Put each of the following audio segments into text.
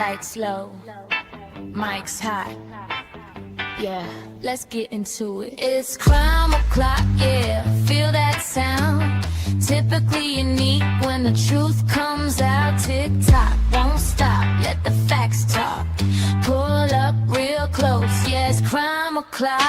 Lights low, mics hot. Yeah, let's get into it. It's crime o'clock, yeah, feel that sound. Typically unique when the truth comes out. Tick-tock, won't stop, let the facts talk. Pull up real close, yeah, it's crime o'clock.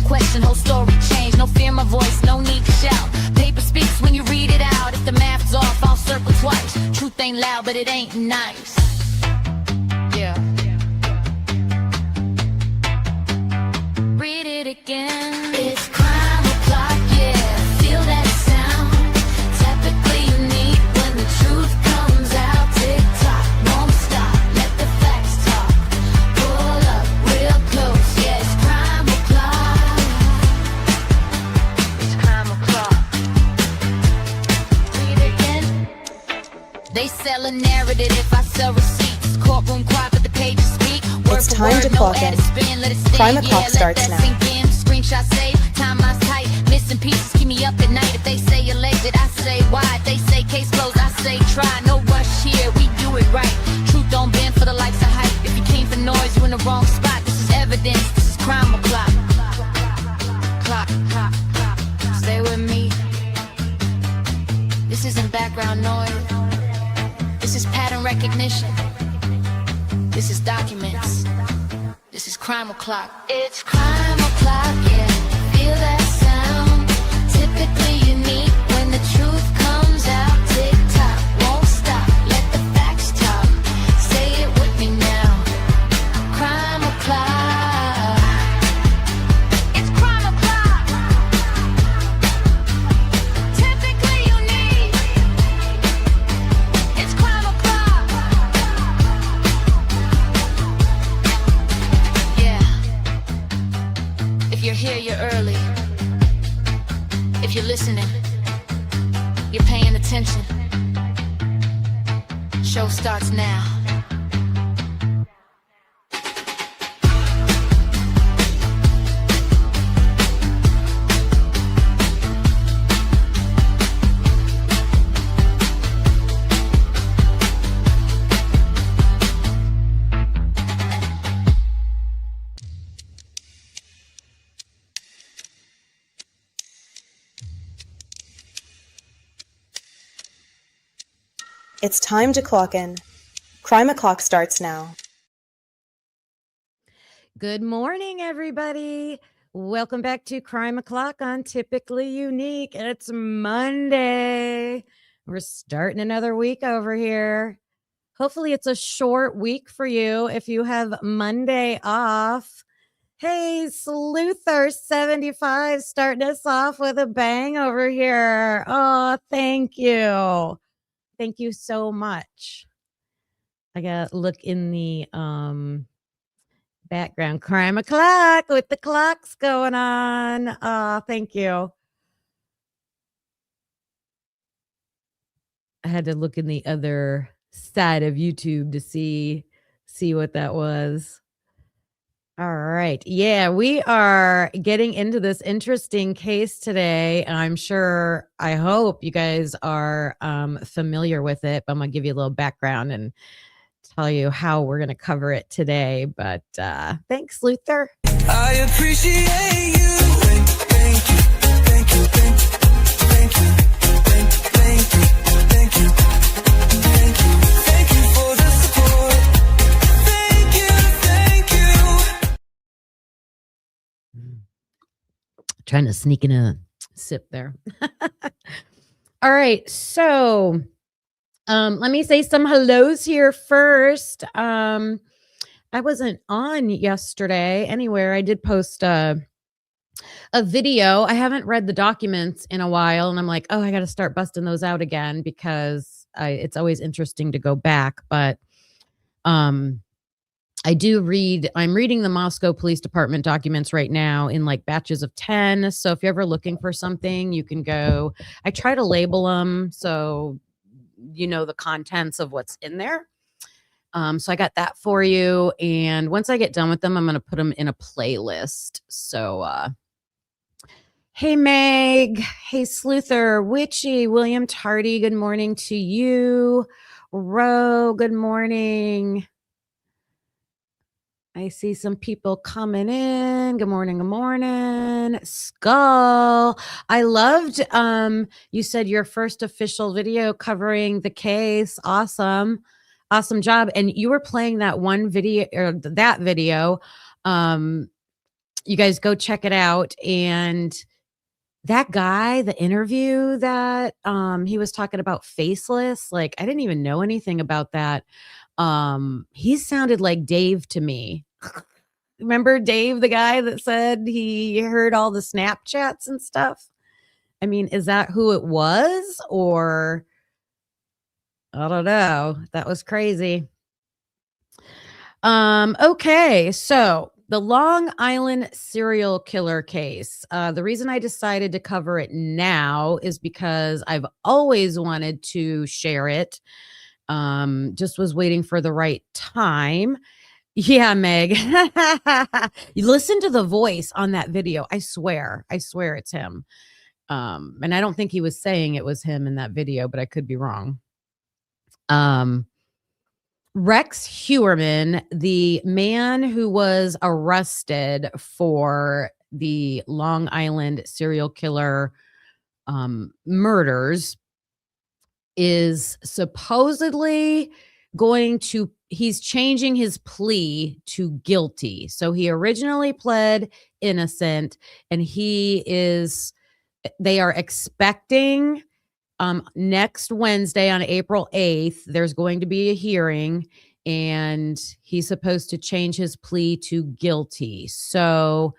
Question, whole story change. No fear my voice, no need to shout. Paper speaks when you read it out. If the math's off, I'll circle twice. Truth ain't loud, but it ain't nice. Yeah. Read it again. It's crime o'clock, yeah. Feel that sound. Typically unique when the truth comes out. Tick tock, won't stop. Let the facts talk. Pull up real close, yeah. It's crime o'clock. They sell a narrative if I sell receipts. Courtroom quiet, but the pages speak. It's time to clock in. Crime o'clock starts now. Screenshot save, timeline's tight. Missing pieces keep me up at night. If they say you're late, I say why. If they say case closed, I say try. No rush here, we do it right. Truth don't bend for the likes of hype. If you came for noise, you in the wrong spot. This is evidence, this is crime o'clock. Clock, clock, clock. Stay with me. This isn't background noise. This is pattern recognition. This is documents. This is crime o'clock. It's crime o'clock, yeah. Feel that sound. Typically unique when the truth comes out. Tick tock, won't stop. Let the facts talk. Say it with me now. Crime o'clock. It's crime o'clock. Typically unique. It's crime o'clock. Yeah. If you're here, you're early. If you're listening, you're paying attention. Show starts now. It's time to clock in. Crime o'clock starts now. Good morning, everybody. Welcome back to Crime O'Clock on Typically Unique. It's Monday. We're starting another week over here. Hopefully it's a short week for you if you have Monday off. Hey, Sleuther75 starting us off with a bang over here. Oh, thank you. Thank you so much. I got to look in the background. Crime o'clock with the clocks going on. Thank you. I had to look in the other side of YouTube to see what that was. All right. Yeah, we are getting into this interesting case today. And I hope you guys are familiar with it, but I'm going to give you a little background and tell you how we're going to cover it today. But thanks, Luther. I appreciate you. Thank you. Thank you. Thank you. Thank you. Thank you. Thank you. Thank you. Thank you for the support. Thank you. Thank you. Trying to sneak in a sip there. All right. So let me say some hellos here first. I wasn't on yesterday anywhere. I did post a video. I haven't read the documents in a while, and I'm like, oh, I got to start busting those out again because it's always interesting to go back. But I'm reading the Moscow Police Department documents right now in like batches of 10. So if you're ever looking for something, you can go. I try to label them so you know the contents of what's in there. So I got that for you. And once I get done with them, I'm going to put them in a playlist. So, hey, Meg. Hey, Sleuther, Witchy, William Tardy. Good morning to you. Ro, good morning. I see some people coming in. Good morning. Good morning. Skull. I loved you said your first official video covering the case. Awesome. Awesome job. And you were playing that one video or that video. You guys go check it out. And that guy, the interview that he was talking about faceless, like I didn't even know anything about that. He sounded like Dave to me. Remember Dave, the guy that said he heard all the Snapchats and stuff? I mean, is that who it was? Or I don't know. That was crazy. Okay, so the Long Island serial killer case. The reason I decided to cover it now is because I've always wanted to share it. Just was waiting for the right time. Yeah, Meg. You listen to the voice on that video. I swear it's him. And I don't think he was saying it was him in that video, but I could be wrong. Rex Heuermann, the man who was arrested for the Long Island serial killer murders, is supposedly he's changing his plea to guilty. So he originally pled innocent, and they are expecting next Wednesday on April 8th, there's going to be a hearing, and he's supposed to change his plea to guilty. So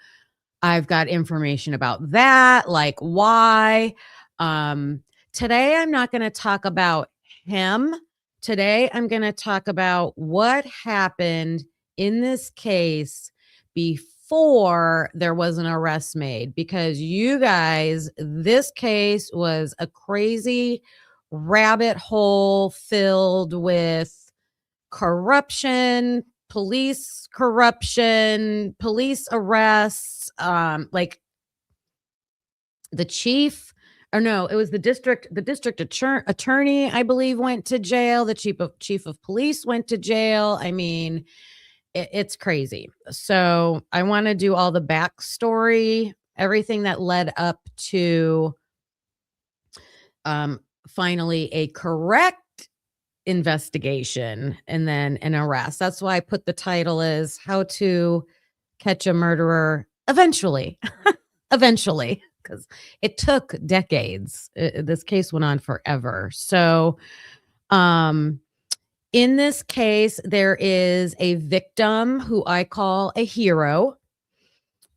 I've got information about that, like why. Today, I'm not going to talk about him. Today, I'm going to talk about what happened in this case before there was an arrest made. Because you guys, this case was a crazy rabbit hole filled with corruption, police arrests, like the chief. Or no, it was the district attorney, I believe, went to jail. The chief of police went to jail. I mean, it's crazy. So I want to do all the backstory, everything that led up to finally a correct investigation and then an arrest. That's why I put the title as How to Catch a Murderer Eventually. Eventually. Because it took decades. This case went on forever. So in this case, there is a victim who I call a hero.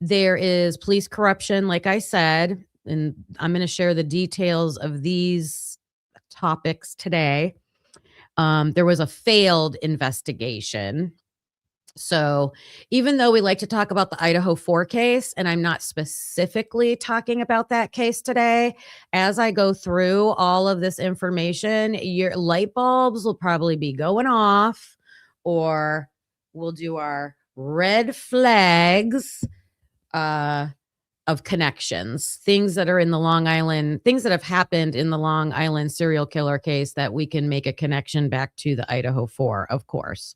There is police corruption, like I said, and I'm going to share the details of these topics today. There was a failed investigation. So even though we like to talk about the Idaho 4 case, and I'm not specifically talking about that case today, as I go through all of this information, your light bulbs will probably be going off, or we'll do our red flags of connections, things that are in the Long Island, things that have happened in the Long Island serial killer case that we can make a connection back to the Idaho 4, of course.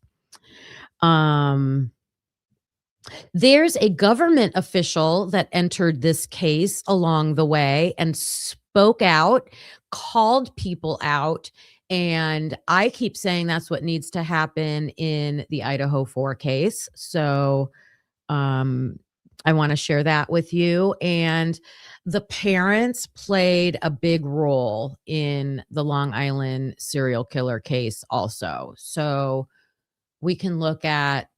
There's a government official that entered this case along the way and spoke out, called people out, and I keep saying that's what needs to happen in the Idaho 4 case. So I want to share that with you. And the parents played a big role in the Long Island serial killer case also. So we can look at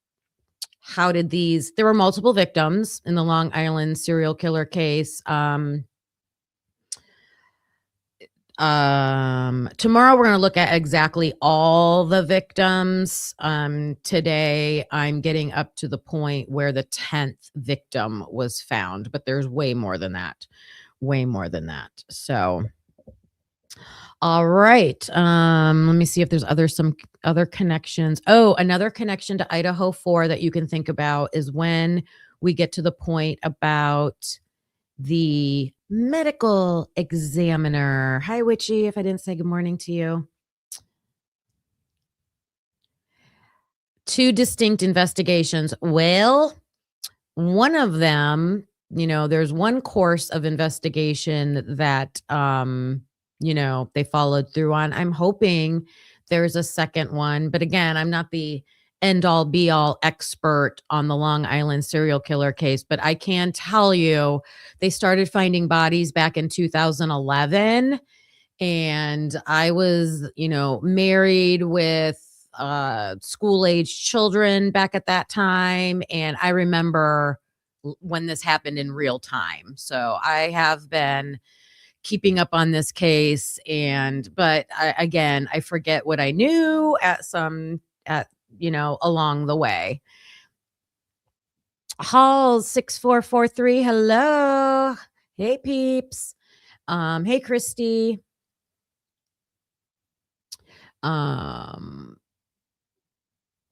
there were multiple victims in the Long Island serial killer case. Tomorrow we're going to look at exactly all the victims. Today I'm getting up to the point where the 10th victim was found, but there's way more than that. Way more than that. So, all right. Let me see if there's some other connections. Oh, another connection to Idaho 4 that you can think about is when we get to the point about the medical examiner. Hi, Witchy, if I didn't say good morning to you. 2 distinct investigations. Well, one of them, there's one course of investigation that, they followed through on. I'm hoping there's a second one. But again, I'm not the end all be all expert on the Long Island serial killer case, but I can tell you they started finding bodies back in 2011. And I was, married with school age children back at that time. And I remember when this happened in real time. So I have been keeping up on this case. But I forget what I knew along the way. Hall 6443. Hello. Hey, peeps. Hey, Christy.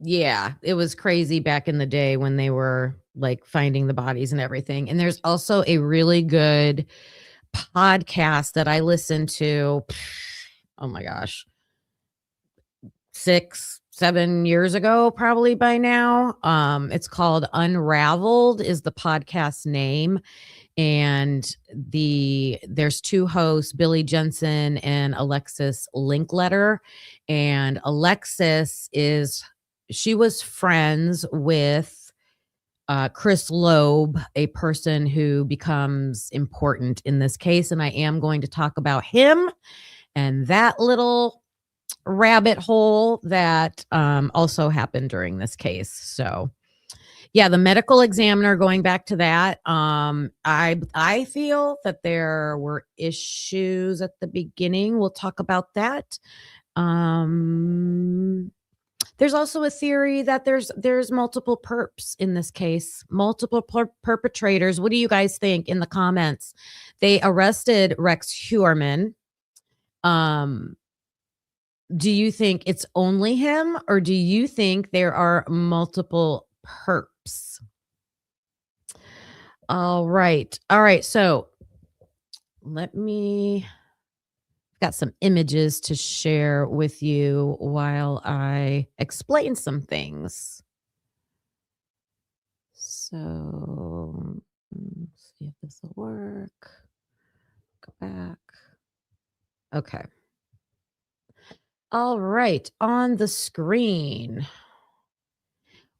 Yeah, it was crazy back in the day when they were like finding the bodies and everything. And there's also a really good podcast that I listened to. Oh my gosh. 6-7 years ago, probably by now. It's called Unraveled is the podcast name. And there's 2 hosts, Billy Jensen and Alexis Linkletter. And Alexis she was friends with Chris Loeb, a person who becomes important in this case. And I am going to talk about him and that little rabbit hole that also happened during this case. So yeah, the medical examiner, going back to that, I feel that there were issues at the beginning. We'll talk about that. There's also a theory that there's multiple perps in this case, multiple perpetrators. What do you guys think in the comments? They arrested Rex Heuermann. Do you think it's only him, or do you think there are multiple perps? All right. So got some images to share with you while I explain some things. So let's see if this will work. Go back. Okay. All right. On the screen,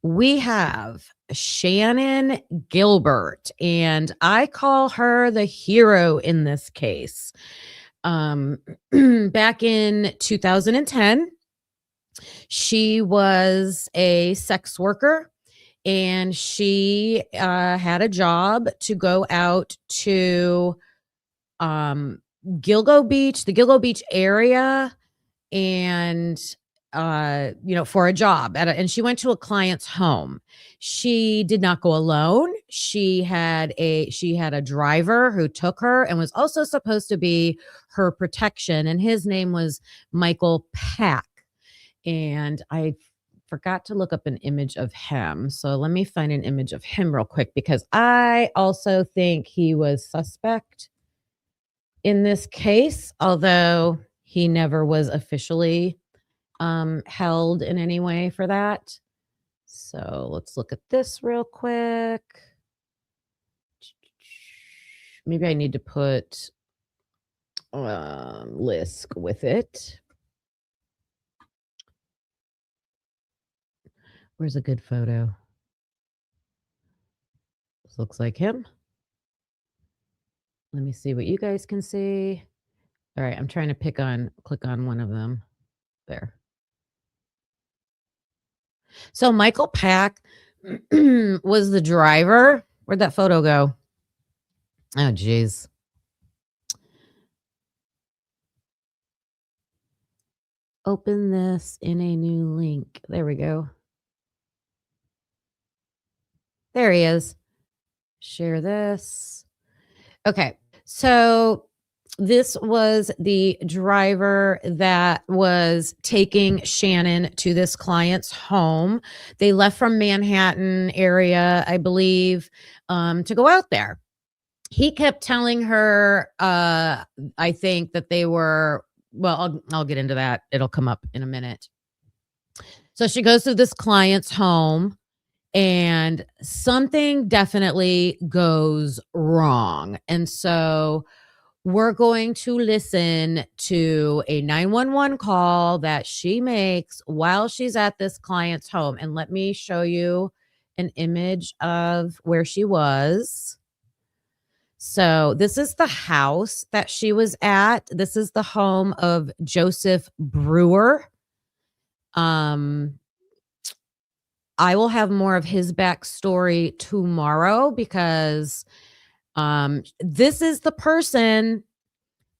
we have Shannan Gilbert, and I call her the hero in this case. Back in 2010, she was a sex worker, and she had a job to go out to Gilgo Beach, the Gilgo Beach area, and for a job and she went to a client's home. She did not go alone. She had a driver who took her and was also supposed to be her protection, and his name was Michael Pack. And I forgot to look up an image of him, so let me find an image of him real quick, because I also think he was suspect in this case, although he never was officially held in any way for that. So let's look at this real quick. Maybe I need to put Lisk with it. Where's a good photo? This looks like him. Let me see what you guys can see. All right, I'm trying to click on one of them. There. So Michael Pack was the driver. Where'd that photo go? Oh, geez. open this in a new link. There we go. There he is. Share this. Okay. So this was the driver that was taking Shannan to this client's home. They left from Manhattan area, I believe, to go out there. He kept telling her, I think that they were, well, I'll get into that. It'll come up in a minute. So she goes to this client's home and something definitely goes wrong. And so we're going to listen to a 911 call that she makes while she's at this client's home. And let me show you an image of where she was. So this is the house that she was at. This is the home of Joseph Brewer. I will have more of his backstory tomorrow because this is the person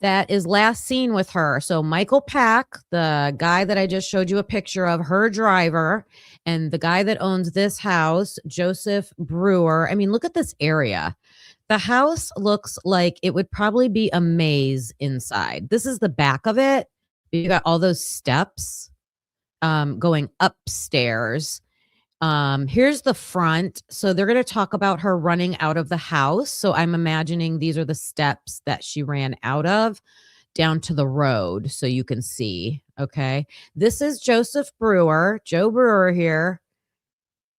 that is last seen with her. So Michael Pack, the guy that I just showed you a picture of, her driver, and the guy that owns this house, Joseph Brewer. I mean, look at this area. The house looks like it would probably be a maze inside. This is the back of it. You got all those steps going upstairs. Here's the front. So they're going to talk about her running out of the house. So I'm imagining these are the steps that she ran out of down to the road. So you can see. Okay. This is Joseph Brewer, Joe Brewer here.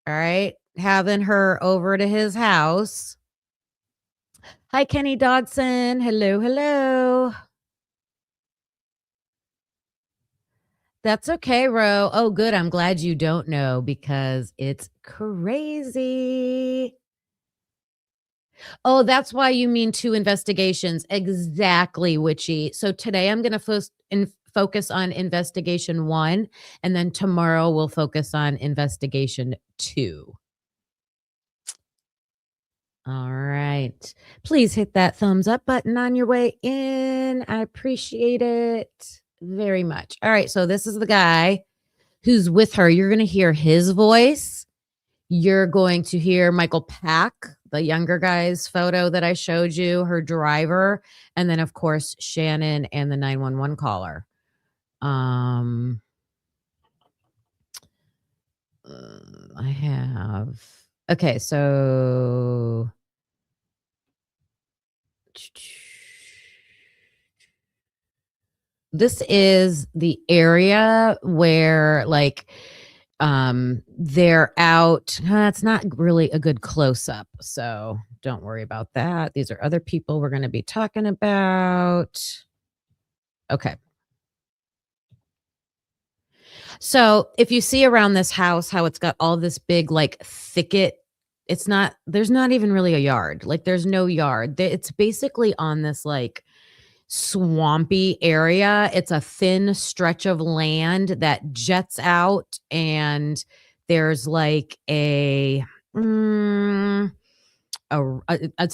All right. Having her over to his house. Hi, Kenny Dodson. Hello, hello. That's okay, Ro. Oh, good. I'm glad you don't know because it's crazy. Oh, that's why you mean 2 investigations. Exactly, Witchy. So today I'm going to focus on investigation 1, and then tomorrow we'll focus on investigation 2. All right. Please hit that thumbs up button on your way in. I appreciate it very much. All right. So this is the guy who's with her. You're going to hear his voice. You're going to hear Michael Pack, the younger guy's photo that I showed you, her driver, and then of course Shannan and the 911 caller. I have. Okay, so this is the area where like they're out. It's not really a good close-up, so don't worry about that. These are other people we're going to be talking about. Okay. So if you see around this house how it's got all this big like thicket, there's not even really a yard. Like there's no yard. It's basically on this like swampy area. It's a thin stretch of land that jets out, and there's like it's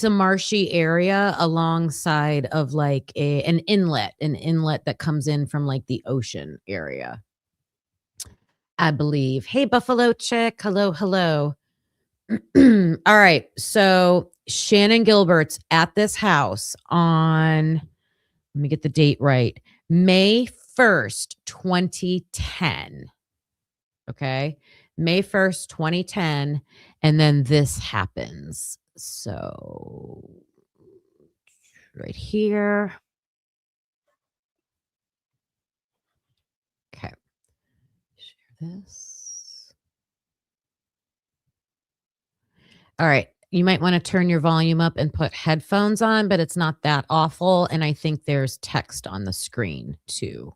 a marshy area alongside of like an inlet that comes in from like the ocean area, I believe. Hey, Buffalo Chick. Hello, hello. All right. So Shannan Gilbert's at this house on, let me get the date right, May 1st, 2010. Okay. May 1st, 2010. And then this happens. So right here. Okay. Share this. All right. You might want to turn your volume up and put headphones on, but it's not that awful. And I think there's text on the screen too.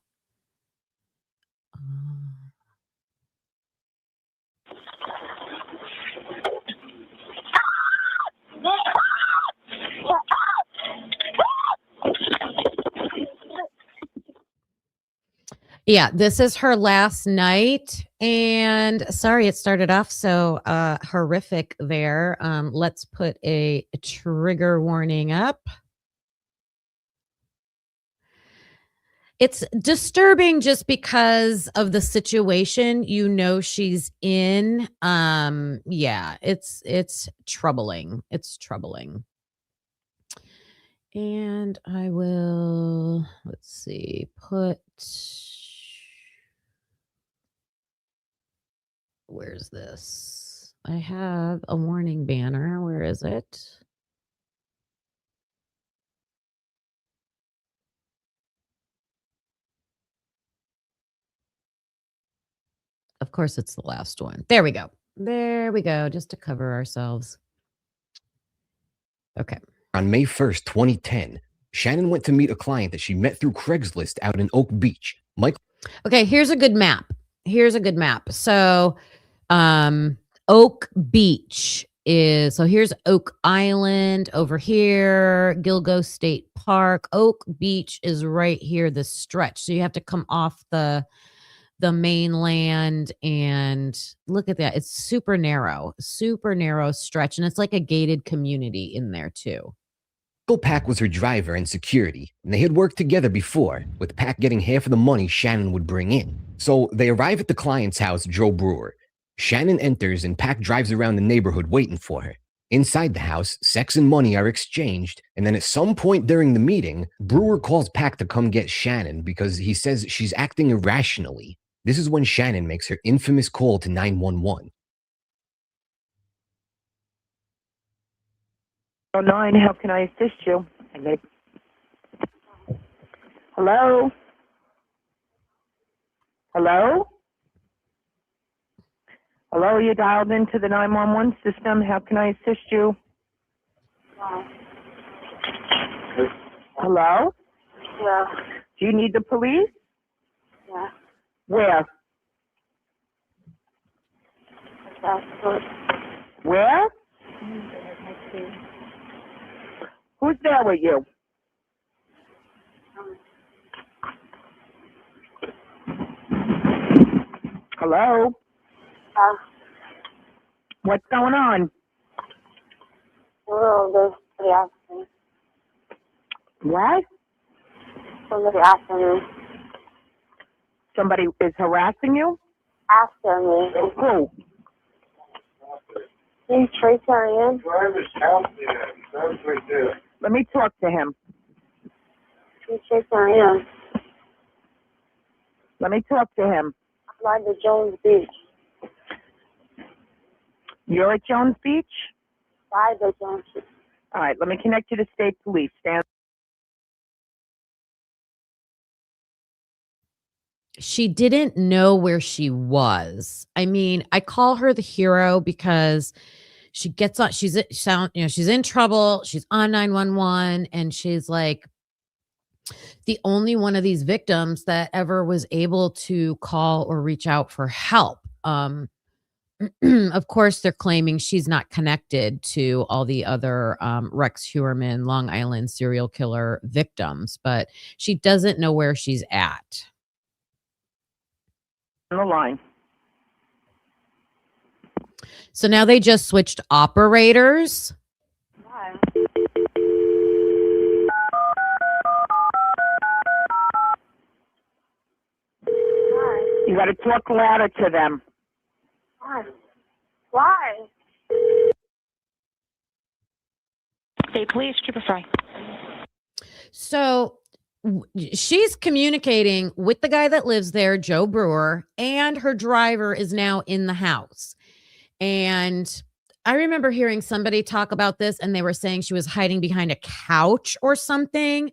Yeah, this is her last night. And sorry, it started off so horrific there. Let's put a trigger warning up. It's disturbing just because of the situation she's in. Yeah, it's troubling. It's troubling. And I will, let's see, where's this? I have a warning banner. Where is it? Of course, it's the last one. There we go. There we go, just to cover ourselves. Okay. On May 1st, 2010, Shannan went to meet a client that she met through Craigslist out in Oak Beach. Okay, here's a good map. So, Oak Beach here's Oak Island over here, Gilgo State Park. Oak Beach is right here, this stretch. So you have to come off the mainland, and look at that. It's super narrow stretch, and it's like a gated community in there too. Pack was her driver and security, and they had worked together before, with Pack getting half of the money Shannan would bring in. So they arrive at the client's house, Joe Brewer. Shannan enters, and Pack drives around the neighborhood waiting for her. Inside the house, sex and money are exchanged, and then at some point during the meeting, Brewer calls Pack to come get Shannan because he says she's acting irrationally. This is when Shannan makes her infamous call to 911. 09, how can I assist you? Hello? Hello? Hello, you dialed into the 911 system. How can I assist you? Hello? Yeah. Do you need the police? Yeah. Where? That's good. Where? Who's there with you? Hello? What's going on? Well, there's somebody after me. What? Somebody after me. Somebody is harassing you? After me. Who? Can you trace her in? Let me talk to him. Can you trace her in? Let me talk to him. I'm by the Jones Beach. You're at Jones Beach? By the Jones Beach. All right, let me connect you to state police. Stand. She didn't know where she was. I mean, I call her the hero because she gets on, she's in trouble. She's on 911, and she's like the only one of these victims that ever was able to call or reach out for help. Of course, they're claiming she's not connected to all the other Rex Heuermann, Long Island serial killer victims, but she doesn't know where she's at. On the line. So now they just switched operators. Why? Why? You got to talk louder to them. Why? Why? State Police, Trooper Fry. So she's communicating with the guy that lives there, Joe Brewer, and her driver is now in the house. And I remember hearing somebody talk about this, and they were saying she was hiding behind a couch or something.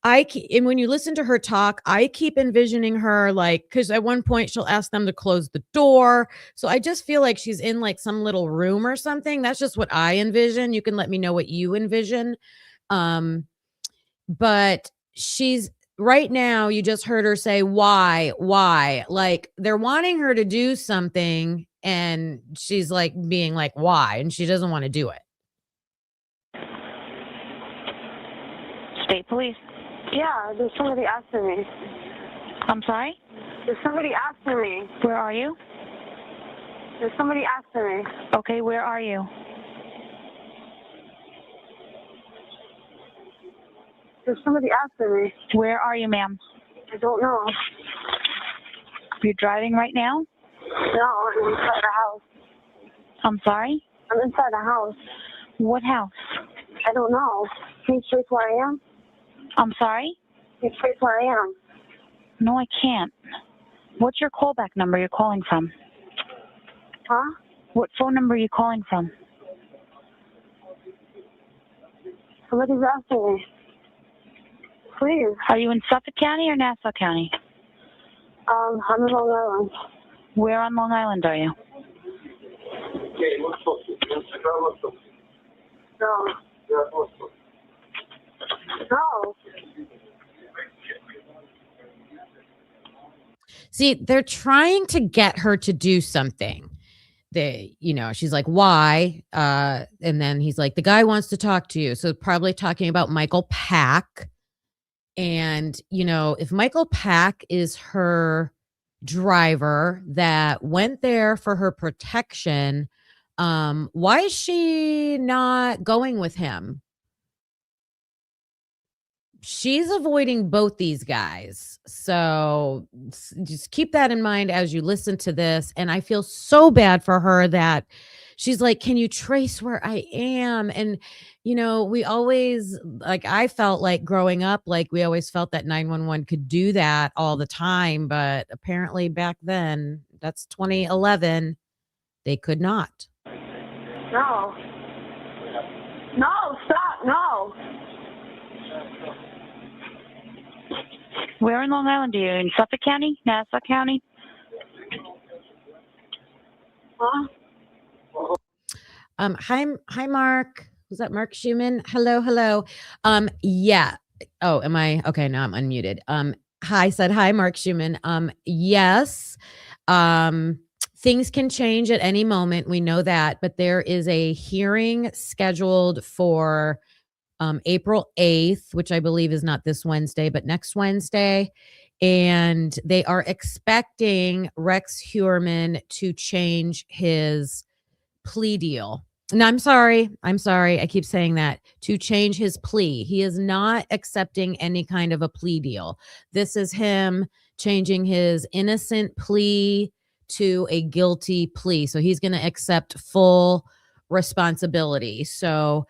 And when you listen to her talk, I keep envisioning her because at one point she'll ask them to close the door. So I just feel like she's in some little room or something. That's just what I envision. You can let me know what you envision. But she's right now, you just heard her say, why? They're wanting her to do something, and she's being why? And she doesn't want to do it. State Police. Yeah, there's somebody after me. I'm sorry? There's somebody after me. Where are you? There's somebody after me. Okay, where are you? There's somebody after me. Where are you, ma'am? I don't know. You're driving right now? No, I'm inside the house. I'm sorry? I'm inside the house. What house? I don't know. Can you trace where I am? I'm sorry? Can you trace where I am? No, I can't. What's your callback number you're calling from? Huh? What phone number are you calling from? Somebody's asking me. Please. Are you in Suffolk County or Nassau County? I'm in Long Island. Where on Long Island are you? No. No. See, they're trying to get her to do something. She's like, why? And then he's like, the guy wants to talk to you. So probably talking about Michael Pack. And, if Michael Pack is her driver that went there for her protection, why is she not going with him? She's avoiding both these guys. So just keep that in mind as you listen to this. And I feel so bad for her that she's like, can you trace where I am? And, we always, I felt like growing up, we always felt that 911 could do that all the time. But apparently back then, that's 2011, they could not. No. No, stop. No. Where in Long Island are you? In Suffolk County? Nassau County? Huh? Hi, Mark. Was that Mark Schumann? Hello. Yeah. Oh, am I? Okay, now I'm unmuted. Hi, Mark Schumann. Yes. Things can change at any moment. We know that, but there is a hearing scheduled for April 8th, which I believe is not this Wednesday, but next Wednesday. And they are expecting Rex Heuermann to change his plea deal. And I'm sorry. I keep saying that. To change his plea. He is not accepting any kind of a plea deal. This is him changing his innocent plea to a guilty plea. So he's going to accept full responsibility. So,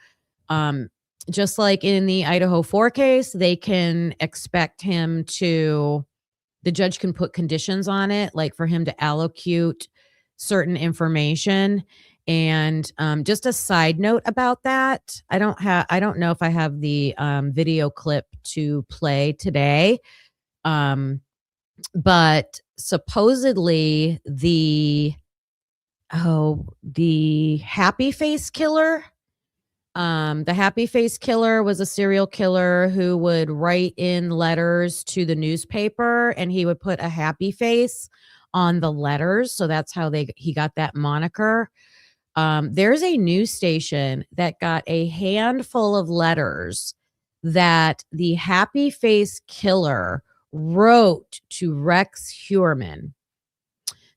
just like in the Idaho 4 case, they can expect him the judge can put conditions on it, like for him to allocute certain information. And just a side note about that, I don't know if I have the video clip to play today. But supposedly the happy face killer, the happy face killer was a serial killer who would write in letters to the newspaper, and he would put a happy face on the letters. So that's how he got that moniker. There's a news station that got a handful of letters that the happy face killer wrote to Rex Heuermann.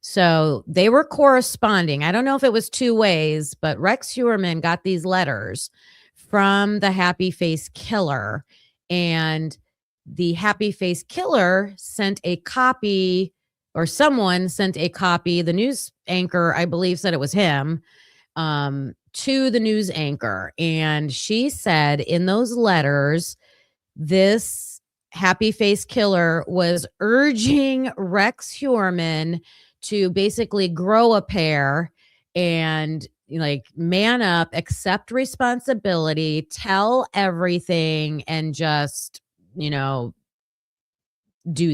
So they were corresponding. I don't know if it was two ways, but Rex Heuermann got these letters from the happy face killer, and the happy face killer sent a copy, or someone sent a copy. The news anchor, I believe, said it was him, to the news anchor. And she said in those letters, this happy face killer was urging Rex Heuermann to basically grow a pair and man up, accept responsibility, tell everything, and just, do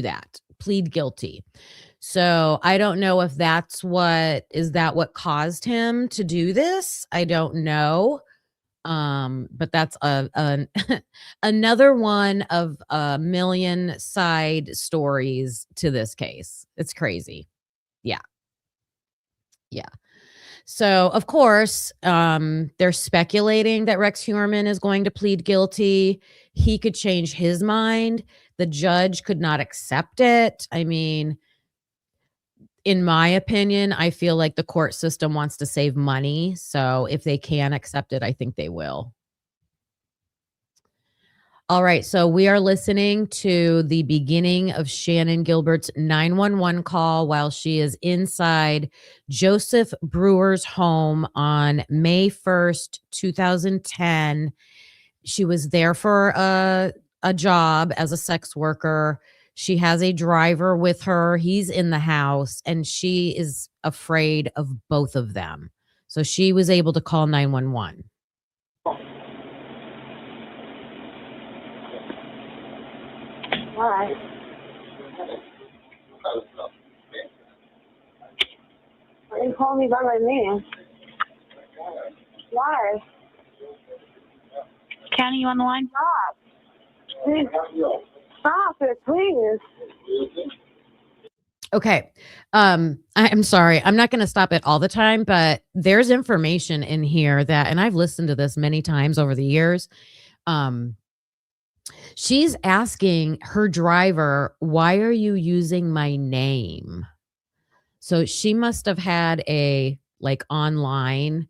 that, plead guilty. So I don't know if is that what caused him to do this? I don't know. But that's another one of a million side stories to this case. It's crazy. Yeah. So of course, they're speculating that Rex Heuermann is going to plead guilty. He could change his mind. The judge could not accept it. I mean, in my opinion, I feel like the court system wants to save money. So if they can accept it, I think they will. All right, so we are listening to the beginning of Shannan Gilbert's 911 call while she is inside Joseph Brewer's home on May 1st, 2010. She was there for a job as a sex worker. She has a driver with her. He's in the house, and she is afraid of both of them. So she was able to call 911. Why? Why you call me by my name? Why? County, you on the line? Stop. Please. Stop it, please. Okay. I'm sorry. I'm not going to stop it all the time, but there's information in here that, and I've listened to this many times over the years. She's asking her driver, why are you using my name? So she must have had a online.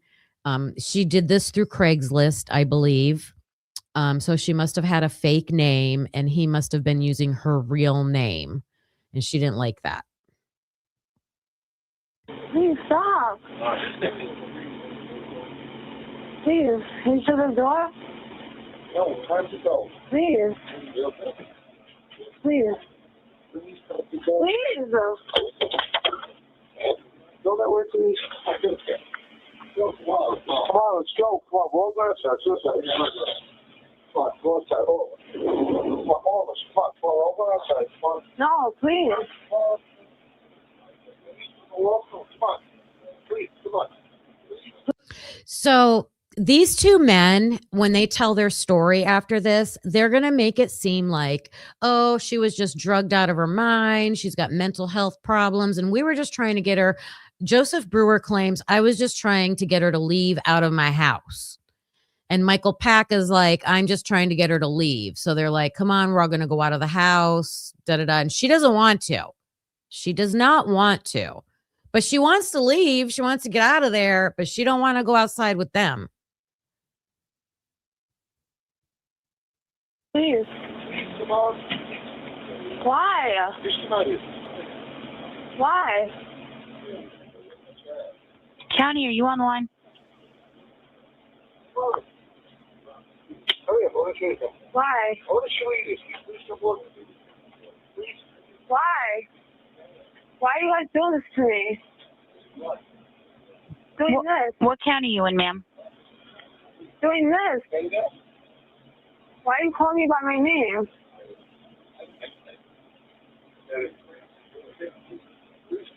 She did this through Craigslist, I believe. So she must have had a fake name, and he must have been using her real name, and she didn't like that. Please stop. Please, can you shut the door? No, time to go. Please. Please. Please. Please. Go that way, please. Go, come on. Come on, let's go. Come on, roll that side. Come on, go outside. Come on, all of us. Come on, roll that side. Come on. No, please. Come on. Please, come on. So these two men, when they tell their story after this, they're going to make it seem like, oh, she was just drugged out of her mind. She's got mental health problems. And we were just trying to get her. Joseph Brewer claims, I was just trying to get her to leave out of my house. And Michael Pack is like, I'm just trying to get her to leave. So they're like, come on, we're all going to go out of the house. And she doesn't want to. She does not want to. But she wants to leave. She wants to get out of there, but she don't want to go outside with them. Please. Why? Why? County, are you on the line? Hurry up, I want to show you something. Why? I want to show you this. Please come on. Please. Why? Why are you guys doing this to me? Doing this. What county are you in, ma'am? Doing this. Why are you calling me by my name?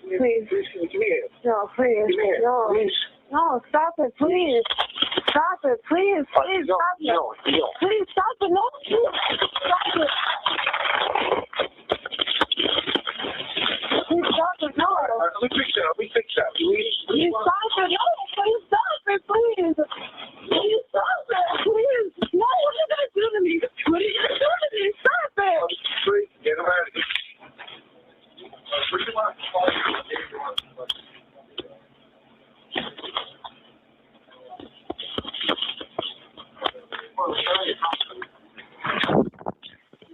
Please. Please, give me here. No, please. Give me here. No. Please. No, stop it, please. Stop it, please. Please No, stop it. no, no. Please stop it. No, please. Stop it. Please stop it. No. Let me fix that. Let me fix that. Please. Please stop it. No, please stop it, please. Please stop it, please. No, what are you going to do to me? What are you going to do to me? Stop it. Please, get him out of here. What do you want?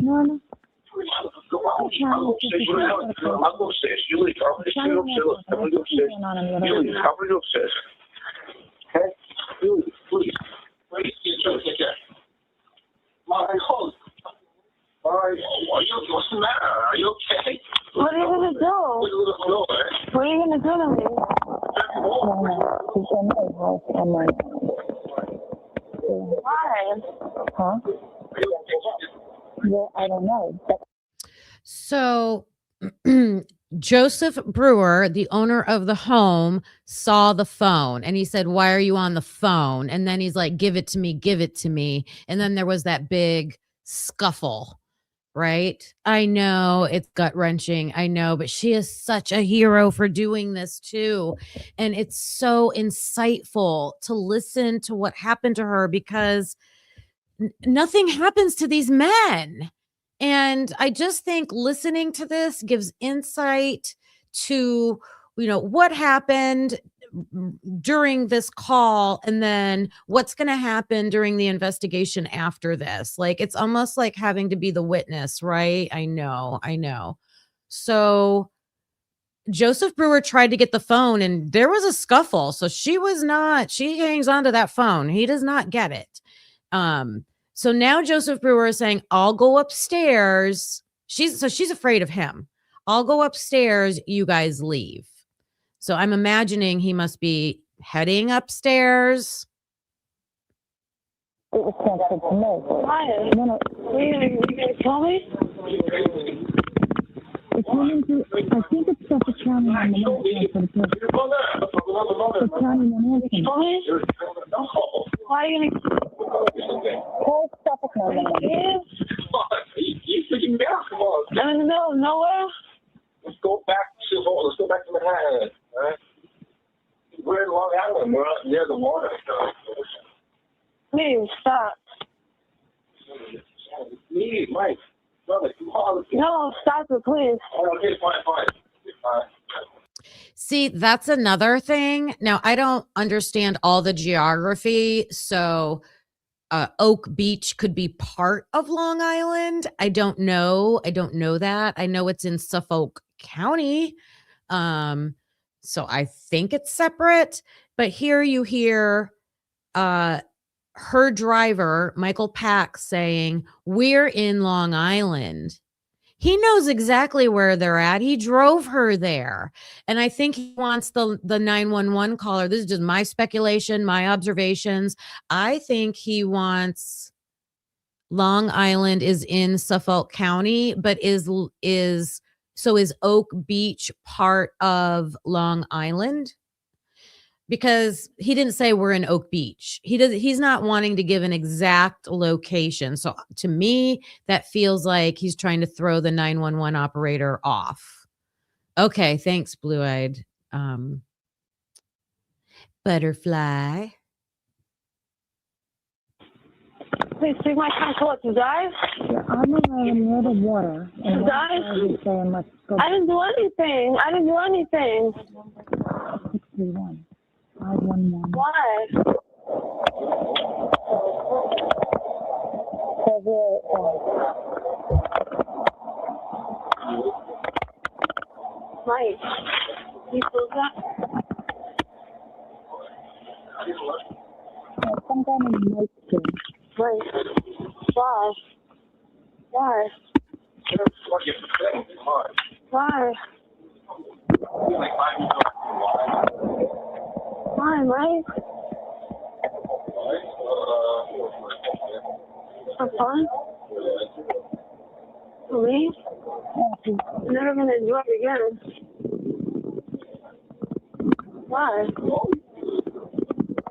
No, no. Go on. I'll go upstairs. You leave. I'm going to stay upstairs. I'm going to go upstairs. You leave. I'm going to go upstairs. Okay? You leave. Please. Please. Take care. My hold. All right. What's the matter? Are you okay? What are you going to do? What are you going to do to me? Why? Huh? Well, I don't know. So Joseph Brewer, the owner of the home, saw the phone and he said, why are you on the phone? And then he's like, give it to me, give it to me. And then there was that big scuffle, right? I know it's gut wrenching. I know, but she is such a hero for doing this too. And it's so insightful to listen to what happened to her because nothing happens to these men. And I just think listening to this gives insight to, what happened during this call, and then what's going to happen during the investigation after this. Like, it's almost like having to be the witness, right? I know. So Joseph Brewer tried to get the phone and there was a scuffle. So she hangs on to that phone. He does not get it. So now Joseph Brewer is saying, I'll go upstairs. She's afraid of him. I'll go upstairs. You guys leave. So I'm imagining he must be heading upstairs. It was transferred to me. Why? You gonna tell me? It's running through, I think it's Suffolk County on the left side for the person. Suffolk County on the left side. Tell me? Why are you gonna Call Suffolk County. You freaking basketball. I'm in the middle of nowhere? Let's go back to Manhattan. All right? We're in Long Island. We're out near the water. Please stop. Please, Mike. Brother, come on. No, stop it, please. Okay, fine. See, that's another thing. Now, I don't understand all the geography. So Oak Beach could be part of Long Island. I don't know that. I know it's in Suffolk County. So I think it's separate. But here you hear her driver, Michael Pack, saying, we're in Long Island. He knows exactly where they're at. He drove her there. And I think he wants the 911 caller. This is just my speculation, my observations. I think he wants Long Island is in Suffolk County, but is Oak Beach part of Long Island? Because he didn't say we're in Oak Beach. He's not wanting to give an exact location. So to me, that feels like he's trying to throw the 911 operator off. Okay, thanks, blue-eyed butterfly. Please take my time to what, you guys? Yeah, I'm around near the water. And You guys? saying, let's go. I didn't do anything. 631. 511. Why? Mike, you feel that? Some kind of night thing. Mike, why? Why? Why? Why, Mike? For fun? For me? I'm never gonna do it again. Why?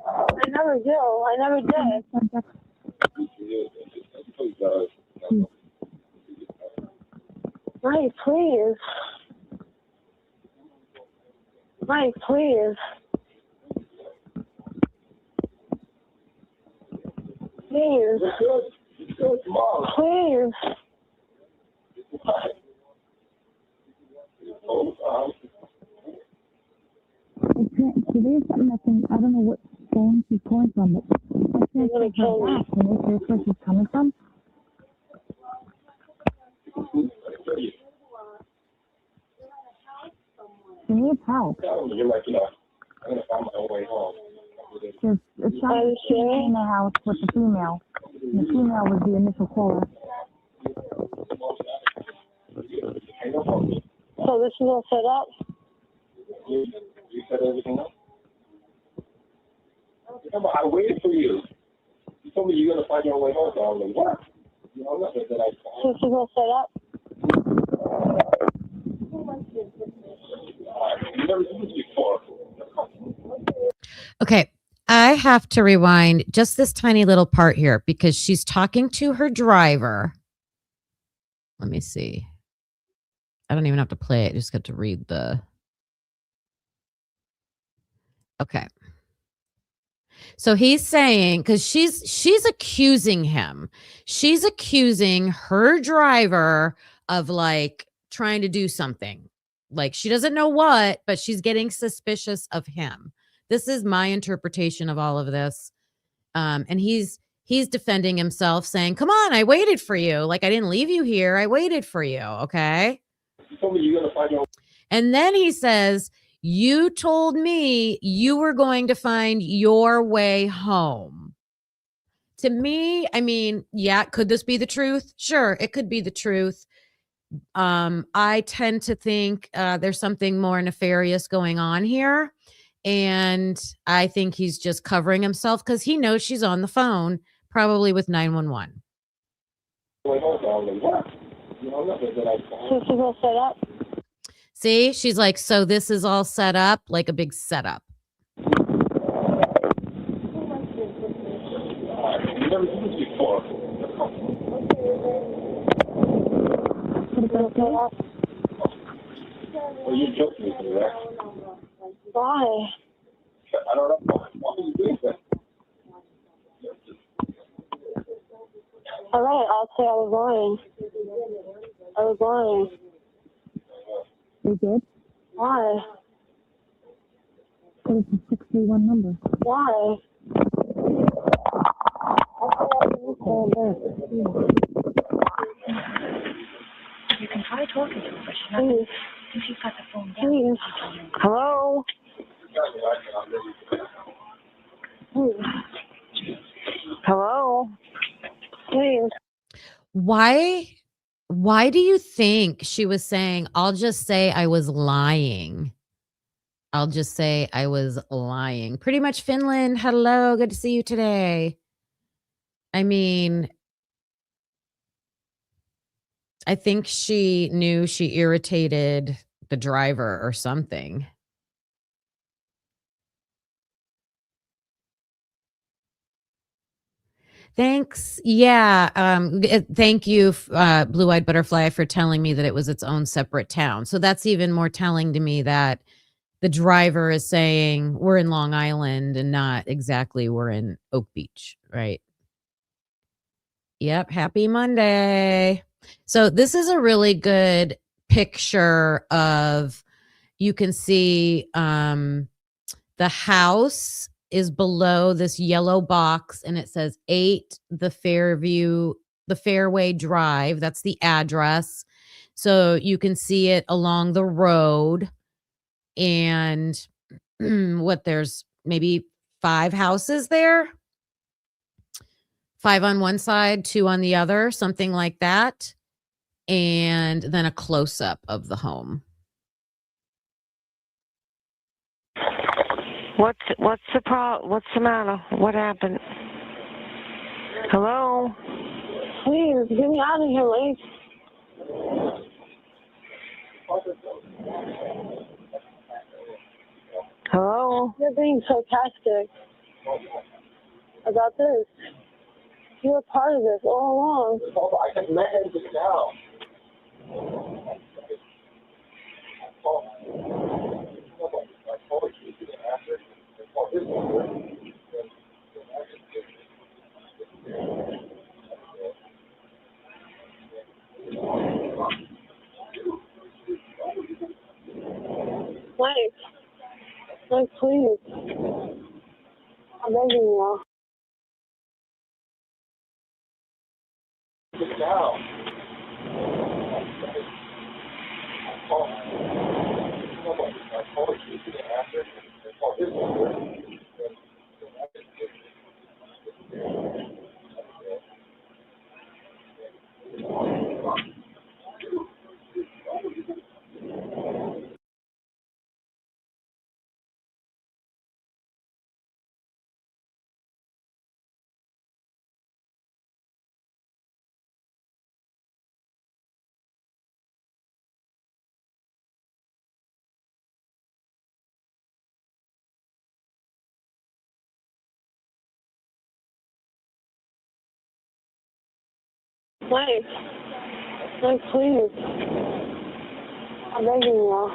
I never do. I never did. Mike, please. Mike, please. Please. Please. There's something I don't know what phone she's calling from, but You're gonna kill me. Can you trace where she's coming from? She needs help. You're like, I'm going to find my way home. There's something in the house with the female. And the female was the initial caller. So this is all set up? You set everything up? I waited for you. You told me you're going to find your way home, so I was like, what? You know, nothing that I So this is all set up? You never seen this before. Okay, I have to rewind just this tiny little part here because she's talking to her driver. Let me see. I don't even have to play it. I just got to read the. Okay. So he's saying, because she's accusing him. She's accusing her driver of like trying to do something. Like she doesn't know what, but she's getting suspicious of him. This is my interpretation of all of this. And he's defending himself, saying, come on, I waited for you. Like, I didn't leave you here. I waited for you. Okay. And then he says, you told me you were going to find your way home. To me, I mean, yeah, could this be the truth? Sure, it could be the truth. I tend to think there's something more nefarious going on here. And I think he's just covering himself because he knows she's on the phone, probably with 911. So she's all set up? See, she's like, so this is all set up, like a big setup. Well, you're joking with me, right? Why? I don't know. Why are you doing that? All right, I'll say I was lying. I was lying. You did? Why? It's a 631 number. Why? You can try talking to her, but she's not. If she's got the phone down. Please. Hello? Hello? Please. Why do you think she was saying, I'll just say I was lying? I'll just say I was lying. Pretty much Finland. Hello. Good to see you today. I mean, I think she knew she irritated the driver or something. Thanks. Yeah. Thank you, Blue-Eyed Butterfly, for telling me that it was its own separate town. So that's even more telling to me that the driver is saying we're in Long Island and not exactly we're in Oak Beach, right? Yep. Happy Monday. So this is a really good picture of, you can see the house is below this yellow box and it says 8 the Fairway Drive. That's the address. So you can see it along the road, and there's maybe 5 houses there. 5 on one side, 2 on the other, something like that. And then a close-up of the home. What's the problem? What's the matter? What happened? Hello? Please, get me out of here, Lee. Hello? You're being sarcastic about this. You were part of this all along. I just met him just now. Mike, please. I'm begging you. Just now. Mike, please. I'm begging you.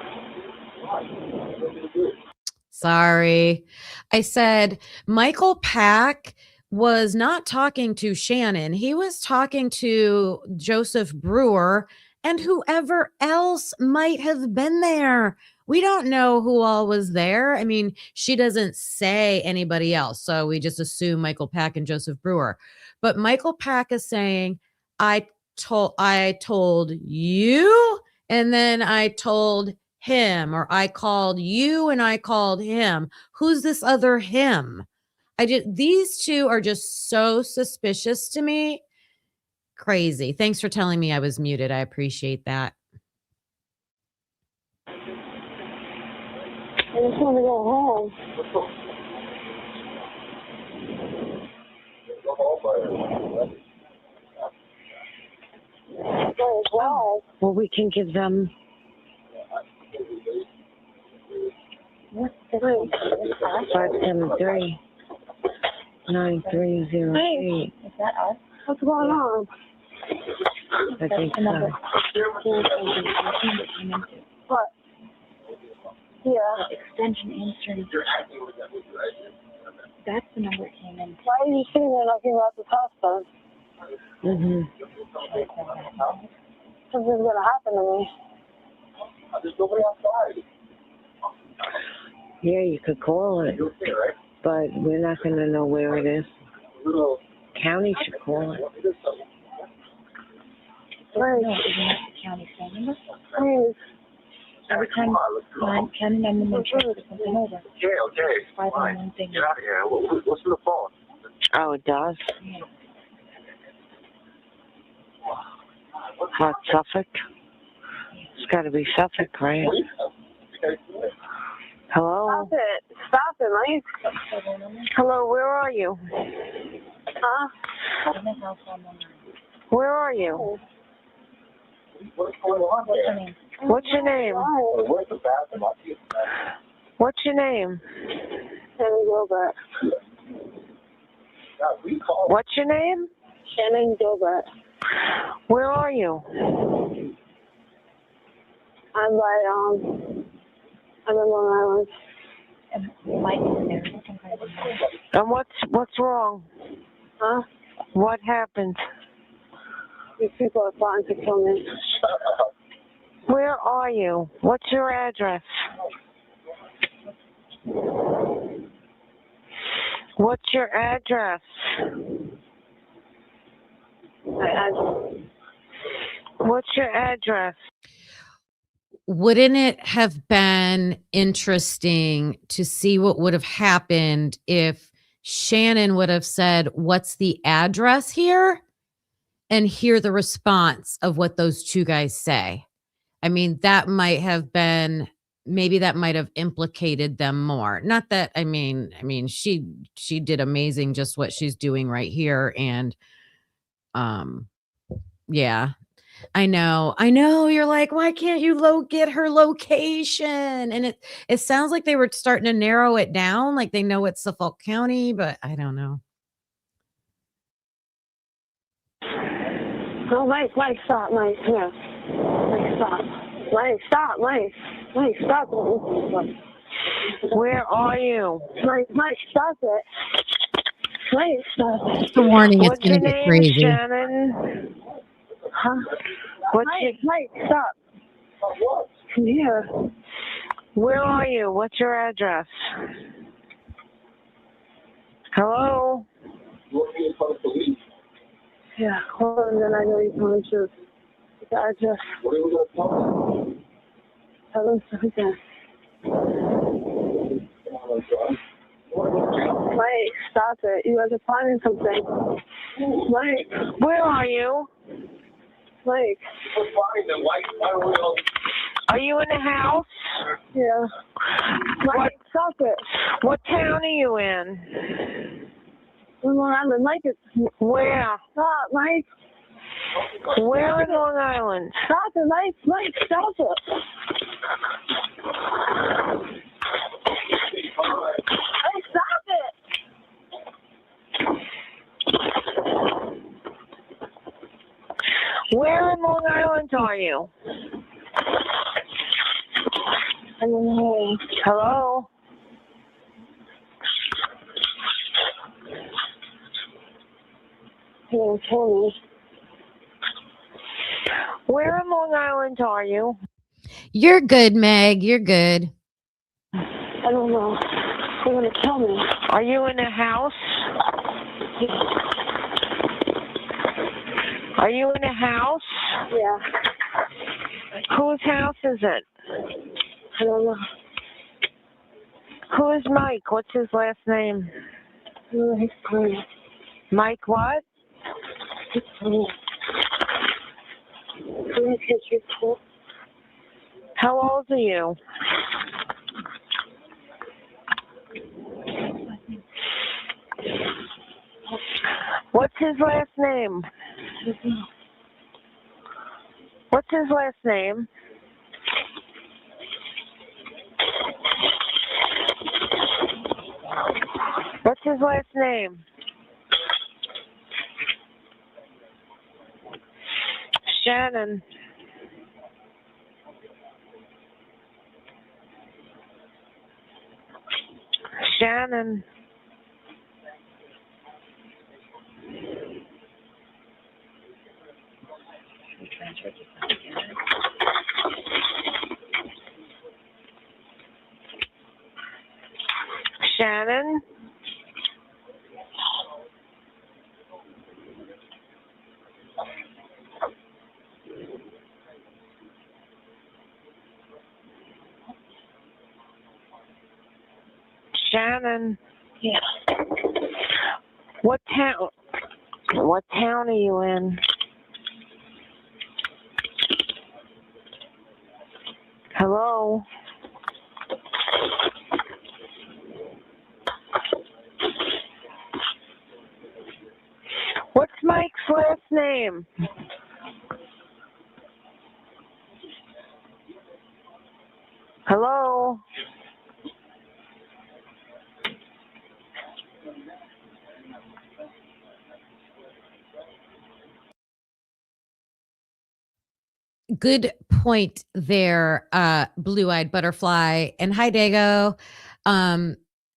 Sorry. I said Michael Pack was not talking to Shannan. He was talking to Joseph Brewer. and whoever else might have been there. We don't know who all was there. I mean, she doesn't say anybody else, so we just assume Michael Pack and Joseph Brewer. But Michael Pack is saying, I told you, and then I told him, or I called you and I called him. Who's this other him? These two are just so suspicious to me. Crazy. Thanks for telling me I was muted. I appreciate that. I just want to go home. Well, we can give them. What's the name? 573 9308. Is that us? What's going on? I think so. What? Yeah. Extension answering. That's the number it came in. Why are you sitting there looking about this house phone? Something's gonna happen to me. There's nobody outside. Yeah, you could call it, but we're not going to know where it is. County should call it. Right. No, isn't that the county phone number? Please. Every time my county number transfers something over. Okay. 511 thing. Get out of here. What's in the phone? Oh, it does? Yeah. What, Suffolk? It's got to be Suffolk, right? Hello? Stop it. Stop it, Mike. Hello, where are you? Huh? Where are you? What's going on there? What's your name? Where's the bathroom? What's your name? Shannan Gilbert. What's your name? Shannan Gilbert. Where are you? I'm in Long Island. And what's wrong? Huh? What happened? These people are plotting to kill me. Where are you? What's your address? What's your address? What's your address? Wouldn't it have been interesting to see what would have happened if Shannan would have said, "What's the address here?" and hear the response of what those two guys say? I mean, that might have been, maybe that might have implicated them more. Not that, I mean, she did amazing just what she's doing right here. And yeah, I know. You're like, why can't you get her location? And it sounds like they were starting to narrow it down. Like they know it's Suffolk County, but I don't know. No, Mike, stop, Mike. Here. Mike, stop. Mike, stop, Mike. Mike, stop it. Where are you? Mike, stop it. Mike, stop it. Just a warning, it's What's going your to get name, crazy. Shannan? Huh? What's Mike, stop. Come here. Where are you? What's your address? Hello? You want to be in front of police? Yeah, hold on, then I know you're coming to the address. What are we going to tell them? Tell them something. Mike, stop it. You guys are planning something. Mike. Where are you? Mike. Are you in the house? Yeah. Mike, stop it. What town are you in? In Long Island, Mike, it's... Where? Stop, Mike. Where in Long Island? Stop it, Mike. Mike, stop it. Mike, stop it. Where in Long Island are you? I'm in the home. Hello? He didn't kill me. Where in Long point are you? You're good, Meg. You're good. I don't know. They're going to kill me. Are you in a house? Are you in a house? Yeah. Whose house is it? I don't know. Who is Mike? What's his last name? He's funny. Mike what? He's funny. History school. How old are you? What's his last name? What's his last name? What's his last name? Shannan. Shannan. Shannan. Shannan. Yeah. What town? What town are you in? Hello? What's Mike's last name? Hello? Good point there, blue-eyed butterfly. And hi, Dago.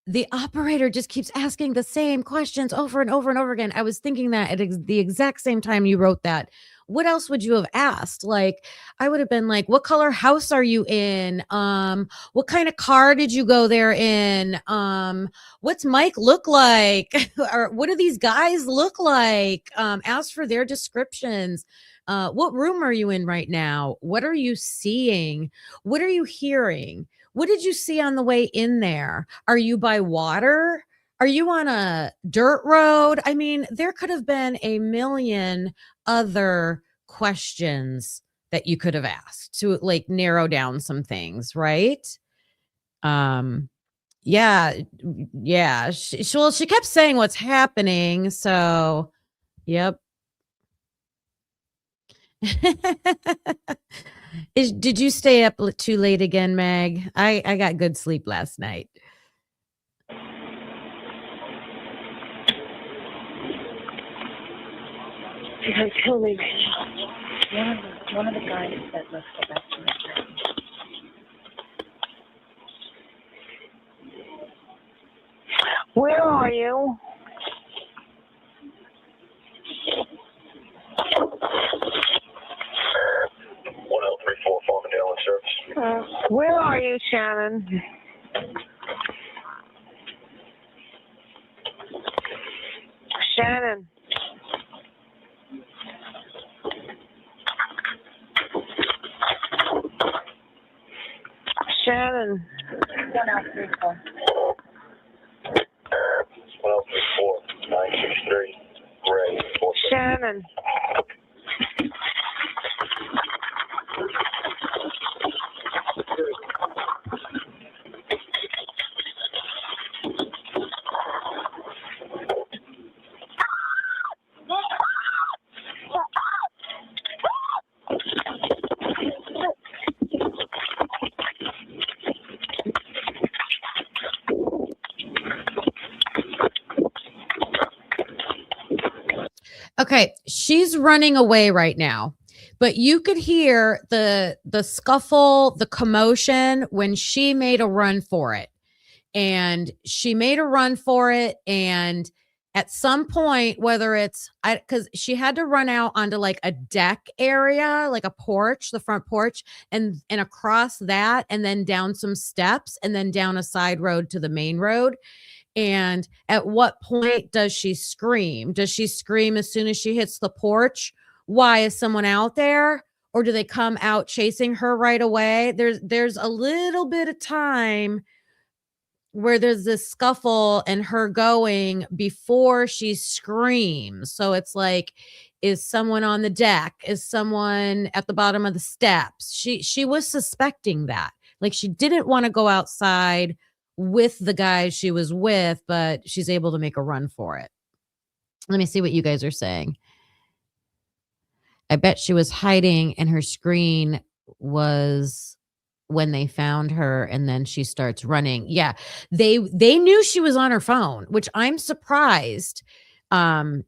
The operator just keeps asking the same questions over and over and over again. I was thinking that at the exact same time you wrote that. What else would you have asked? Like, I would have been like, what color house are you in? What kind of car did you go there in? What's Mike look like? Or what do these guys look like? Ask for their descriptions. What room are you in right now? What are you seeing? What are you hearing? What did you see on the way in there? Are you by water? Are you on a dirt road? I mean, there could have been a million other questions that you could have asked to like narrow down some things, right? Yeah. She kept saying what's happening. So, yep. Did you stay up too late again, Meg? I got good sleep last night. He's going to kill me. One of the guys said, let's go back to the town. Where are you? Where are you, Shannan? Shannan. Shannan. 1034. 963. Gray. Shannan. Okay, she's running away right now, but you could hear the scuffle, the commotion when she made a run for it. And she made a run for it, and at some point, whether it's because she had to run out onto like a deck area, like a porch, the front porch, and across that, and then down some steps, and then down a side road to the main road. And at what point does she scream? Does she scream as soon as she hits the porch? Why, is someone out there? Or do they come out chasing her right away? There's a little bit of time where there's this scuffle and her going before she screams. So it's like, is someone on the deck? Is someone at the bottom of the steps? She was suspecting that. Like, she didn't want to go outside with the guys she was with, but she's able to make a run for it. Let me see what you guys are saying. I bet she was hiding and her screen was when they found her, and then she starts running. Yeah, they knew she was on her phone, which I'm surprised. And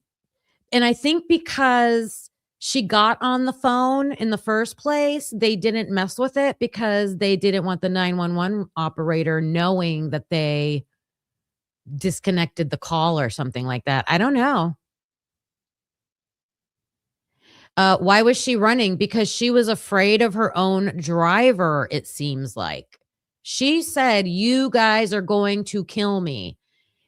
I think because she got on the phone in the first place, they didn't mess with it because they didn't want the 911 operator knowing that they disconnected the call or something like that. I don't know. Why was she running? Because she was afraid of her own driver, it seems like. She said, "You guys are going to kill me."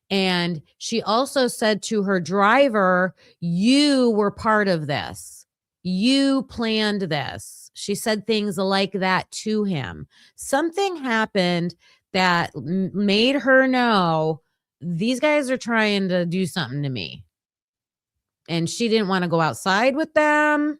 And she also said to her driver, "You were part of this. You planned this." She said things like that to him. Something happened that made her know these guys are trying to do something to me. And she didn't want to go outside with them.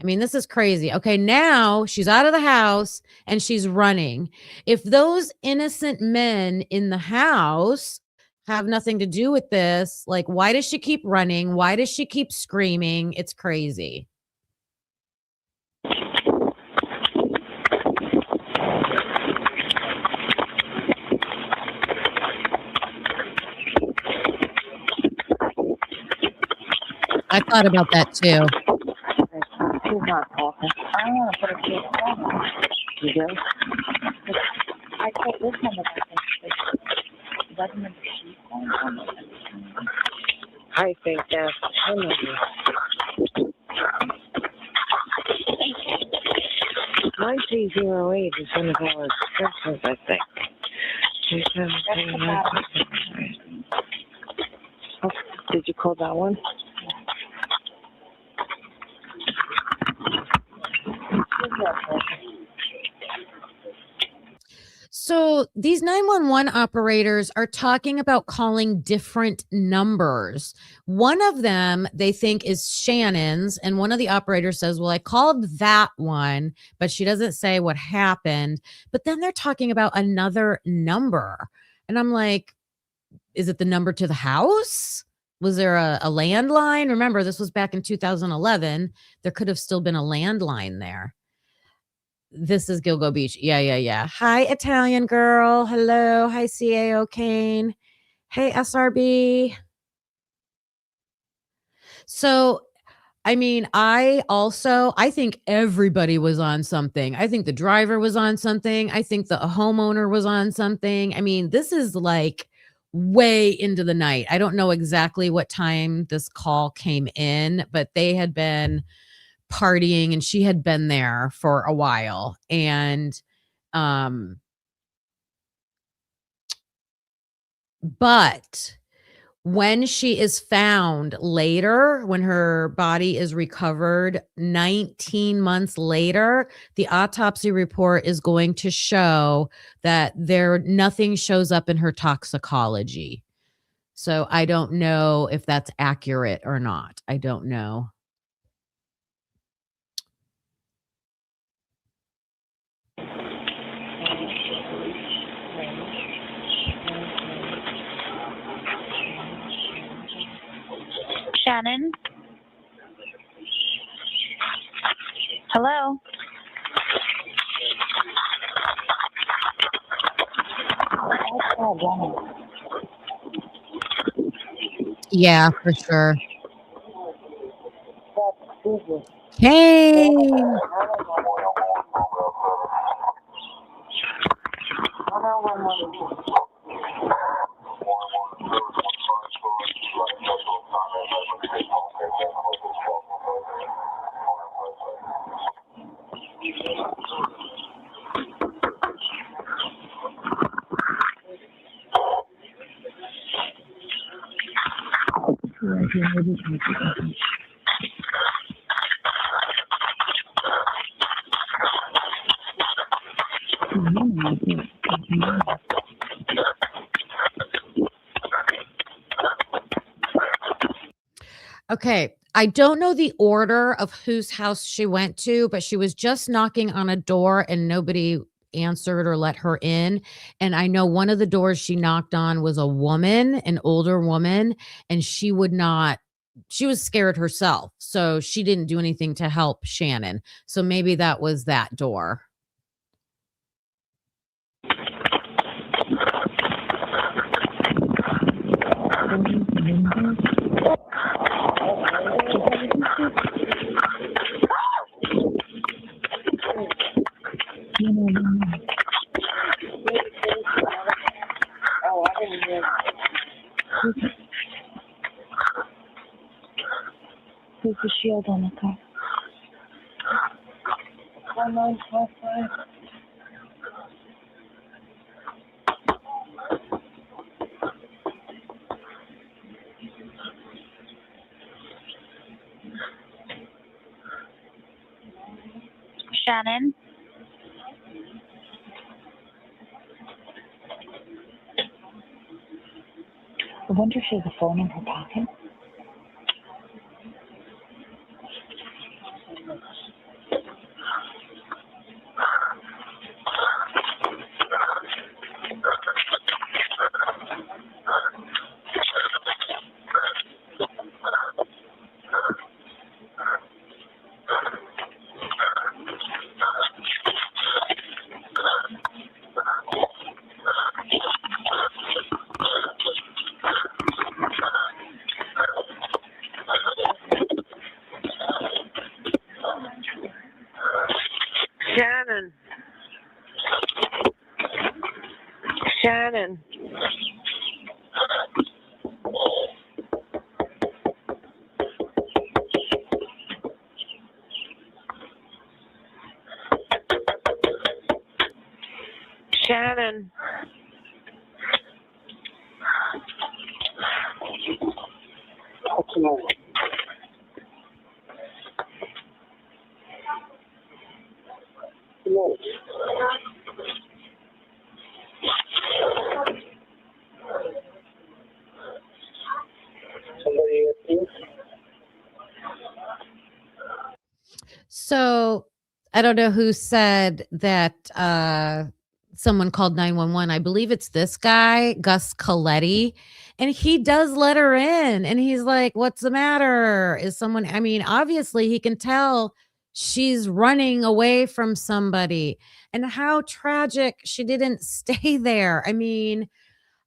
I mean, this is crazy. Okay, now she's out of the house and she's running. If those innocent men in the house have nothing to do with this, like, why does she keep running? Why does she keep screaming? It's crazy. I thought about that too. She's not talking. I don't want to put a case on. You do? I told this number that she's calling. I think that's her number. 9308 is one of our extensions, I think. Oh, did you call that one? So these 911 operators are talking about calling different numbers. One of them they think is Shannan's, and one of the operators says, "Well, I called that one," but she doesn't say what happened. But then they're talking about another number. And I'm like, is it the number to the house? Was there a landline? Remember, this was back in 2011. There could have still been a landline there. This is Gilgo Beach. Yeah. Hi, Italian girl. Hello. Hi, CAO Kane. Hey, SRB. So, I mean, I think everybody was on something. I think the driver was on something. I think the homeowner was on something. I mean, this is like way into the night. I don't know exactly what time this call came in, but they had been partying and she had been there for a while. And but when she is found later, when her body is recovered 19 months later, the autopsy report is going to show that nothing shows up in her toxicology. So I don't know if that's accurate or not. I don't know. Shannan? Hello? Yeah, for sure. Hey. Okay. I don't know the order of whose house she went to, but she was just knocking on a door and nobody answered or let her in. And I know one of the doors she knocked on was a woman, an older woman, and she was scared herself. So she didn't do anything to help Shannan. So maybe that was that door. Who's the shield on the car? 1955. Shannan? I wonder if she has a phone in her pocket. Shannan. Shannan. Shannan. So I don't know who said that someone called 911. I believe it's this guy, Gus Coletti, and he does let her in. And he's like, what's the matter? Is someone, I mean, obviously he can tell she's running away from somebody, and how tragic she didn't stay there. I mean,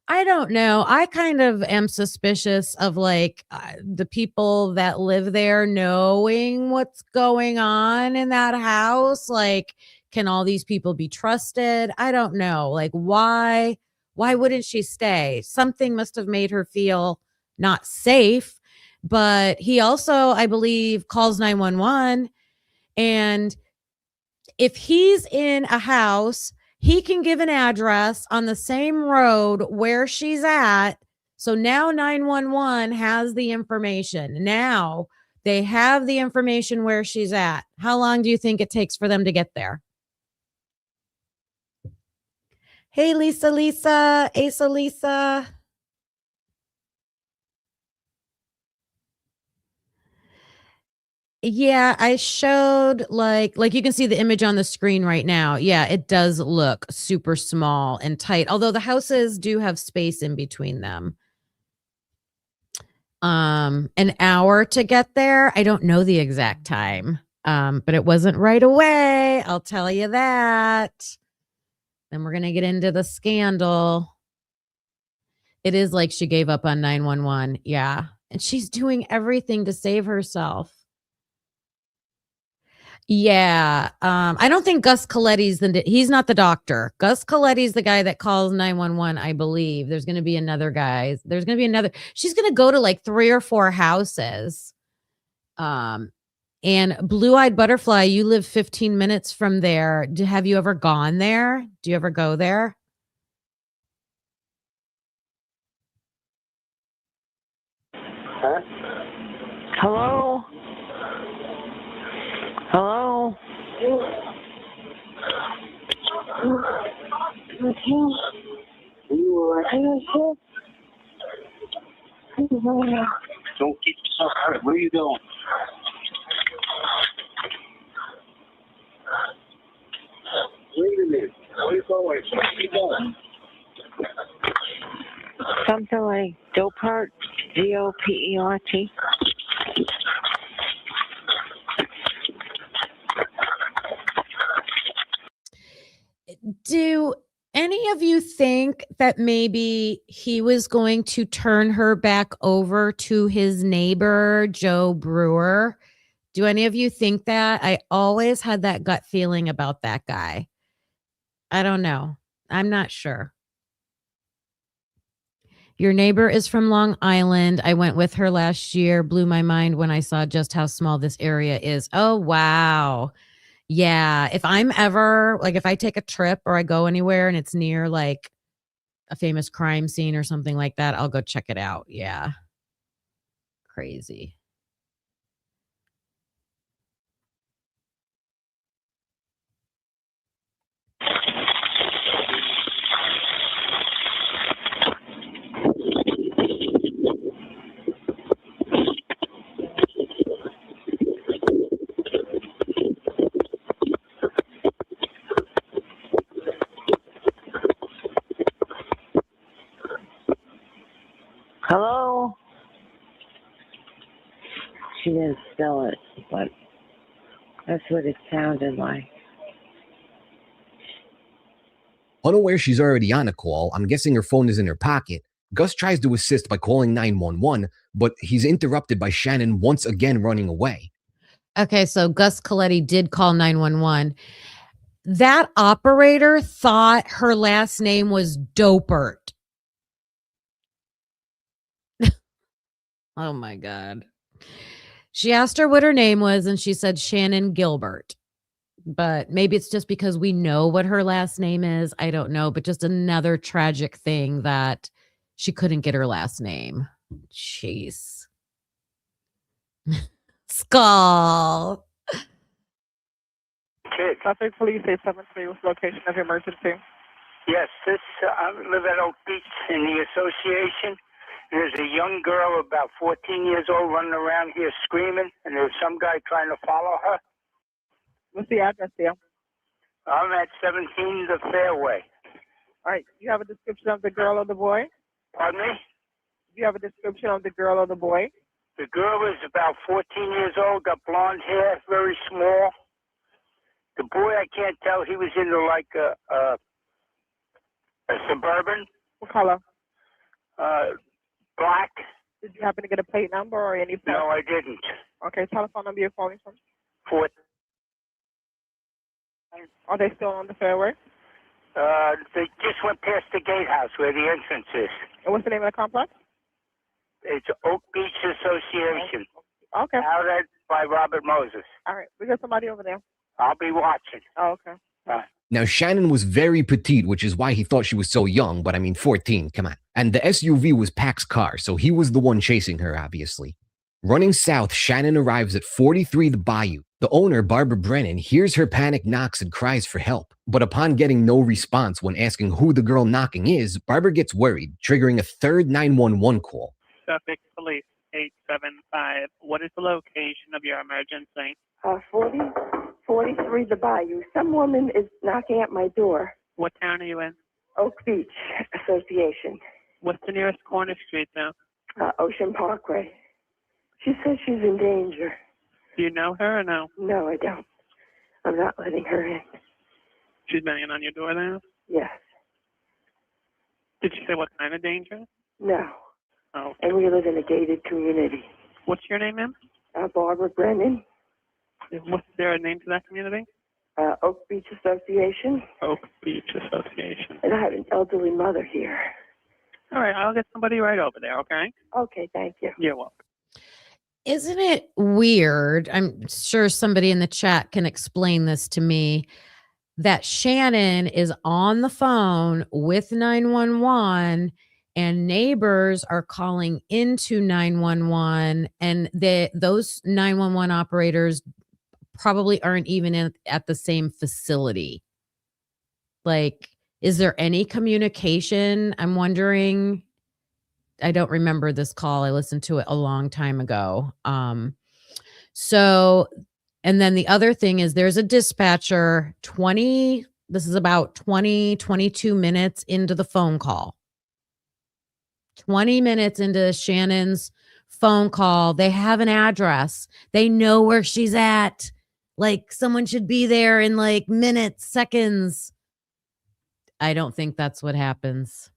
I don't know. I kind of am suspicious of like the people that live there knowing what's going on in that house. Like, can all these people be trusted? I don't know. Like, why wouldn't she stay? Something must have made her feel not safe. But he also, I believe, calls 911. And if he's in a house, he can give an address on the same road where she's at. So now 911 has the information. Now they have the information where she's at. How long do you think it takes for them to get there? Hey, Lisa, Asa, Lisa. Yeah, I showed like you can see the image on the screen right now. Yeah, it does look super small and tight, although the houses do have space in between them. An hour to get there. I don't know the exact time. But it wasn't right away. I'll tell you that. Then we're going to get into the scandal. It is like she gave up on 911. Yeah. And she's doing everything to save herself. Yeah. I don't think Gus Coletti's he's not the doctor. Gus Coletti's the guy that calls 911, I believe. There's going to be another guy. There's going to be another. She's going to go to like 3 or 4 houses. And Blue-Eyed Butterfly, you live 15 minutes from there. Have you ever gone there? Do you ever go there? Huh? Hello? Hello? Don't keep yourself hurt. Where are you going? Wait a minute. Where are you going? Where are you going? Something like Dopert, Dopert. Do any of you think that maybe he was going to turn her back over to his neighbor, Joe Brewer? Do any of you think that? I always had that gut feeling about that guy. I don't know. I'm not sure. Your neighbor is from Long Island. I went with her last year. Blew my mind when I saw just how small this area is. Oh, wow. Yeah. If I'm ever, like, if I take a trip or I go anywhere and it's near like a famous crime scene or something like that, I'll go check it out. Yeah. Crazy. Hello? She didn't spell it, but that's what it sounded like. Unaware she's already on a call, I'm guessing her phone is in her pocket. Gus tries to assist by calling 911, but he's interrupted by Shannan once again running away. Okay, so Gus Coletti did call 911. That operator thought her last name was Dopert. Oh my God. She asked her what her name was and she said Shannan Gilbert. But maybe it's just because we know what her last name is. I don't know, but just another tragic thing that she couldn't get her last name. Jeez. Skull. Okay, Suffolk Police 873, what's the location of your emergency? Yes, I live at Oak Beach in the association. There's a young girl about 14 years old running around here screaming, and there's some guy trying to follow her. What's the address there? I'm at 17 the Fairway. All right, do you have a description of the girl or the boy? Pardon me? Do you have a description of the girl or the boy? The girl is about 14 years old, got blonde hair, very small. The boy, I can't tell. He was into like a Suburban. What color? Black. Did you happen to get a plate number or any? No, I didn't. Okay, telephone number you're calling from? 4. Are they still on the fairway? They just went past the gatehouse where the entrance is. And what's the name of the complex? It's Oak Beach Association. Okay. Out at by Robert Moses. All right, we got somebody over there. I'll be watching. Oh, okay. Now, Shannan was very petite, which is why he thought she was so young, but I mean, 14, come on. And the SUV was Pac's car, so he was the one chasing her, obviously. Running south, Shannan arrives at 43 The Bayou. The owner, Barbara Brennan, hears her panic knocks and cries for help. But upon getting no response when asking who the girl knocking is, Barbara gets worried, triggering a third 911 call. Suffolk Police 875. What is the location of your emergency? 43 The Bayou. Some woman is knocking at my door. What town are you in? Oak Beach Association. What's the nearest corner street now? Ocean Parkway. She says she's in danger. Do you know her or no? No, I don't. I'm not letting her in. She's banging on your door now? Yes. Did she say what kind of danger? No. Oh. And we live in a gated community. What's your name, ma'am? Barbara Brennan. What's there a name to that community? Oak Beach Association. Oak Beach Association. And I have an elderly mother here. All right, I'll get somebody right over there, okay? Okay, thank you. You're welcome. Isn't it weird? I'm sure somebody in the chat can explain this to me, that Shannan is on the phone with 911 and neighbors are calling into 911, and those 911 operators probably aren't even at the same facility. Like, is there any communication? I'm wondering. I don't remember this call. I listened to it a long time ago. So, and then the other thing is there's a dispatcher this is about 22 minutes into the phone call. 20 minutes into Shannon's phone call. They have an address. They know where she's at. Like, someone should be there in like minutes, seconds. I don't think that's what happens.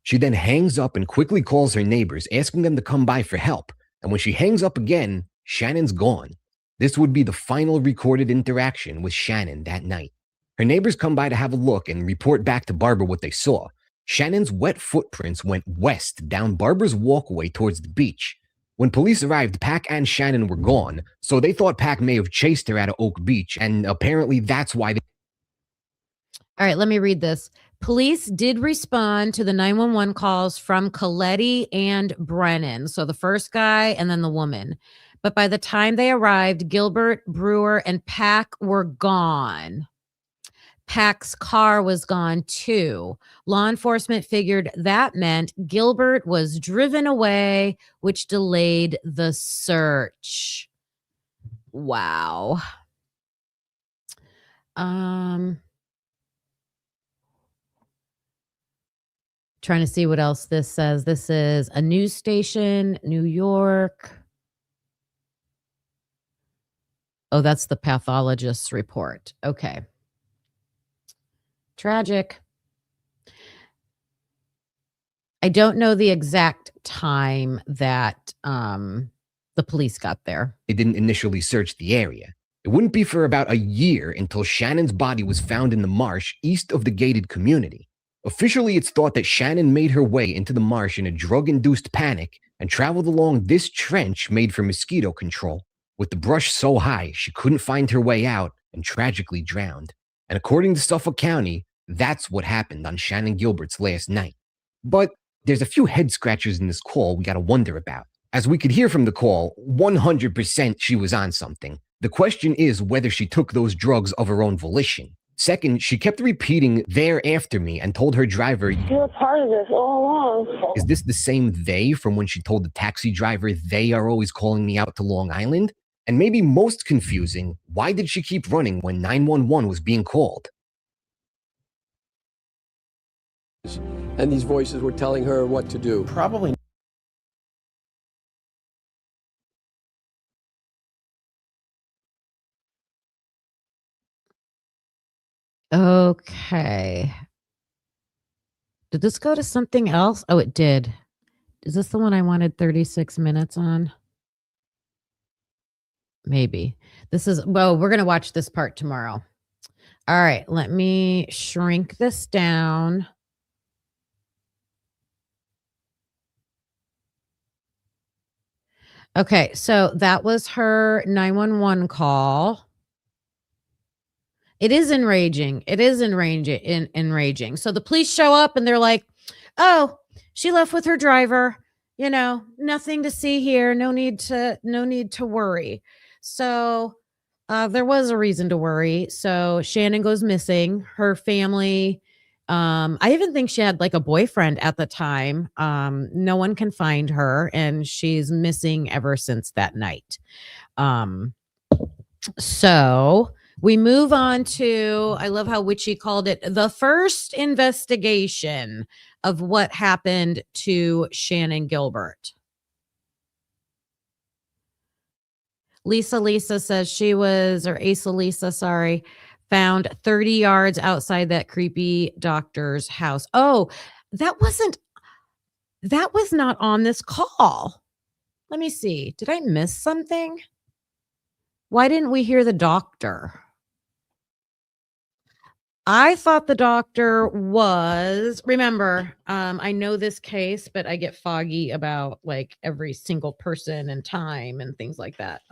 She then hangs up and quickly calls her neighbors, asking them to come by for help. And when she hangs up again, Shannon's gone. This would be the final recorded interaction with Shannan that night. Her neighbors come by to have a look and report back to Barbara what they saw. Shannon's wet footprints went west down Barbara's walkway towards the beach. When police arrived, Pack and Shannan were gone, so they thought Pack may have chased her out of Oak Beach, and apparently that's why they... All right, let me read this. Police did respond to the 911 calls from Coletti and Brennan. So the first guy and then the woman. But by the time they arrived, Gilbert, Brewer, and Pack were gone. Pack's car was gone too. Law enforcement figured that meant Gilbert was driven away, which delayed the search. Wow. Trying to see what else this says. This is a news station, New York. Oh, that's the pathologist's report. Okay. Tragic. I don't know the exact time that the police got there. They didn't initially search the area. It wouldn't be for about a year until Shannon's body was found in the marsh east of the gated community. Officially, it's thought that Shannan made her way into the marsh in a drug-induced panic and traveled along this trench made for mosquito control, with the brush so high she couldn't find her way out and tragically drowned. And according to Suffolk County, that's what happened on Shannan Gilbert's last night. But there's a few head scratchers in this call we gotta wonder about. As we could hear from the call, 100% she was on something. The question is whether she took those drugs of her own volition. Second, she kept repeating, "They're after me," and told her driver, You're part of this all along. is this the same they from when she told the taxi driver, "They are always calling me out to Long Island"? And maybe most confusing, why did she keep running when 911 was being called? And these voices were telling her what to do. Probably. Okay. Did this go to something else? Oh, it did. Is this the one I wanted 36 minutes on? Maybe. This is, well, we're going to watch this part tomorrow. All right. Let me shrink this down. Okay. So that was her 911 call. It is enraging. It is enraging. So the police show up and they're like, "Oh, she left with her driver. You know, nothing to see here. No need to worry." So there was a reason to worry. So Shannan goes missing. Her family, I even think she had like a boyfriend at the time. No one can find her, and she's missing ever since that night. So we move on to, I love how Witchy called it, the first investigation of what happened to Shannan Gilbert. Lisa says she was, or Lisa, sorry, found 30 yards outside that creepy doctor's house. Oh, that was not on this call. Let me see. Did I miss something? Why didn't we hear the doctor? I thought the doctor was, remember, I know this case, but I get foggy about like every single person and time and things like that.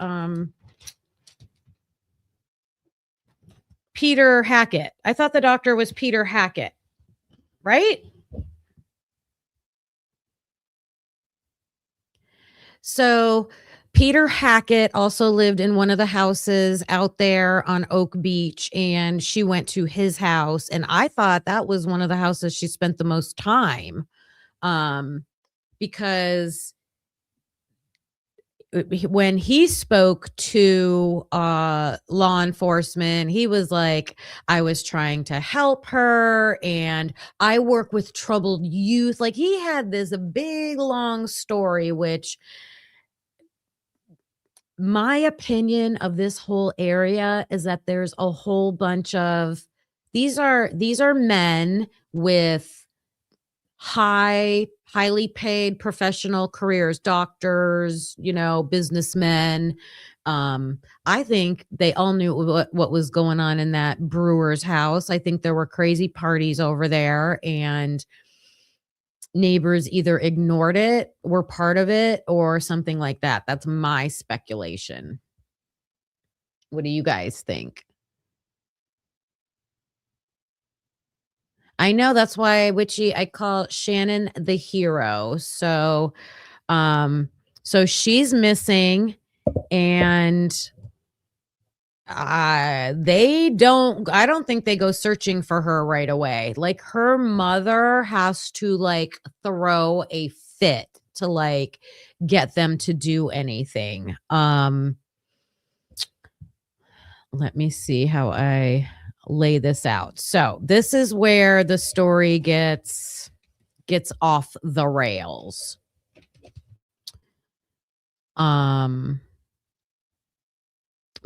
Peter Hackett. I thought the doctor was Peter Hackett, right? So Peter Hackett also lived in one of the houses out there on Oak Beach, and she went to his house. And I thought that was one of the houses she spent the most time, because when he spoke to law enforcement, he was like, I was trying to help her and I work with troubled youth. Like, he had this big long story, which my opinion of this whole area is that there's a whole bunch of these are men with highly paid professional careers, doctors, businessmen. I think they all knew what was going on in that brewer's house. I think there were crazy parties over there, and neighbors either ignored it, were part of it, or something like that. That's my speculation. What do you guys think? I know, that's why I call Shannan the hero. So she's missing, and I don't think they go searching for her right away. Like, her mother has to like throw a fit to like get them to do anything. Let me see how I lay this out. So this is where the story gets off the rails. Let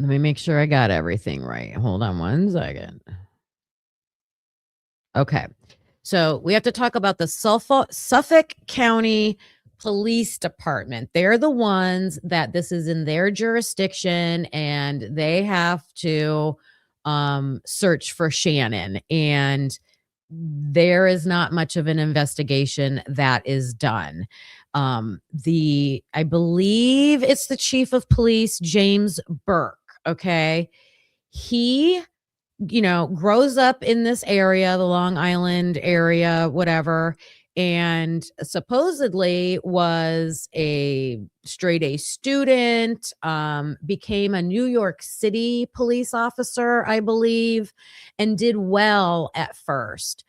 me make sure I got everything right. Hold on one second. Okay. So we have to talk about the Suffolk County Police Department. They're the ones that this is in their jurisdiction, and they have to search for Shannan. And there is not much of an investigation that is done. I believe it's the chief of police, James Burke. Okay. He, grows up in this area, the Long Island area, whatever, and supposedly was a straight A student, became a New York City police officer, I believe, and did well at first.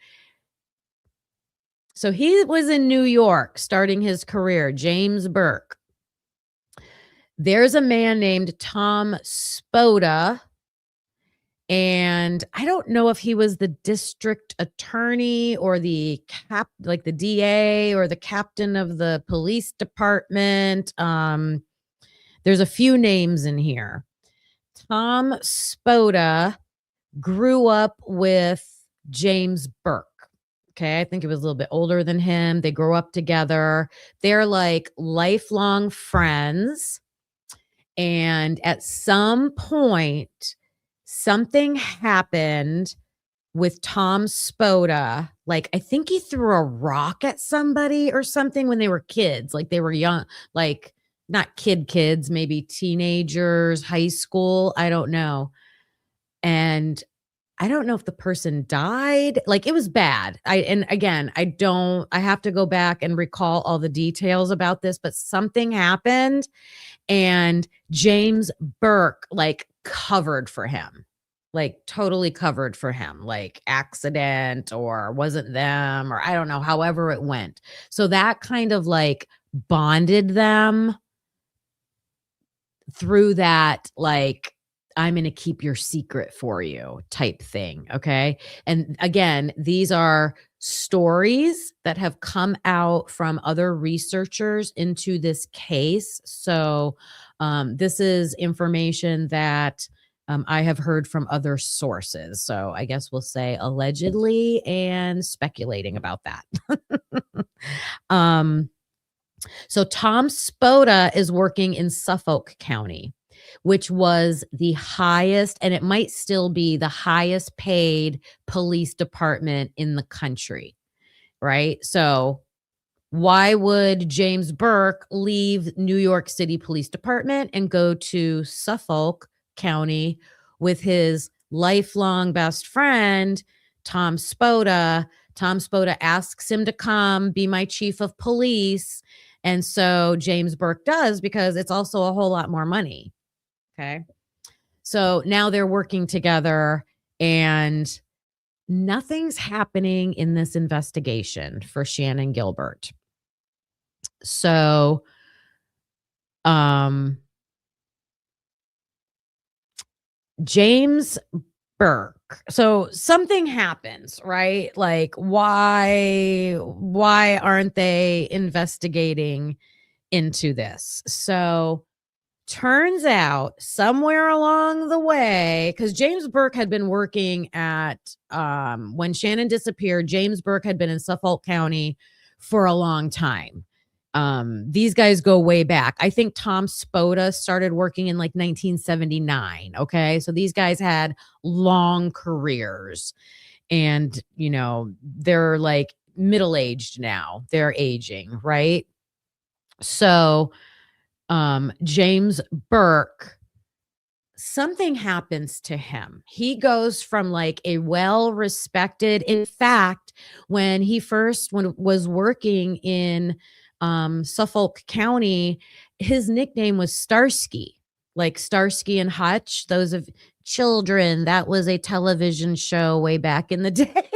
So he was in New York starting his career, James Burke. There's a man named Tom Spoda, and I don't know if he was the district attorney or the the DA or the captain of the police department. There's a few names in here. Tom Spoda grew up with James Burke. Okay, I think he was a little bit older than him. They grew up together. They're like lifelong friends. And at some point, something happened with Tom Spoda. Like, I think he threw a rock at somebody or something when they were kids. Like, they were young, like not kids, maybe teenagers, high school. I don't know. And I don't know if the person died. Like, it was bad. I have to go back and recall all the details about this, but something happened and James Burke like covered for him, like totally covered for him, like accident or wasn't them, or I don't know, however it went. So that kind of like bonded them through that, like, I'm going to keep your secret for you type thing. Okay. And again, these are stories that have come out from other researchers into this case. So this is information that I have heard from other sources. So I guess we'll say allegedly and speculating about that. So Tom Spoda is working in Suffolk County, which was the highest, and it might still be the highest paid police department in the country, right? So why would James Burke leave New York City Police Department and go to Suffolk County with his lifelong best friend, Tom Spoda? Tom Spoda asks him to come be my chief of police. And so James Burke does, because it's also a whole lot more money. Okay. So now they're working together, and nothing's happening in this investigation for Shannan Gilbert. So, James Burke. So something happens, right? Like, why aren't they investigating into this? So turns out somewhere along the way, because James Burke had been working at, when Shannan disappeared, James Burke had been in Suffolk County for a long time. These guys go way back. I think Tom Spoda started working in like 1979. Okay. So these guys had long careers, and, you know, they're like middle-aged now. They're aging, right? So, James Burke, something happens to him. He goes from like a well-respected, in fact, when he first was working in Suffolk County, his nickname was Starsky, like Starsky and Hutch. Those of children, that was a television show way back in the day.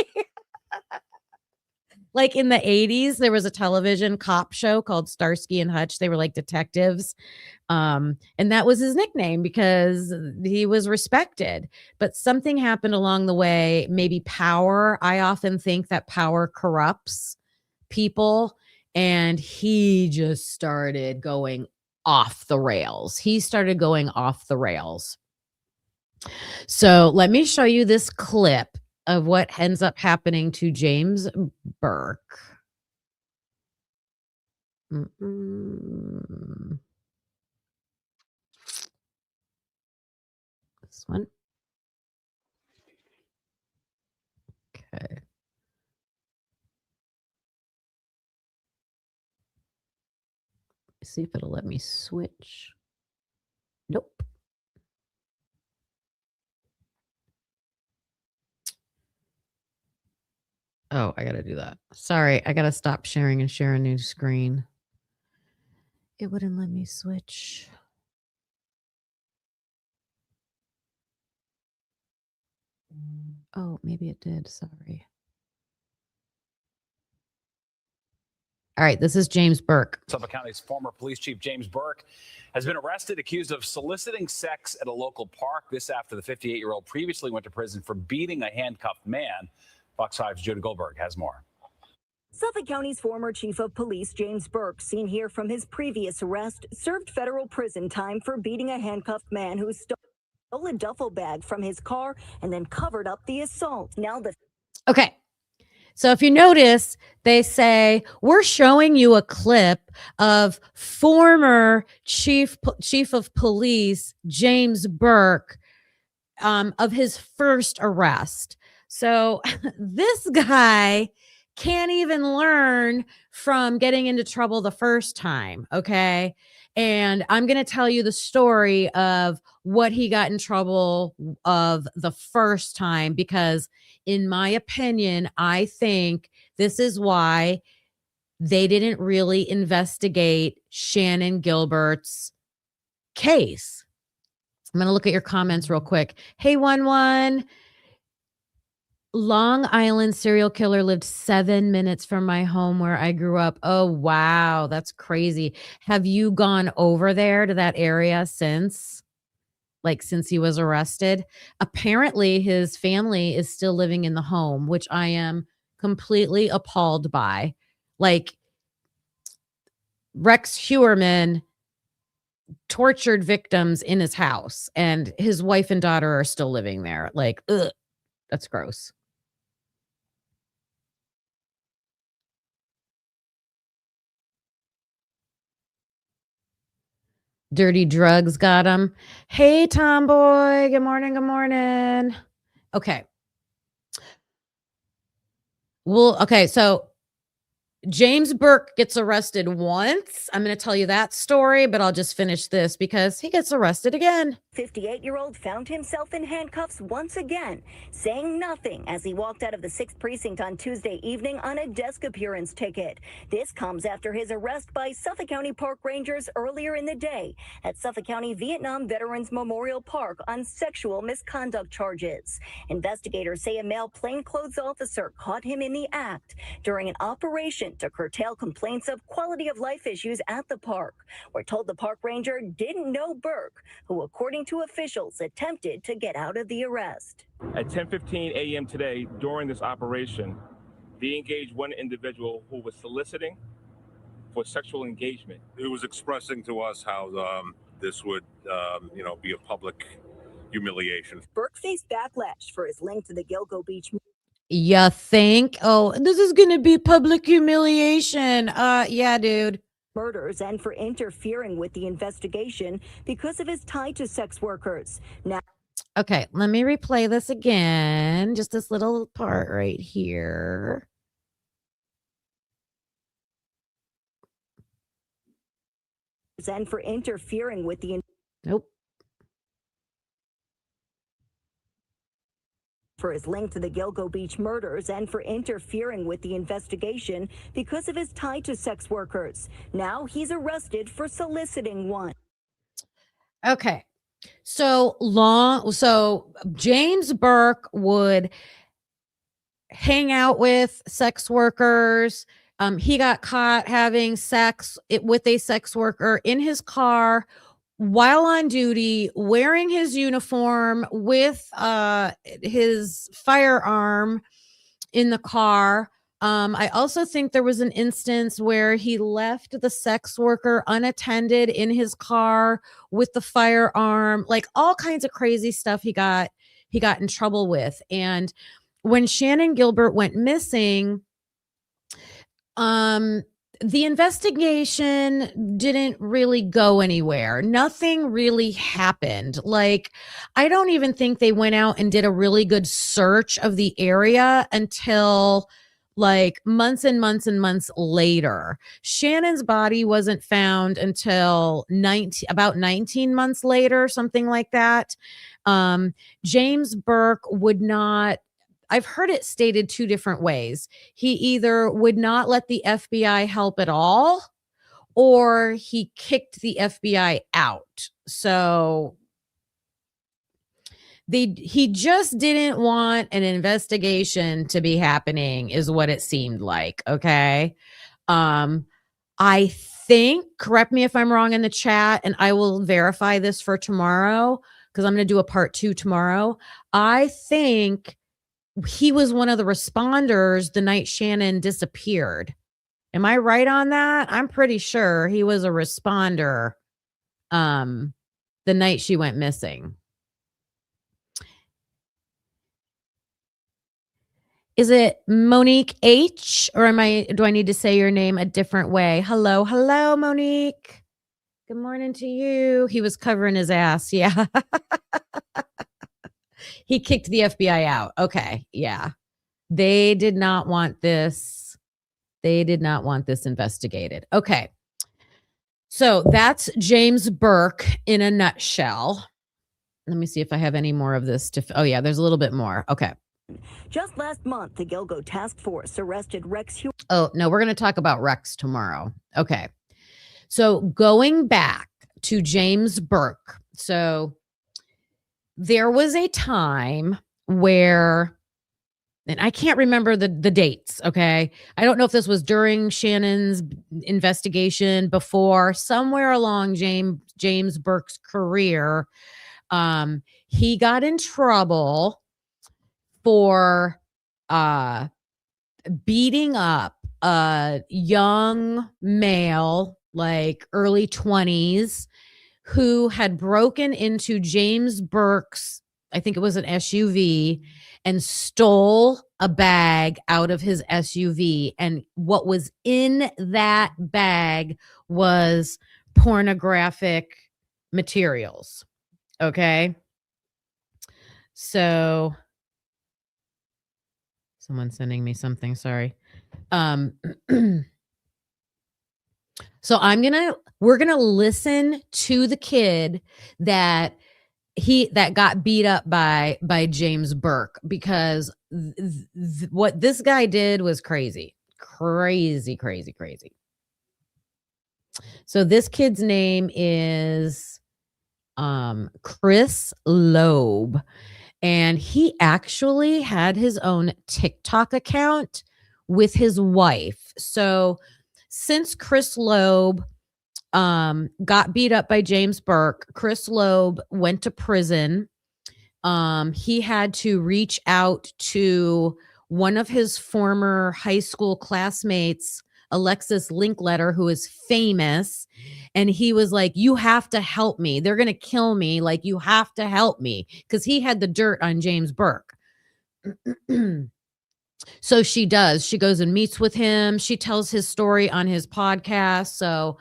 Like in the 80s, there was a television cop show called Starsky and Hutch. They were like detectives. And that was his nickname because he was respected. But something happened along the way, maybe power. I often think that power corrupts people. And he just started going off the rails. So let me show you this clip of what ends up happening to James Burke. This one. Okay. See if it'll let me switch. Nope. Oh, I gotta do that. Sorry, I gotta stop sharing and share a new screen. It wouldn't let me switch. Oh, maybe it did. Sorry. All right, this is James Burke. Suffolk County's former police chief, James Burke, has been arrested, accused of soliciting sex at a local park. This after the 58-year-old previously went to prison for beating a handcuffed man. Fox 5's Judah Goldberg has more. Suffolk County's former chief of police, James Burke, seen here from his previous arrest, served federal prison time for beating a handcuffed man who stole a duffel bag from his car and then covered up the assault. Now the Okay. So if you notice, they say, we're showing you a clip of former chief of police, James Burke, of his first arrest. So this guy can't even learn from getting into trouble the first time. Okay. And I'm going to tell you the story of what he got in trouble of the first time, because in my opinion, I think this is why they didn't really investigate Shannan Gilbert's case. I'm going to look at your comments real quick. Hey, 11. Long Island serial killer lived 7 minutes from my home where I grew up. Oh, wow. That's crazy. Have you gone over there to that area since he was arrested? Apparently his family is still living in the home, which I am completely appalled by. Like, Rex Heuermann tortured victims in his house, and his wife and daughter are still living there. Like, ugh, that's gross. Dirty drugs got him. Hey, Tomboy. Good morning. Good morning. Okay. Well, okay. So James Burke gets arrested once. I'm going to tell you that story, but I'll just finish this because he gets arrested again. 58-year-old found himself in handcuffs once again, saying nothing as he walked out of the 6th precinct on Tuesday evening on a desk appearance ticket. This comes after his arrest by Suffolk County Park Rangers earlier in the day at Suffolk County Vietnam Veterans Memorial Park on sexual misconduct charges. Investigators say a male plainclothes officer caught him in the act during an operation to curtail complaints of quality of life issues at the park. We're told the park ranger didn't know Burke, who, according to officials, attempted to get out of the arrest. At 10:15 a.m. today, during this operation, they engaged one individual who was soliciting for sexual engagement. He was expressing to us how this would, be a public humiliation. Burke faced backlash for his link to the Gilgo Beach. You think? Oh, this is going to be public humiliation. Yeah, dude. Murders and for interfering with the investigation because of his tie to sex workers. Now, okay, let me replay this again. Just this little part right here. and for interfering with the Nope. For his link to the Gilgo Beach murders and for interfering with the investigation because of his tie to sex workers. Now he's arrested for soliciting one. Okay. So James Burke would hang out with sex workers. He got caught having sex with a sex worker in his car while on duty, wearing his uniform with his firearm in the car. I also think there was an instance where he left the sex worker unattended in his car with the firearm, like all kinds of crazy stuff he got in trouble with. And when Shannan Gilbert went missing, the investigation didn't really go anywhere. Nothing really happened. Like, I don't even think they went out and did a really good search of the area until like months and months and months later. Shannan's body wasn't found until about 19 months later, something like that. James Burke would not, I've heard it stated two different ways. He either would not let the FBI help at all, or he kicked the FBI out. So he just didn't want an investigation to be happening, is what it seemed like. Okay. I think, correct me if I'm wrong in the chat, and I will verify this for tomorrow, because I'm going to do a part 2 tomorrow. I think he was one of the responders the night Shannan disappeared. Am I right on that? I'm pretty sure he was a responder the night she went missing. Is it Monique H, or do I need to say your name a different way? Hello, Monique. Good morning to you. He was covering his ass. Yeah. He kicked the FBI out. Okay. Yeah. They did not want this. They did not want this investigated. Okay. So that's James Burke in a nutshell. Let me see if I have any more of this. Oh, yeah, there's a little bit more. Okay. Just last month, the Gilgo Task Force arrested Rex Heuermann. Oh, no, we're going to talk about Rex tomorrow. Okay. So going back to James Burke. So there was a time where, and I can't remember the dates, okay? I don't know if this was during Shannan's investigation, before, somewhere along James Burke's career, he got in trouble for beating up a young male, like early 20s, who had broken into James Burke's, I think it was an SUV, and stole a bag out of his SUV. And what was in that bag was pornographic materials. Okay. So someone's sending me something. Sorry. So we're gonna listen to the kid that got beat up by James Burke, because what this guy did was crazy. So this kid's name is Chris Loeb, and he actually had his own TikTok account with his wife. So since Chris Loeb got beat up by James Burke, Chris Loeb went to prison. He had to reach out to one of his former high school classmates, Alexis Linkletter, who is famous. And he was like, you have to help me. They're going to kill me. Like, you have to help me. Because he had the dirt on James Burke. So she does. She goes and meets with him. She tells his story on his podcast. So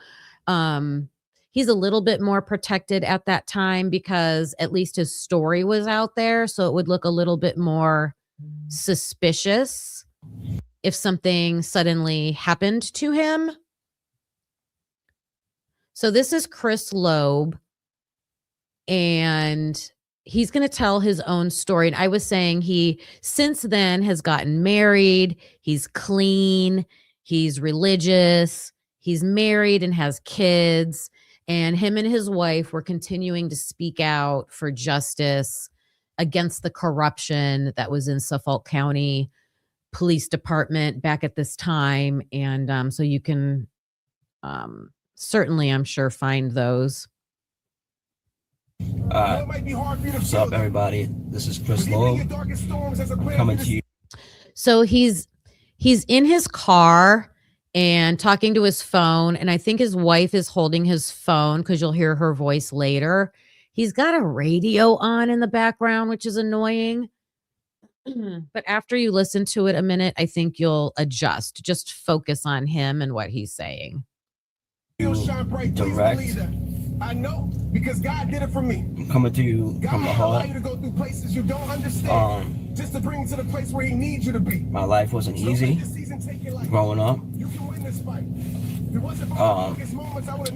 he's a little bit more protected at that time because at least his story was out there. So it would look a little bit more suspicious if something suddenly happened to him. So this is Chris Loeb, and he's going to tell his own story. And I was saying he, since then, has gotten married. He's clean. He's religious. He's married and has kids. And him and his wife were continuing to speak out for justice against the corruption that was in Suffolk County Police Department back at this time. And so you can certainly, I'm sure, find those. What's up, everybody? This is Chris Loeb. I'm coming to you. So he's in his car and talking to his phone, and I think his wife is holding his phone because you'll hear her voice later. He's got a radio on in the background, which is annoying. But after you listen to it a minute, I think you'll adjust. Just focus on him and what he's saying. Direct. I know because God did it for me. I'm coming to you from the heart. You to go through places you don't understand, just to bring you to the place where He needs you to be. My life wasn't easy growing up.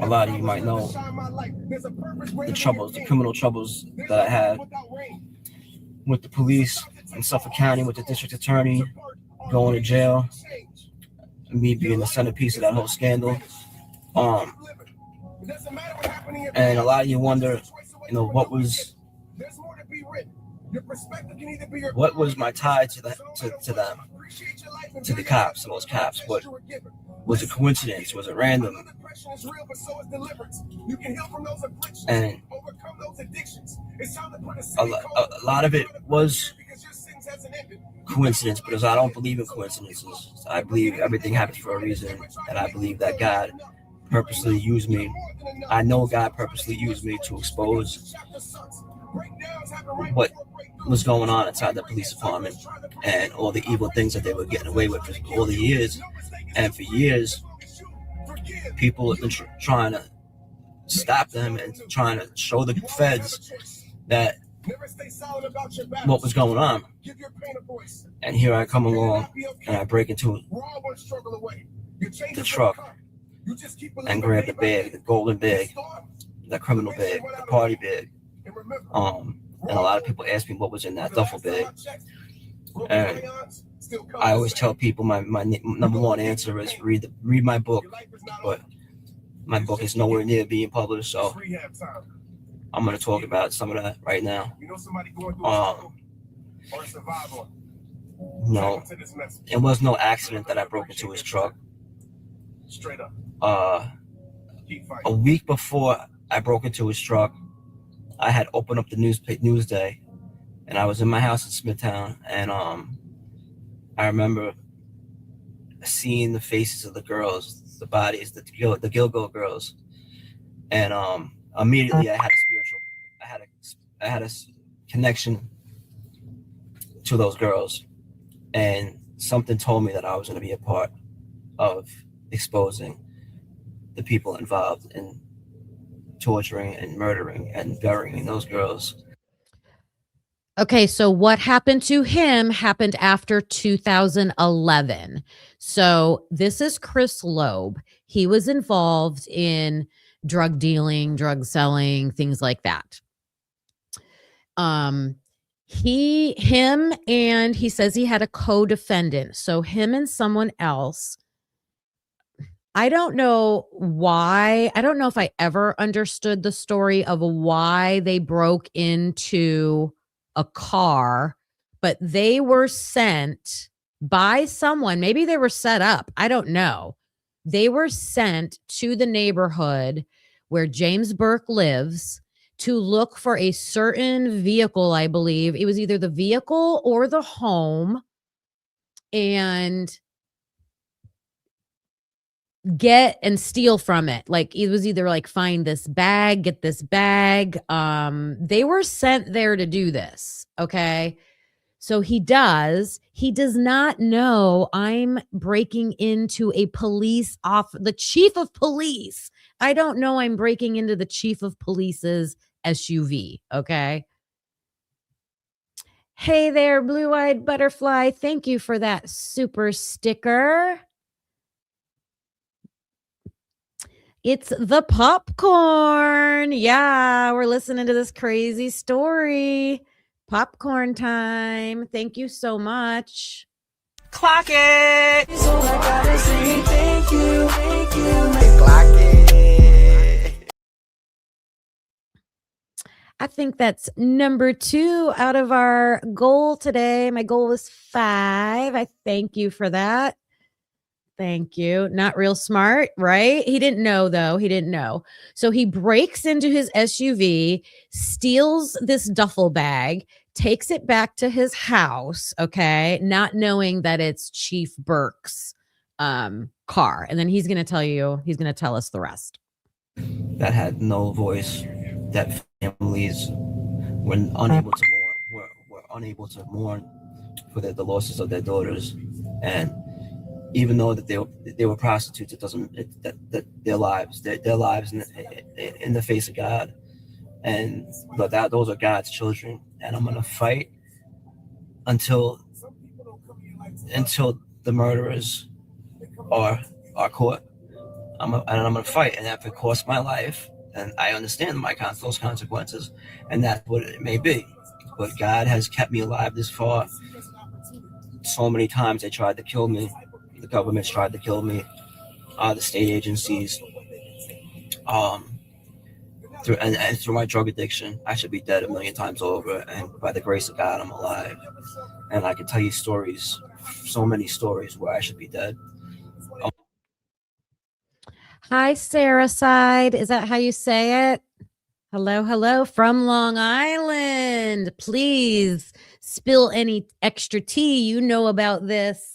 A lot of you might know the troubles, the criminal troubles that I had with the police in Suffolk County, with the district attorney, going to jail, me being the centerpiece of that whole scandal. And a lot of you wonder, what was my tie to them, to the cops, to those cops? What was it? Coincidence? Was it random? And a lot of it was coincidence, because I don't believe in coincidences. I believe everything happens for a reason, and I believe that God purposely used me. I know God purposely used me to expose what was going on inside the police department and all the evil things that they were getting away with for all the years. And for years, people have been trying to stop them and trying to show the feds that what was going on. And here I come along and I break into the truck and grab the bag, the golden bag, the criminal bag, the party bag. And a lot of people ask me what was in that duffel bag. And I always tell people my number one answer is read my book. But my book is nowhere near being published, so I'm going to talk about some of that right now. No, it was no accident that I broke into his truck. Straight up. A week before I broke into his truck, I had opened up the Newsday, and I was in my house in Smithtown, and I remember seeing the faces of the girls, the bodies, the Gilgo girls, and immediately I had a connection to those girls, and something told me that I was going to be a part of exposing the people involved in torturing and murdering and burying those girls. Okay, so what happened to him happened after 2011. So this is Chris Loeb. He was involved in drug dealing, drug selling, things like that. He says he had a co-defendant. So him and someone else. I don't know why. I don't know if I ever understood the story of why they broke into a car, but they were sent by someone. Maybe they were set up. I don't know. They were sent to the neighborhood where James Burke lives to look for a certain vehicle, I believe. It was either the vehicle or the home, and get and steal from it. Like, it was either like, find this bag, get this bag. They were sent there to do this. Okay. So he does not know I'm breaking into the chief of police. I don't know I'm breaking into the chief of police's SUV. Okay. Hey there, blue-eyed butterfly. Thank you for that super sticker. It's the popcorn. Yeah, we're listening to this crazy story. Popcorn time. Thank you so much. Clock it. So I gotta say thank you. Clock it. I think that's number 2 out of our goal today. My goal was 5. I thank you for that. Thank you. Not real smart, right? He didn't know, though. He didn't know. So he breaks into his SUV, steals this duffel bag, takes it back to his house, okay, not knowing that it's Chief Burke's car. And then he's going to tell us the rest. That had no voice, that families were unable to mourn, were unable to mourn for the losses of their daughters. And even though that they were prostitutes, it doesn't that their lives in the face of God, but those are God's children, and I'm gonna fight until the murderers are caught. I'm gonna fight, and if it costs my life, and I understand those consequences, and that's what it may be. But God has kept me alive this far. So many times they tried to kill me. The government's tried to kill me, the state agencies, through my drug addiction. I should be dead a million times over, and by the grace of God, I'm alive. And I can tell you stories, so many stories where I should be dead. Hi, Sarah Side. Is that how you say it? Hello from Long Island. Please spill any extra tea you know about this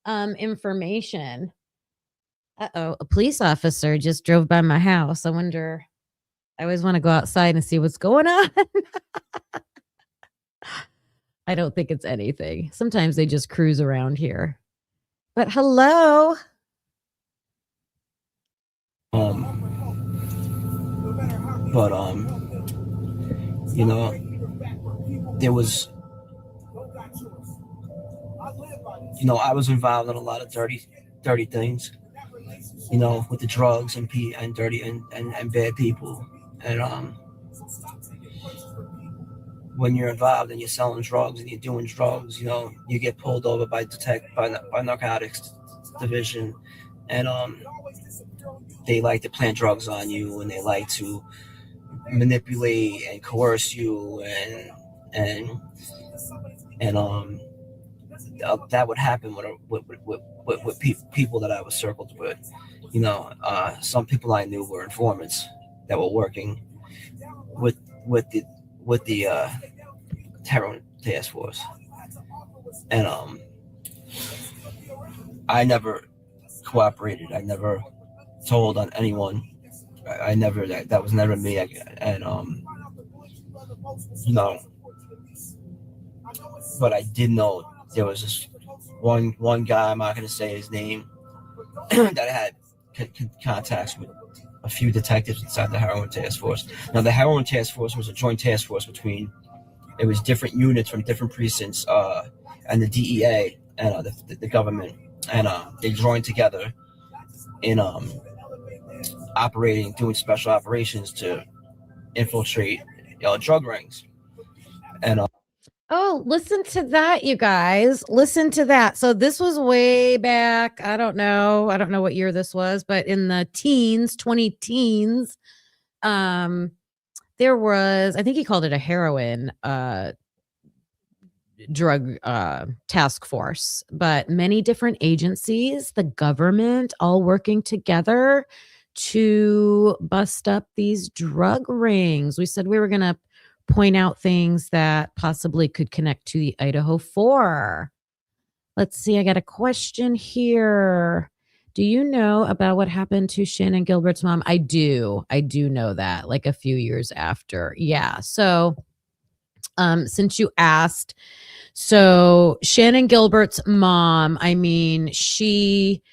information. A police officer just drove by my house. I always want to go outside and see what's going on. I don't think it's anything. Sometimes they just cruise around here. But hello. There was, I was involved in a lot of dirty things, with the drugs and dirty and bad people. And when you're involved and you're selling drugs and you're doing drugs, you get pulled over by narcotics division, and they like to plant drugs on you, and they like to manipulate and coerce you, and that would happen with people that I was circled with. Some people I knew were informants that were working with the heroin task force, and I never cooperated. I never told on anyone. I never, that was never me. But I did know there was this one guy, I'm not going to say his name, that had contacts with a few detectives inside the heroin task force. Now, the heroin task force was a joint task force between it was different units from different precincts, and the DEA and the government, and they joined together in doing special operations to infiltrate drug rings. And Oh, listen to that, you guys. Listen to that. So this was way back. I don't know what year this was, but in the 20 teens, there was, I think he called it a heroin drug task force, but many different agencies, the government, all working together to bust up these drug rings. We said we were going to point out things that possibly could connect to the Idaho 4. Let's see. I got a question here. Do you know about what happened to Shannan Gilbert's mom? I do know that, like a few years after. Yeah. So, since you asked, so Shannan Gilbert's mom, I mean, she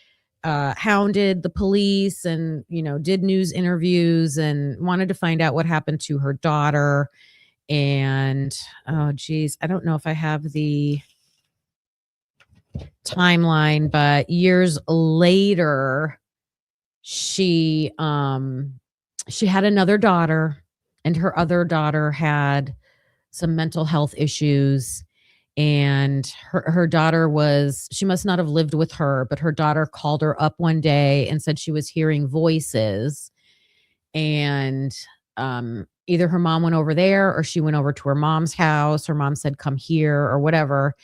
hounded the police and, did news interviews and wanted to find out what happened to her daughter. And, oh, geez, I don't know if I have the timeline, but years later, she had another daughter, and her other daughter had some mental health issues. And her daughter she must not have lived with her, but her daughter called her up one day and said she was hearing voices. And either her mom went over there or she went over to her mom's house. Her mom said, come here or whatever.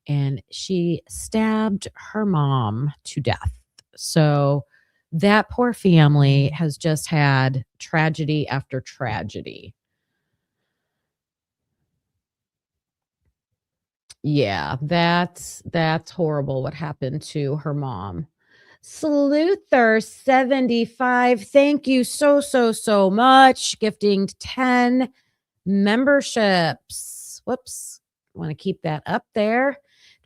And she stabbed her mom to death. So that poor family has just had tragedy after tragedy. Yeah, that's horrible what happened to her mom. Sleuther75, thank you so much. Gifting 10 memberships. Whoops. Want to keep that up there.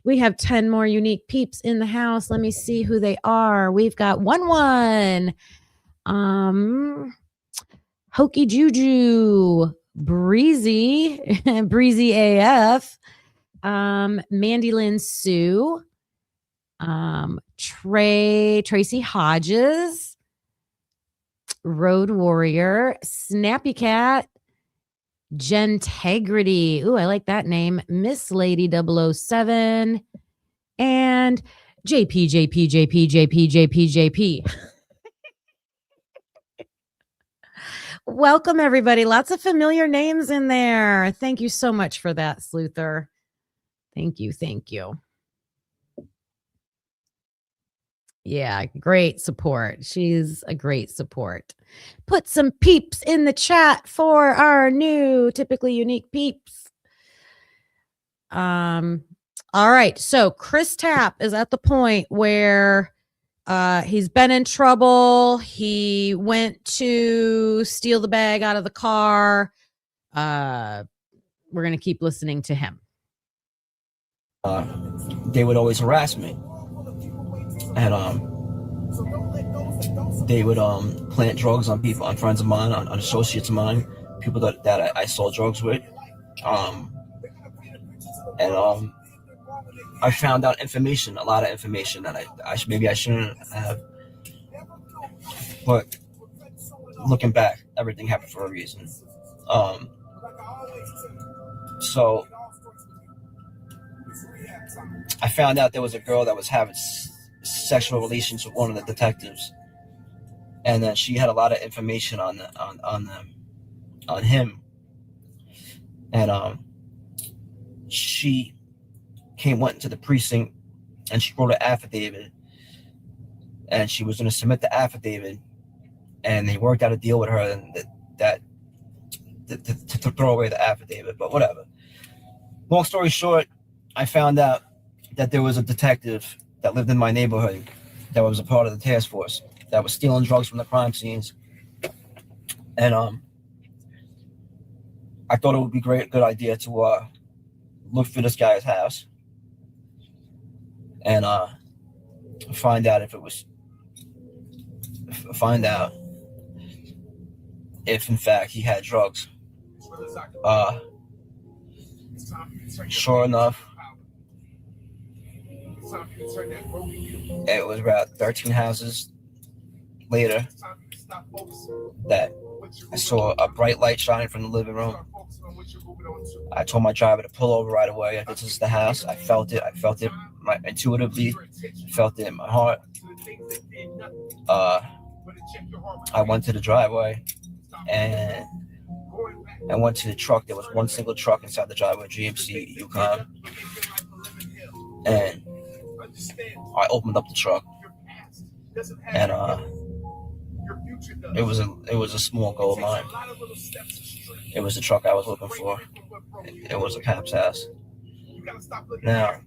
We have 10 more unique peeps in the house. Let me see who they are. We've got one. Hokey Juju, Breezy AF, Mandy Lynn Sue, Tracy Hodges, Road Warrior, Snappy Cat, Gentegrity. Ooh, I like that name. Miss Lady 007, and JP. Welcome, everybody. Lots of familiar names in there. Thank you so much for that, Sleuther. Thank you. Yeah, great support. She's a great support. Put some peeps in the chat for our new typically unique peeps. All right. So Chris Tapp is at the point where he's been in trouble. He went to steal the bag out of the car. We're going to keep listening to him. They would always harass me. And they would plant drugs on people, on friends of mine, on associates of mine, people that I sold drugs with. I found out information, a lot of information that I shouldn't have. But looking back, everything happened for a reason. So I found out there was a girl that was having sexual relations with one of the detectives, and then she had a lot of information on him, and she went into the precinct and she wrote an affidavit, and she was going to submit the affidavit, and they worked out a deal with her and that to throw away the affidavit, but whatever. Long story short, I found out that there was a detective that lived in my neighborhood that was a part of the task force that was stealing drugs from the crime scenes. And I thought it would be a good idea to look for this guy's house and find out if in fact he had drugs. Sure enough, it was about 13 houses later that I saw a bright light shining from the living room. I told my driver to pull over right away. This is the house. I felt it intuitively. I felt it in my heart. I went to the driveway and I went to the truck. There was one single truck inside the driveway, GMC Yukon. And I opened up the truck, and it was a small gold mine. It was the truck I was looking for. It was a cop's house. Now,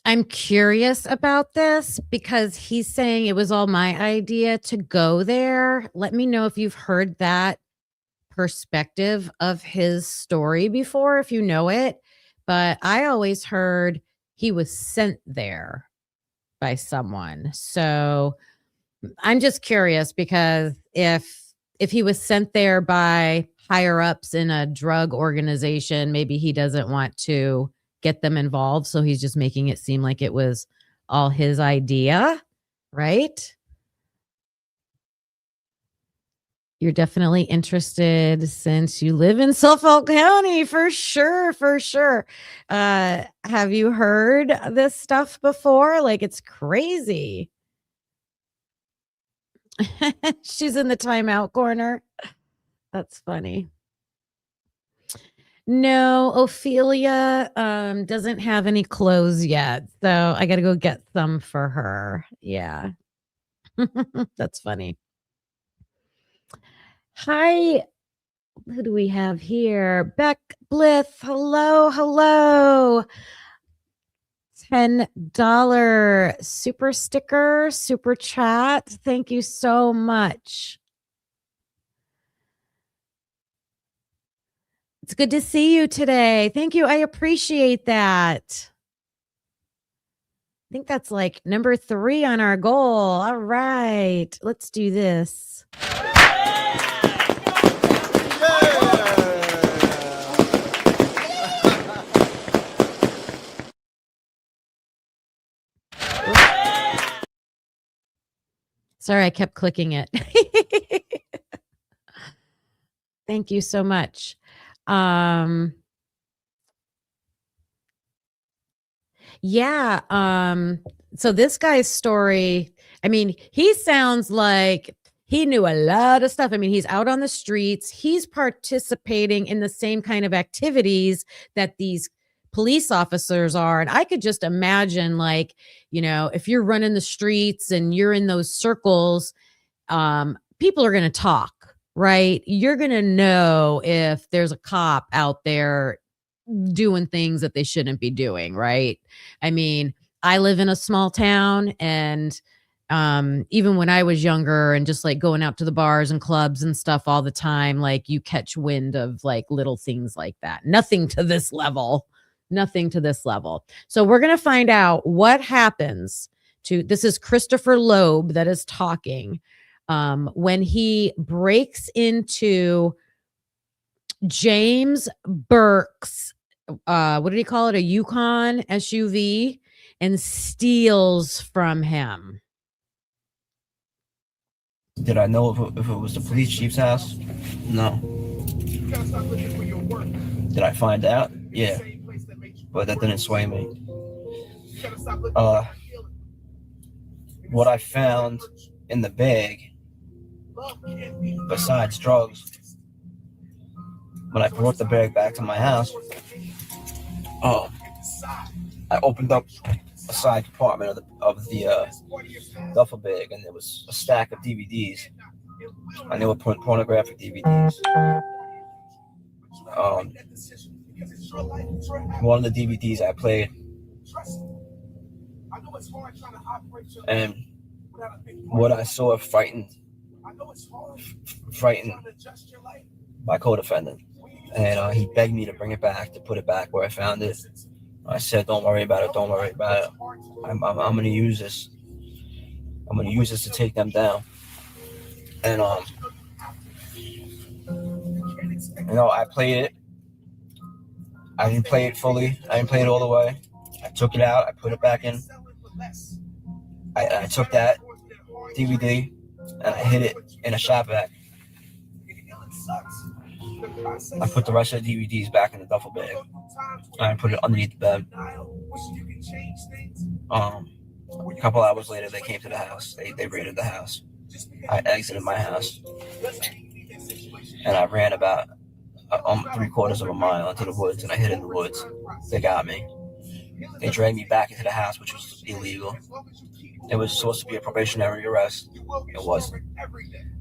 I'm curious about this because he's saying it was all my idea to go there. Let me know if you've heard that perspective of his story before, if you know it. But I always heard he was sent there by someone. So I'm just curious because if he was sent there by higher ups in a drug organization, maybe he doesn't want to get them involved. So he's just making it seem like it was all his idea, right? You're definitely interested since you live in Suffolk County, for sure, for sure. Have you heard this stuff before? Like, it's crazy. She's in the timeout corner. That's funny. No, Ophelia doesn't have any clothes yet, so I got to go get some for her. Yeah. That's funny. Hi, who do we have here? Beck Blith. Hello, hello. $10 super sticker, super chat. Thank you so much. It's good to see you today. Thank you. I appreciate that. I think that's like number 3 on our goal. All right, let's do this. Sorry, I kept clicking it. Thank you so much. So this guy's story, I mean, he sounds like he knew a lot of stuff. I mean, he's out on the streets. He's participating in the same kind of activities that these police officers are. And I could just imagine, like, you know, if you're running the streets and you're in those circles, people are going to talk, right? You're going to know if there's a cop out there doing things that they shouldn't be doing, right? I mean, I live in a small town, and even when I was younger and just like going out to the bars and clubs and stuff all the time, like you catch wind of like little things like that. Nothing to this level. So we're going to find out what happens to, this is Christopher Loeb that is talking, when he breaks into James Burke's, what did he call it? A Yukon SUV, and steals from him. Did I know if it was the police chief's house? No. Did I find out? Yeah. But that didn't sway me. What I found in the bag, besides drugs, when I brought the bag back to my house, I opened up a side compartment of the duffel bag, and there was a stack of DVDs, and they were pornographic DVDs. One of the DVDs I played, and what I saw frightened my co-defendant, and he begged me to bring it back, to put it back where I found it. I said, "Don't worry about it. Don't worry about it. I'm going to use this. I'm going to use this to take them down." And I played it. I didn't play it fully. I didn't play it all the way. I took it out. I put it back in. I took that DVD and I hid it in a shop vac. I put the rest of the DVDs back in the duffel bag. And I put it underneath the bed. A couple hours later, they came to the house. They raided the house. I exited my house. And I ran about 3/4 of a mile into the woods, and I hid in the woods. They got me. They dragged me back into the house, which was illegal. It was supposed to be a probationary arrest. It wasn't.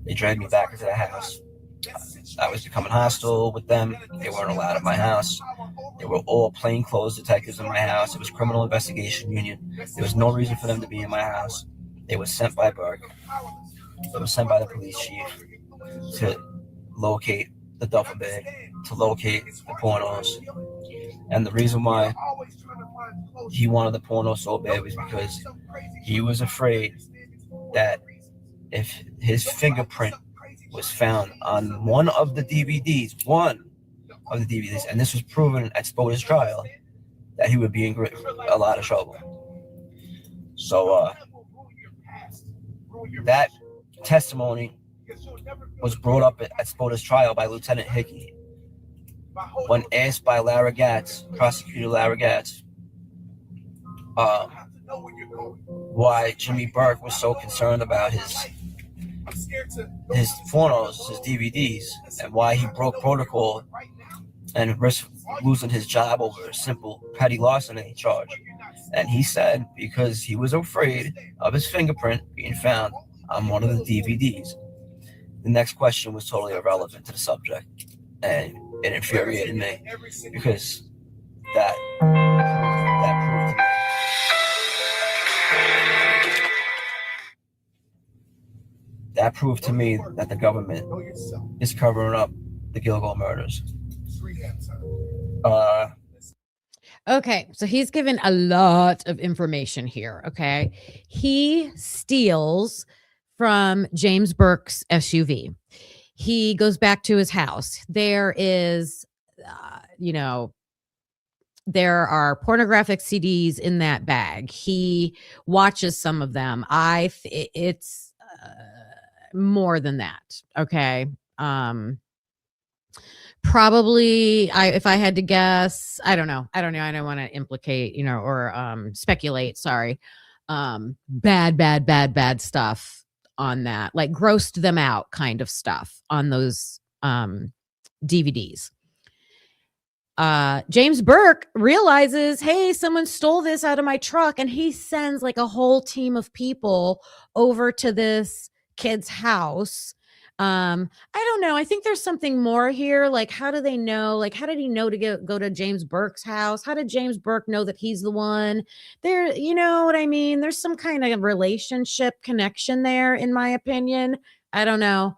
They dragged me back into the house. I was becoming hostile with them. They weren't allowed in my house. They were all plainclothes detectives in my house. It was criminal investigation unit. There was no reason for them to be in my house. They were sent by Burke. They were sent by the police chief to locate the duffel bag, to locate the pornos. And the reason why he wanted the porno so bad was because he was afraid that if his fingerprint was found on one of the DVDs, and this was proven at Spoda's trial, that he would be in a lot of trouble. So that testimony was brought up at Spoda's trial by Lieutenant Hickey. When asked by prosecutor Lara Gatz, why Jimmy Burke was so concerned about his pornos, his DVDs, and why he broke protocol and risked losing his job over a simple petty larceny charge. And he said because he was afraid of his fingerprint being found on one of the DVDs. The next question was totally irrelevant to the subject, and it infuriated me because that proved to me that the government is covering up the Gilgo murders. Okay, so he's given a lot of information here. Okay, he steals from James Burke's SUV. He goes back to his house. There is, there are pornographic CDs in that bag. He watches some of them. It's more than that. Okay. Probably if I had to guess, I don't know. I don't want to implicate, or speculate. Sorry. Bad stuff on that, like grossed them out kind of stuff on those DVDs. James Burke realizes, hey, someone stole this out of my truck, and he sends like a whole team of people over to this kid's house. I don't know. I think there's something more here. Like, how do they know? Like, how did he know to go to James Burke's house? How did James Burke know that he's the one there? You know what I mean? There's some kind of relationship connection there, in my opinion. I don't know.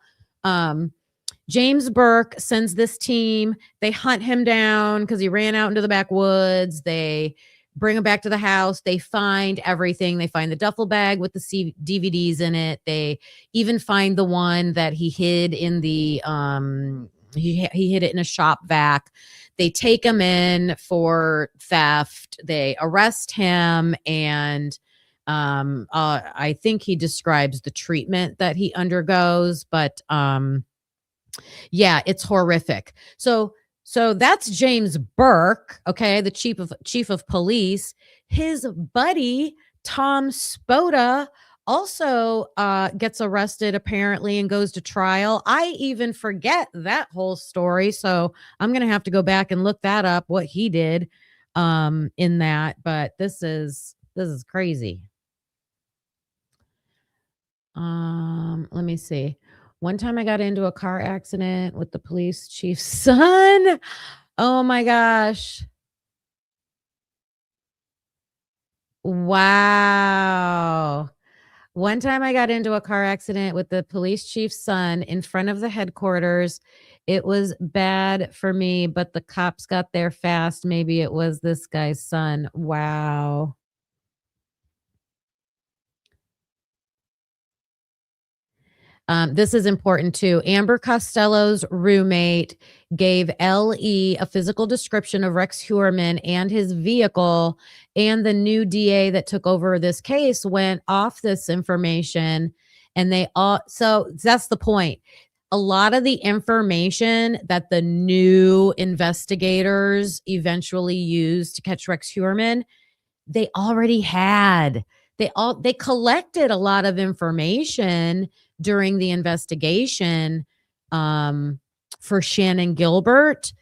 James Burke sends this team. They hunt him down because he ran out into the backwoods. They bring him back to the house. They find everything. They find the duffel bag with the DVDs in it. They even find the one that he hid in the he hid it in a shop vac. They take him in for theft. They arrest him, and I think he describes the treatment that he undergoes, but yeah, it's horrific. So that's James Burke, okay, the chief of police. His buddy Tom Spoda also gets arrested apparently and goes to trial. I even forget that whole story, so I'm gonna have to go back and look that up, what he did in that. But this is crazy. Let me see. One time I got into a car accident with the police chief's son. Oh my gosh. Wow. One time I got into a car accident with the police chief's son in front of the headquarters. It was bad for me, but the cops got there fast. Maybe it was this guy's son. Wow. This is important too. Amber Costello's roommate gave LE a physical description of Rex Heuermann and his vehicle, and the new DA that took over this case went off this information, and they all, so that's the point. A lot of the information that the new investigators eventually used to catch Rex Heuermann, they already had. They collected a lot of information during the investigation for Shannan Gilbert,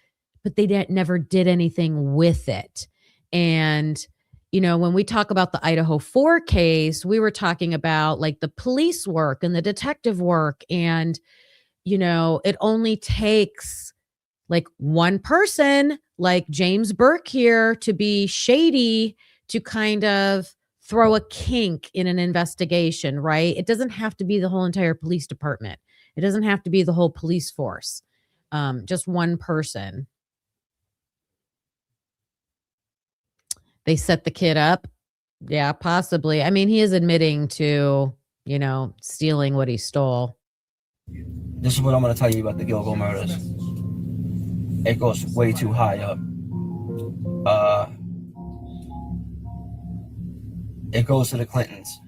but they never did anything with it. And, you know, when we talk about the Idaho 4 case, we were talking about like the police work and the detective work. And, you know, it only takes like one person like James Burke here to be shady to kind of throw a kink in an investigation, right? It doesn't have to be the whole entire police department. It doesn't have to be the whole police force. Just one person. They set the kid up. Yeah, possibly. I mean, he is admitting to, you know, stealing what he stole. This is what I'm going to tell you about the Gilgo murders. It goes way too high up. It goes to the Clintons.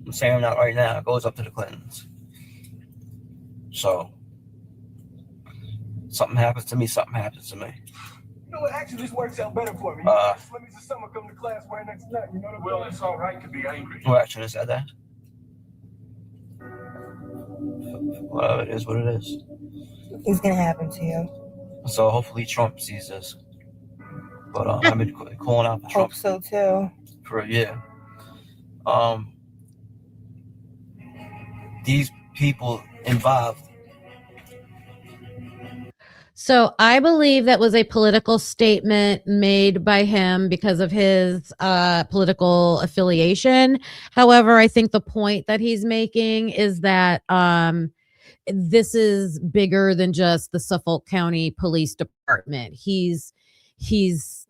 I'm saying that right now. It goes up to the Clintons. So, something happens to me, something happens to me. You know what? Actually, this works out better for me. Let me just summer come to class wearing that nut. You know what? Well, it's all right to be angry. Well, actually, I said that. Well, it is what it is. It's gonna happen to you. So hopefully Trump sees this. But I've been calling out for Trump. Hope so too. For a year. These people involved. So I believe that was a political statement made by him because of his political affiliation. However, I think the point that he's making is that this is bigger than just the Suffolk County Police Department. He's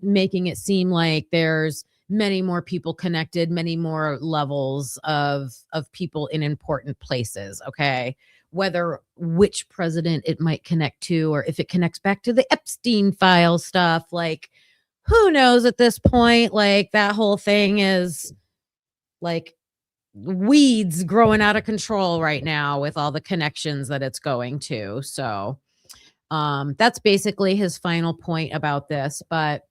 making it seem like there's many more people connected, many more levels of people in important places. Okay. Whether which president it might connect to, or if it connects back to the Epstein file stuff, like who knows at this point. Like that whole thing is like weeds growing out of control right now with all the connections that it's going to. So that's basically his final point about this. But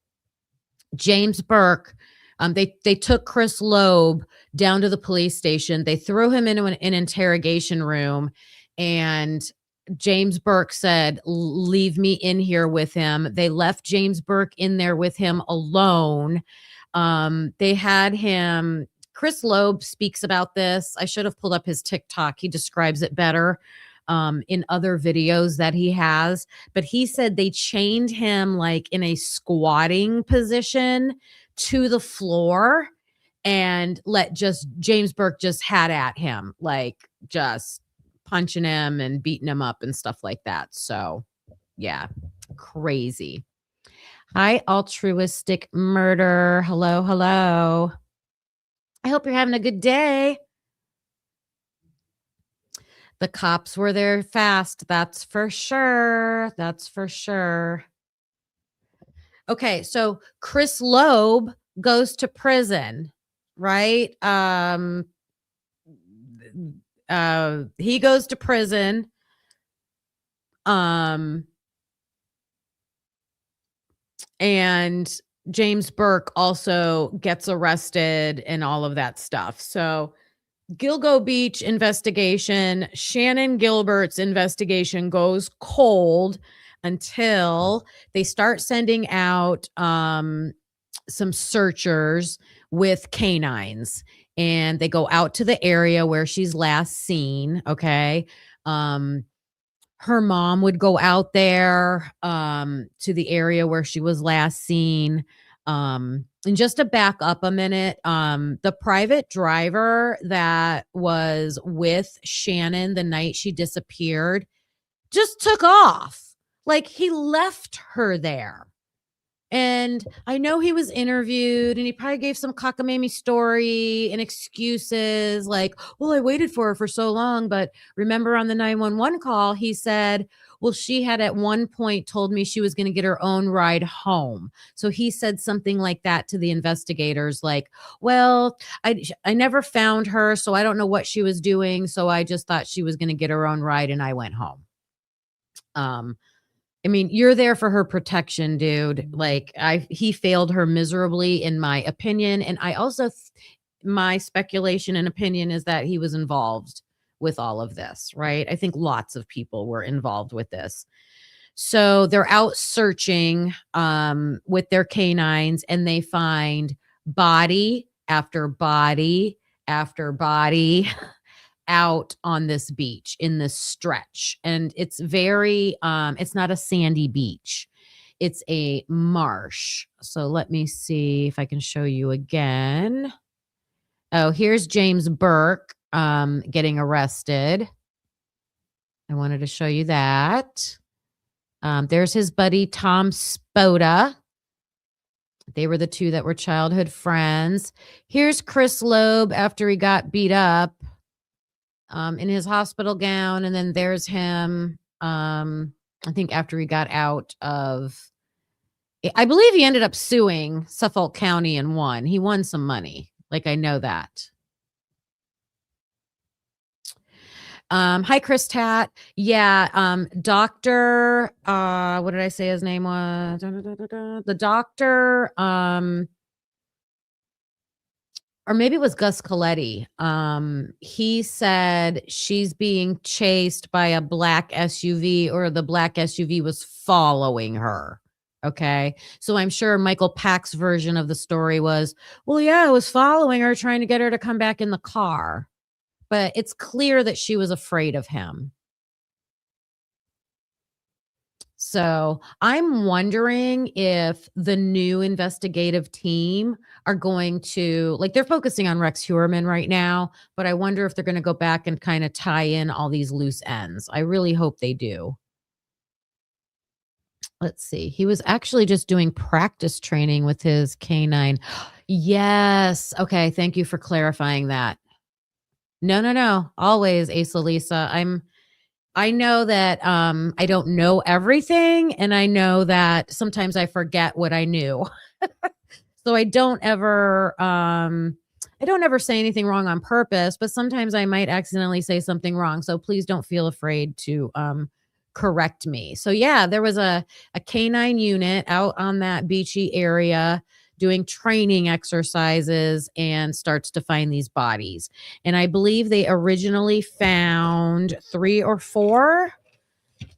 James Burke, they took Chris Loeb down to the police station. They threw him into an interrogation room, and James Burke said, leave me in here with him. They left James Burke in there with him alone. They had him. Chris Loeb speaks about this. I should have pulled up his TikTok. He describes it better in other videos that he has. But he said they chained him like in a squatting position to the floor and let just James Burke just had at him, like just punching him and beating him up and stuff like that. So yeah, crazy. Hi, altruistic murder. Hello, hello. I hope you're having a good day. The cops were there fast. That's for sure. That's for sure. Okay, so Chris Loeb goes to prison, right? He goes to prison. And James Burke also gets arrested and all of that stuff. So Gilgo Beach investigation, Shannan Gilbert's investigation goes cold until they start sending out some searchers with canines, and they go out to the area where she's last seen. Okay. Her mom would go out there to the area where she was last seen. And just to back up a minute, the private driver that was with Shannan the night she disappeared just took off. Like he left her there. And I know he was interviewed and he probably gave some cockamamie story and excuses like, well, I waited for her for so long. But remember on the 911 call, he said, well, she had at one point told me she was going to get her own ride home. So he said something like that to the investigators, like, well, I never found her, so I don't know what she was doing. So I just thought she was going to get her own ride and I went home. I mean, you're there for her protection, dude. Like he failed her miserably in my opinion. And I also, my speculation and opinion is that he was involved with all of this, right? I think lots of people were involved with this. So they're out searching with their canines and they find body after body after body out on this beach in this stretch. And it's very, it's not a sandy beach. It's a marsh. So let me see if I can show you again. Oh, here's James Burke getting arrested. I wanted to show you that. There's his buddy, Tom Spoda. They were the two that were childhood friends. Here's Chris Loeb after he got beat up. In his hospital gown. And then there's him, I think after he got out of, I believe he ended up suing Suffolk County and won. He won some money. Like, I know that. Hi, Chris Tat. Yeah. Doctor, what did I say his name was? The doctor, or maybe it was Gus Coletti. He said she's being chased by a black SUV or the black SUV was following her. Okay. So I'm sure Michael Pack's version of the story was, well, yeah, I was following her, trying to get her to come back in the car. But it's clear that she was afraid of him. So I'm wondering if the new investigative team are going to, like, they're focusing on Rex Heuermann right now, but I wonder if they're going to go back and kind of tie in all these loose ends. I really hope they do. Let's see. He was actually just doing practice training with his canine. Yes. Okay. Thank you for clarifying that. No. Always, Asa Lisa. I know that I don't know everything, and I know that sometimes I forget what I knew. So I don't ever say anything wrong on purpose, but sometimes I might accidentally say something wrong. So please don't feel afraid to correct me. So yeah, there was a canine unit out on that beachy area doing training exercises and starts to find these bodies. And I believe they originally found 3 or 4.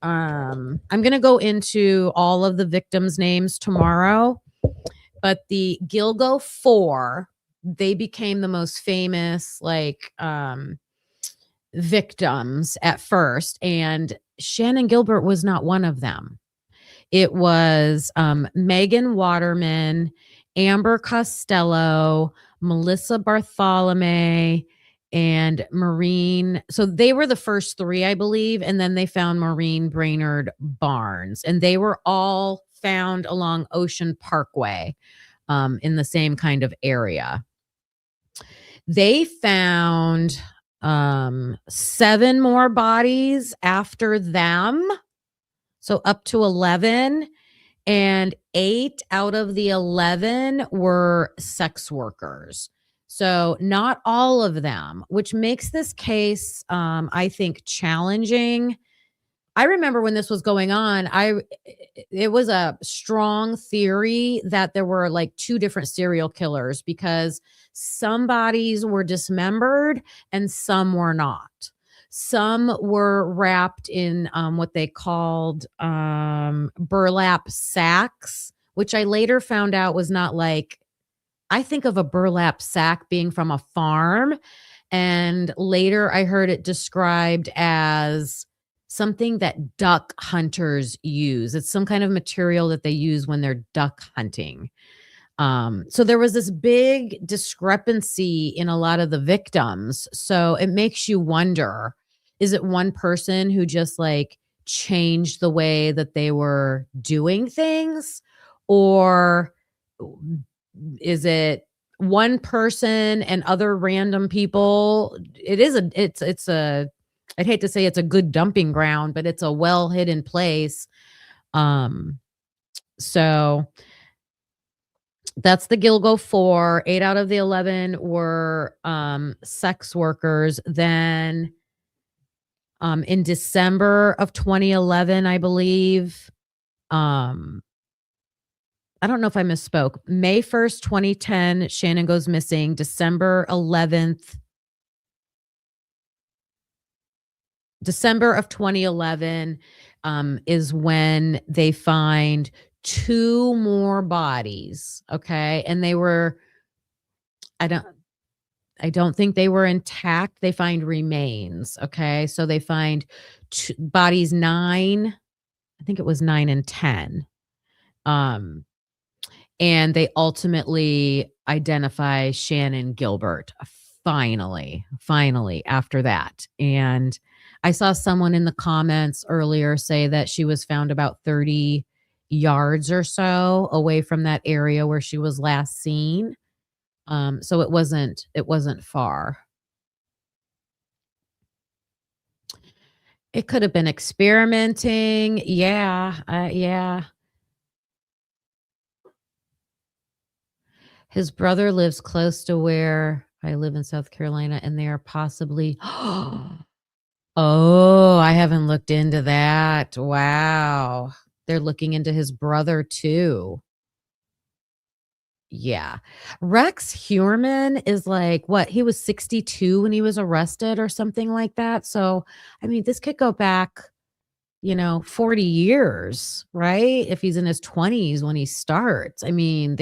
I'm going to go into all of the victims' names tomorrow, but the Gilgo 4, they became the most famous, like, victims at first. And Shannan Gilbert was not one of them. It was Megan Waterman, Amber Costello, Melissa Bartholomew, and Maureen. So they were the first 3, I believe. And then they found Maureen Brainerd Barnes. And they were all found along Ocean Parkway in the same kind of area. They found 7 more bodies after them. So up to 11. And 8 out of the 11 were sex workers. So not all of them, which makes this case, I think, challenging. I remember when this was going on, it was a strong theory that there were like 2 different serial killers because some bodies were dismembered and some were not. Some were wrapped in what they called burlap sacks, which I later found out was not like, I think of a burlap sack being from a farm. And later I heard it described as something that duck hunters use. It's some kind of material that they use when they're duck hunting. So there was this big discrepancy in a lot of the victims. So it makes you wonder, is it one person who just like changed the way that they were doing things? or is it one person and other random people? It's a, I'd hate to say it's a good dumping ground, but it's a well hidden place. So that's the Gilgo 4. 8 out of the 11 were sex workers. Then in December of 2011, I believe, I don't know if I misspoke. May 1st, 2010, Shannan goes missing. December 11th, December of 2011 is when they find 2 more bodies. Okay. And they were, I don't think they were intact. They find remains. Okay. So they find bodies 9, I think it was 9 and 10. And they ultimately identify Shannan Gilbert finally after that. And I saw someone in the comments earlier say that she was found about 30 yards or so away from that area where she was last seen. So it wasn't far. It could have been experimenting. Yeah. His brother lives close to where I live in South Carolina, and they are possibly. Oh, I haven't looked into that. Wow. They're looking into his brother too. Yeah. Rex Heuermann is like, what? He was 62 when he was arrested or something like that. So, I mean, this could go back, 40 years, right? If he's in his 20s when he starts. I mean,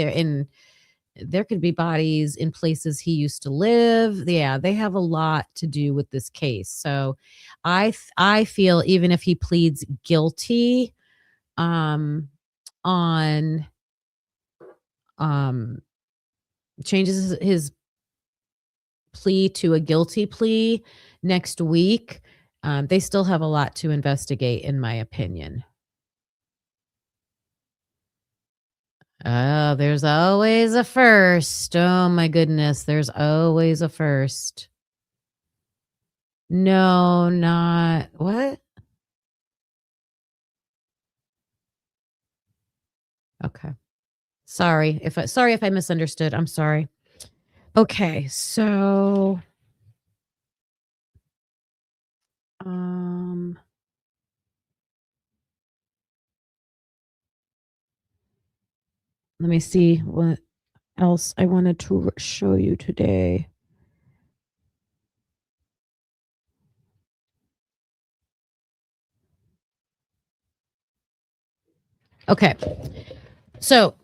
there could be bodies in places he used to live. Yeah, they have a lot to do with this case. So I feel even if he pleads guilty on changes his plea to a guilty plea next week, they still have a lot to investigate, in my opinion. Oh, there's always a first. Oh my goodness, there's always a first. No, not what? Okay. Sorry if I misunderstood. I'm sorry. Okay, so let me see what else I wanted to show you today. Okay. So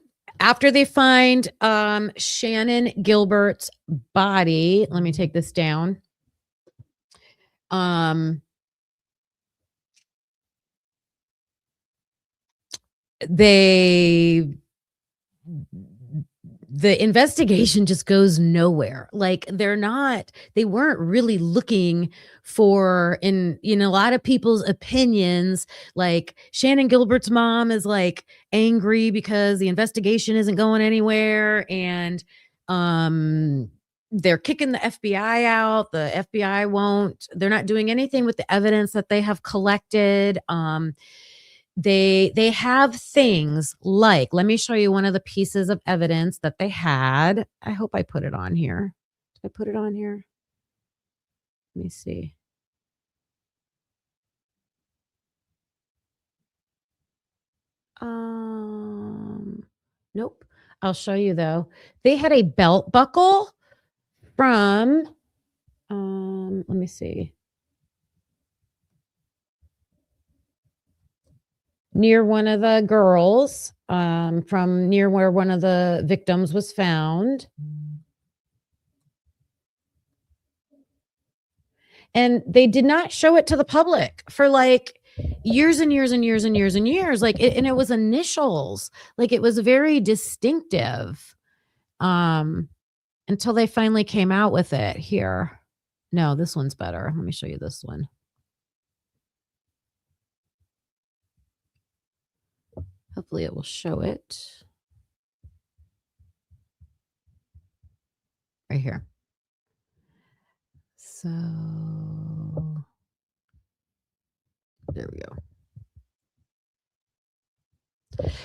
after they find Shannan Gilbert's body, let me take this down. The investigation just goes nowhere. Like they weren't really looking for, in a lot of people's opinions, like Shannan Gilbert's mom is like angry because the investigation isn't going anywhere, and they're kicking the FBI out. The FBI they're not doing anything with the evidence that they have collected. They have things like, let me show you one of the pieces of evidence that they had. I hope I put it on here. Did I put it on here? Let me see. Nope. I'll show you though. They had a belt buckle from, let me see. Near one of the girls, from near where one of the victims was found. And they did not show it to the public for like years and years and years and years and years. Like, and it was initials. Like, it was very distinctive, until they finally came out with it here. No, this one's better. Let me show you this one. Hopefully it will show it. right here. So there we go.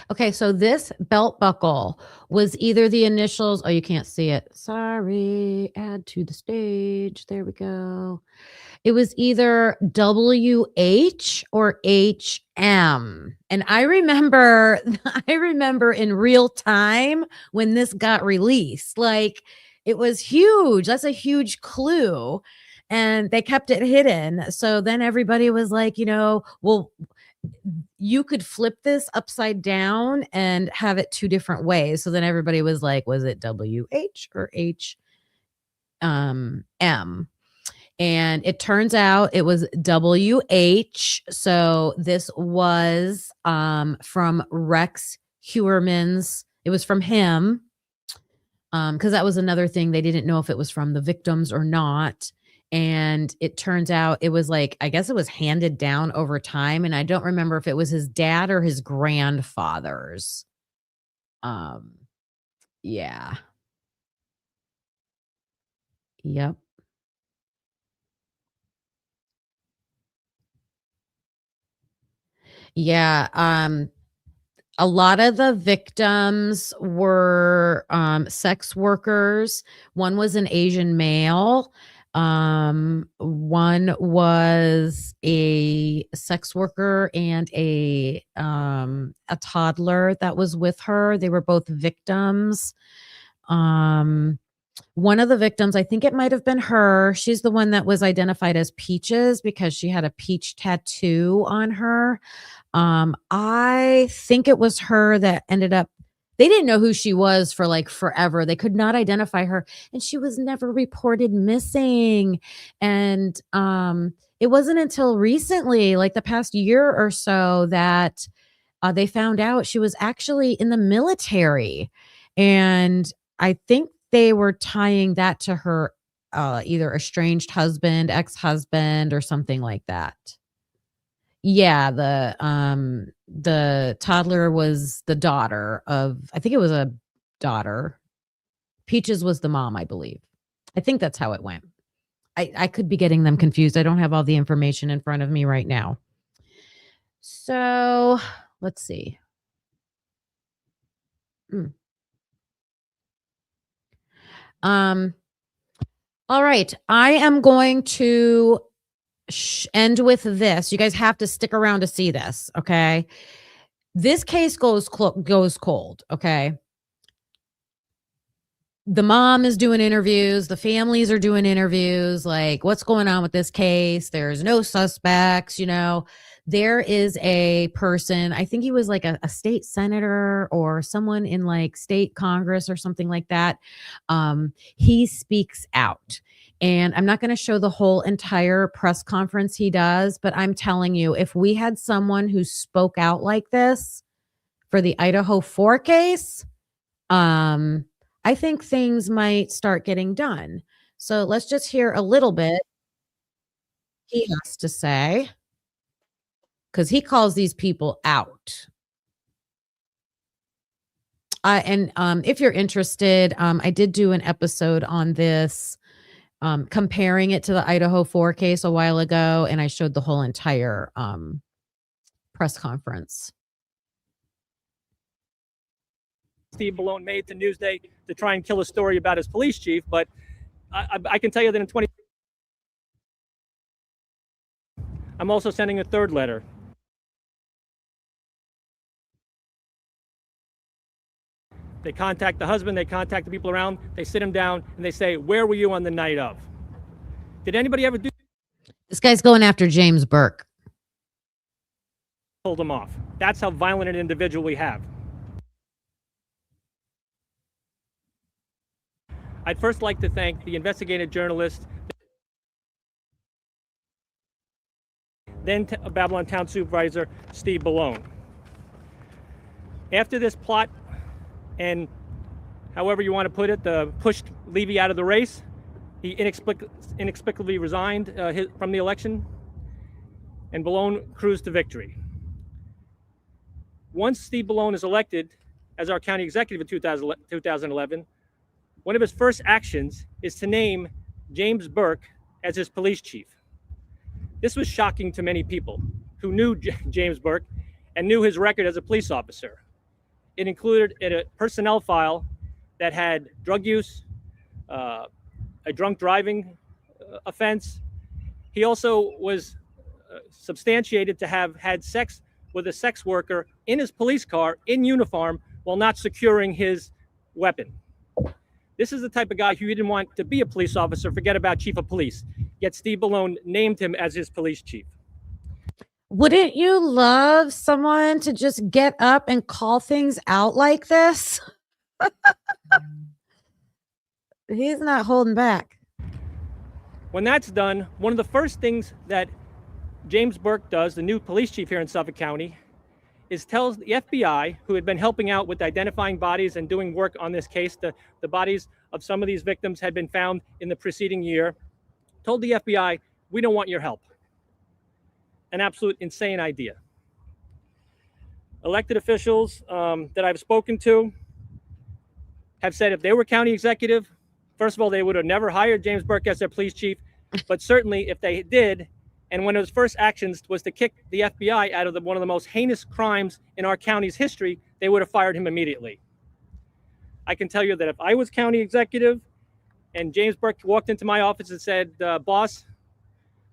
Okay, so this belt buckle was either the initials. Oh, you can't see it. Sorry. Add to the stage. There we go. It was either WH or HM. And I remember in real time when this got released. Like, it was huge. That's a huge clue. And they kept it hidden. So then everybody was like, well, you could flip this upside down and have it two different ways. So then everybody was like, was it WH or M? And it turns out it was WH. So this was from Rex Heuermann's. It was from him. Because that was another thing. They didn't know if it was from the victims or not. And it turns out it was like, I guess it was handed down over time. And I don't remember if it was his dad or his grandfather's. Yeah. Yep. Yeah. A lot of the victims were sex workers. One was an Asian male. One was a sex worker and a toddler that was with her. They were both victims. One of the victims, I think it might have been her. She's the one that was identified as Peaches because she had a peach tattoo on her. I think it was her that ended up, they didn't know who she was for like forever. They could not identify her, and she was never reported missing. And it wasn't until recently, like the past year or so, that they found out she was actually in the military. And I think they were tying that to her either estranged husband, ex-husband, or something like that. Yeah, the toddler was the daughter of, I think it was a daughter. Peaches was the mom, I believe. I think that's how it went. I could be getting them confused. I don't have all the information in front of me right now. So let's see. All right. I am going to end with this. You guys have to stick around to see this. Okay. This case goes cold. Okay. The mom is doing interviews. The families are doing interviews. Like, what's going on with this case? There's no suspects. There is a person, I think he was like a state senator or someone in like state Congress or something like that. He speaks out. And I'm not going to show the whole entire press conference he does, but I'm telling you, if we had someone who spoke out like this for the Idaho 4 case, I think things might start getting done. So let's just hear a little bit he has to say, because he calls these people out. And if you're interested, I did do an episode on this, comparing it to the Idaho 4 case a while ago, and I showed the whole entire press conference. Steve Malone made to Newsday to try and kill a story about his police chief, but I can tell you that in 20. I'm also sending a third letter. They contact the husband, they contact the people around, they sit him down, and they say, where were you on the night of? Did anybody ever do? This guy's going after James Burke. Pulled him off. That's how violent an individual we have. I'd first like to thank the investigative journalist, then Babylon Town Supervisor Steve Malone. After this plot, and however you want to put it, pushed Levy out of the race, he inexplicably resigned from the election, and Malone cruised to victory. Once Steve Malone is elected as our county executive in 2011, one of his first actions is to name James Burke as his police chief. This was shocking to many people who knew James Burke and knew his record as a police officer. It included a personnel file that had drug use, a drunk driving offense. He also was substantiated to have had sex with a sex worker in his police car in uniform while not securing his weapon. This is the type of guy who didn't want to be a police officer, forget about chief of police. Yet Steve Ballone named him as his police chief. Wouldn't you love someone to just get up and call things out like this? He's not holding back. When that's done, one of the first things that James Burke does, the new police chief here in Suffolk County, is tells the FBI, who had been helping out with identifying bodies and doing work on this case, the bodies of some of these victims had been found in the preceding year, told the FBI, we don't want your help. An absolute insane idea. Elected officials that I've spoken to have said if they were county executive, first of all, they would have never hired James Burke as their police chief, but certainly if they did, and one of his first actions was to kick the FBI out of one of the most heinous crimes in our county's history, they would have fired him immediately. I can tell you that if I was county executive and James Burke walked into my office and said, boss,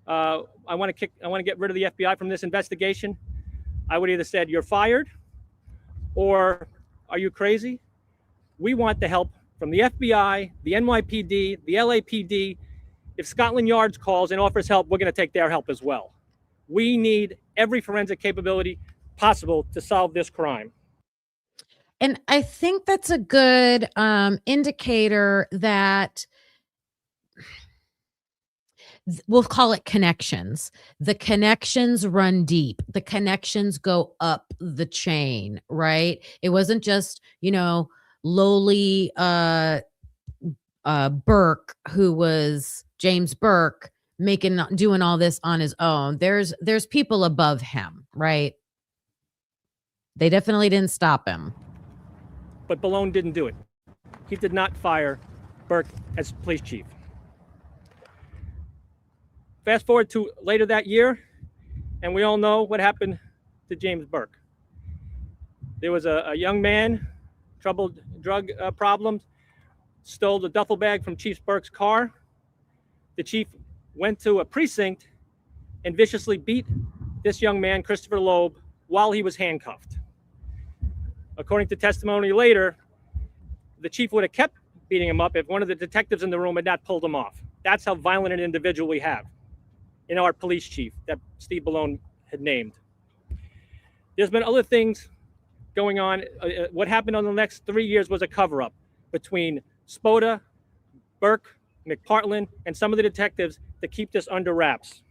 I want to get rid of the FBI from this investigation, I would either said, you're fired, or are you crazy? We want the help from the FBI, the NYPD, the LAPD. If Scotland Yard calls and offers help, we're going to take their help as well. We need every forensic capability possible to solve this crime. And I think that's a good indicator that we'll call it connections. The connections run deep. The connections go up the chain, right? It wasn't just, lowly Burke, who was James Burke, doing all this on his own. There's people above him, right? They definitely didn't stop him. But Ballone didn't do it. He did not fire Burke as police chief. Fast forward to later that year, and we all know what happened to James Burke. There was a young man, troubled drug problems, stole the duffel bag from Chief Burke's car. The chief went to a precinct and viciously beat this young man, Christopher Loeb, while he was handcuffed. According to testimony later, the chief would have kept beating him up if one of the detectives in the room had not pulled him off. That's how violent an individual we have in our police chief that Steve Ballone had named. There's been other things going on. What happened on the next 3 years was a cover-up between Spoda, Burke, McPartland, and some of the detectives to keep this under wraps.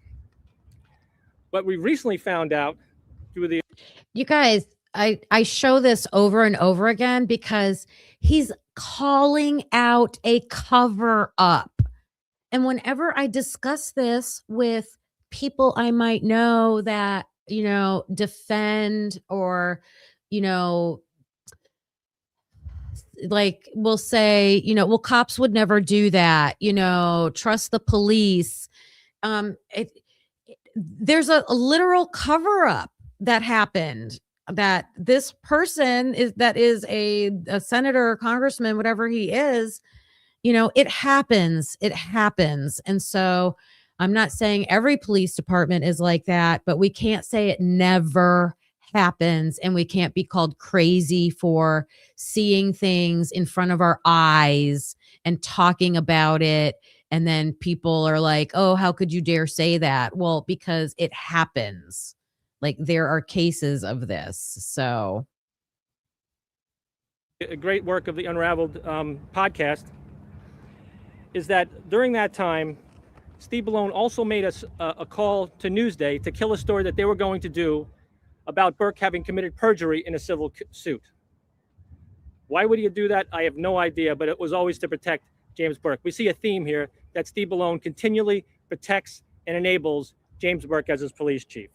But we recently found out through the... You guys, I show this over and over again because he's calling out a cover-up. And whenever I discuss this with people I might know that, defend or, like we'll say, well, cops would never do that, trust the police. There's a literal cover-up that happened, that this person is a senator or congressman, whatever he is, it happens. And so I'm not saying every police department is like that, but we can't say it never happens, and we can't be called crazy for seeing things in front of our eyes and talking about it. And then people are like, oh, how could you dare say that? Well, because it happens. Like, there are cases of this. So a great work of the Unraveled podcast is that during that time, Steve Ballone also made us a call to Newsday to kill a story that they were going to do about Burke having committed perjury in a civil suit. Why would he do that? I have no idea, but it was always to protect James Burke. We see a theme here that Steve Ballone continually protects and enables James Burke as his police chief.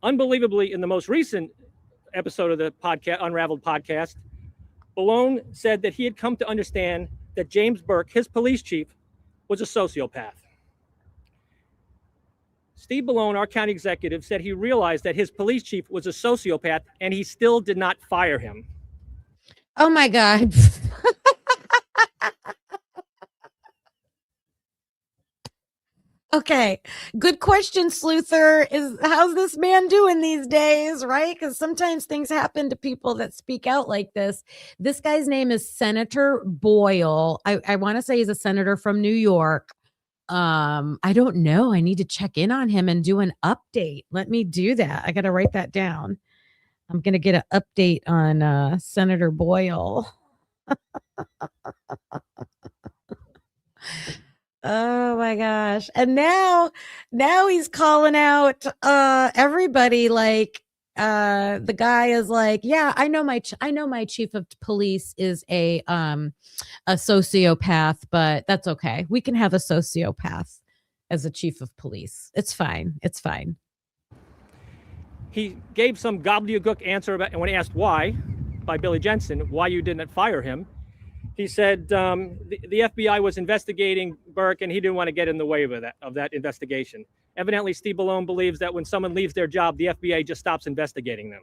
Unbelievably, in the most recent episode of the podcast, Unraveled podcast, Balone said that he had come to understand that James Burke, his police chief, was a sociopath. Steve Balone, our county executive, said he realized that his police chief was a sociopath and he still did not fire him. Oh my God. Okay, good question, Sleuther. How's this man doing these days, right? Because sometimes things happen to people that speak out like this. This guy's name is Senator Boyle. I want to say he's a senator from New York. I don't know. I need to check in on him and do an update. Let me do that. I got to write that down. I'm going to get an update on Senator Boyle. Oh my gosh. And now he's calling out everybody, like the guy is like, yeah, I know my chief of police is a sociopath, but that's okay. We can have a sociopath as a chief of police. It's fine. It's fine. He gave some gobbledygook answer about, and when he asked why, by Billy Jensen, why you didn't fire him, he said the FBI was investigating Burke and he didn't want to get in the way of that investigation. Evidently, Steve Balone believes that when someone leaves their job, the FBI just stops investigating them.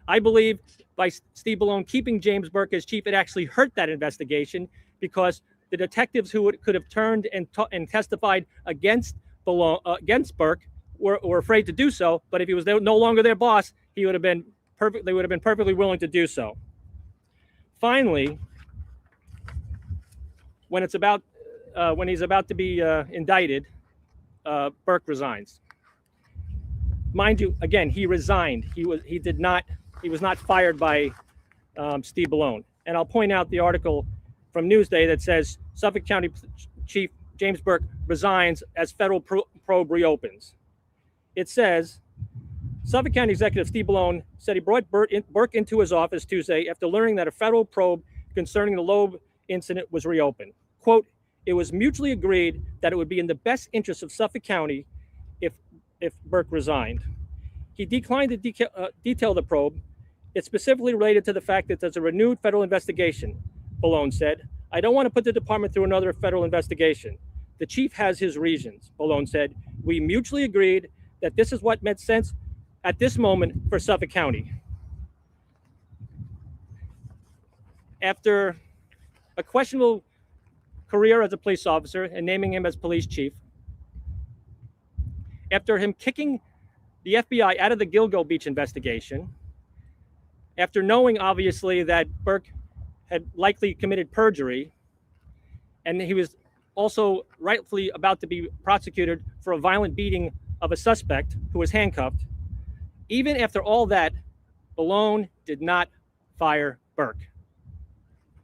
I believe by Steve Balone keeping James Burke as chief, it actually hurt that investigation because the detectives who could have turned and testified against Burke were afraid to do so. But if he was no longer their boss, they would have been perfectly willing to do so. Finally, when he's about to be indicted, Burke resigns. Mind you, again, he resigned. He was not fired by Steve Balone. And I'll point out the article from Newsday that says Suffolk County Chief James Burke resigns as federal probe reopens. It says Suffolk County Executive Steve Balone said he brought Burke into his office Tuesday after learning that a federal probe concerning the Loeb incident was reopened. Quote, it was mutually agreed that it would be in the best interest of Suffolk County if Burke resigned. He declined to detail the probe. It's specifically related to the fact that there's a renewed federal investigation, Balone said. I don't want to put the department through another federal investigation. The chief has his reasons, Balone said. We mutually agreed that this is what made sense at this moment for Suffolk County. After a questionable career as a police officer and naming him as police chief, after him kicking the FBI out of the Gilgo Beach investigation, after knowing obviously that Burke had likely committed perjury, and he was also rightfully about to be prosecuted for a violent beating of a suspect who was handcuffed, even after all that, Balone did not fire Burke.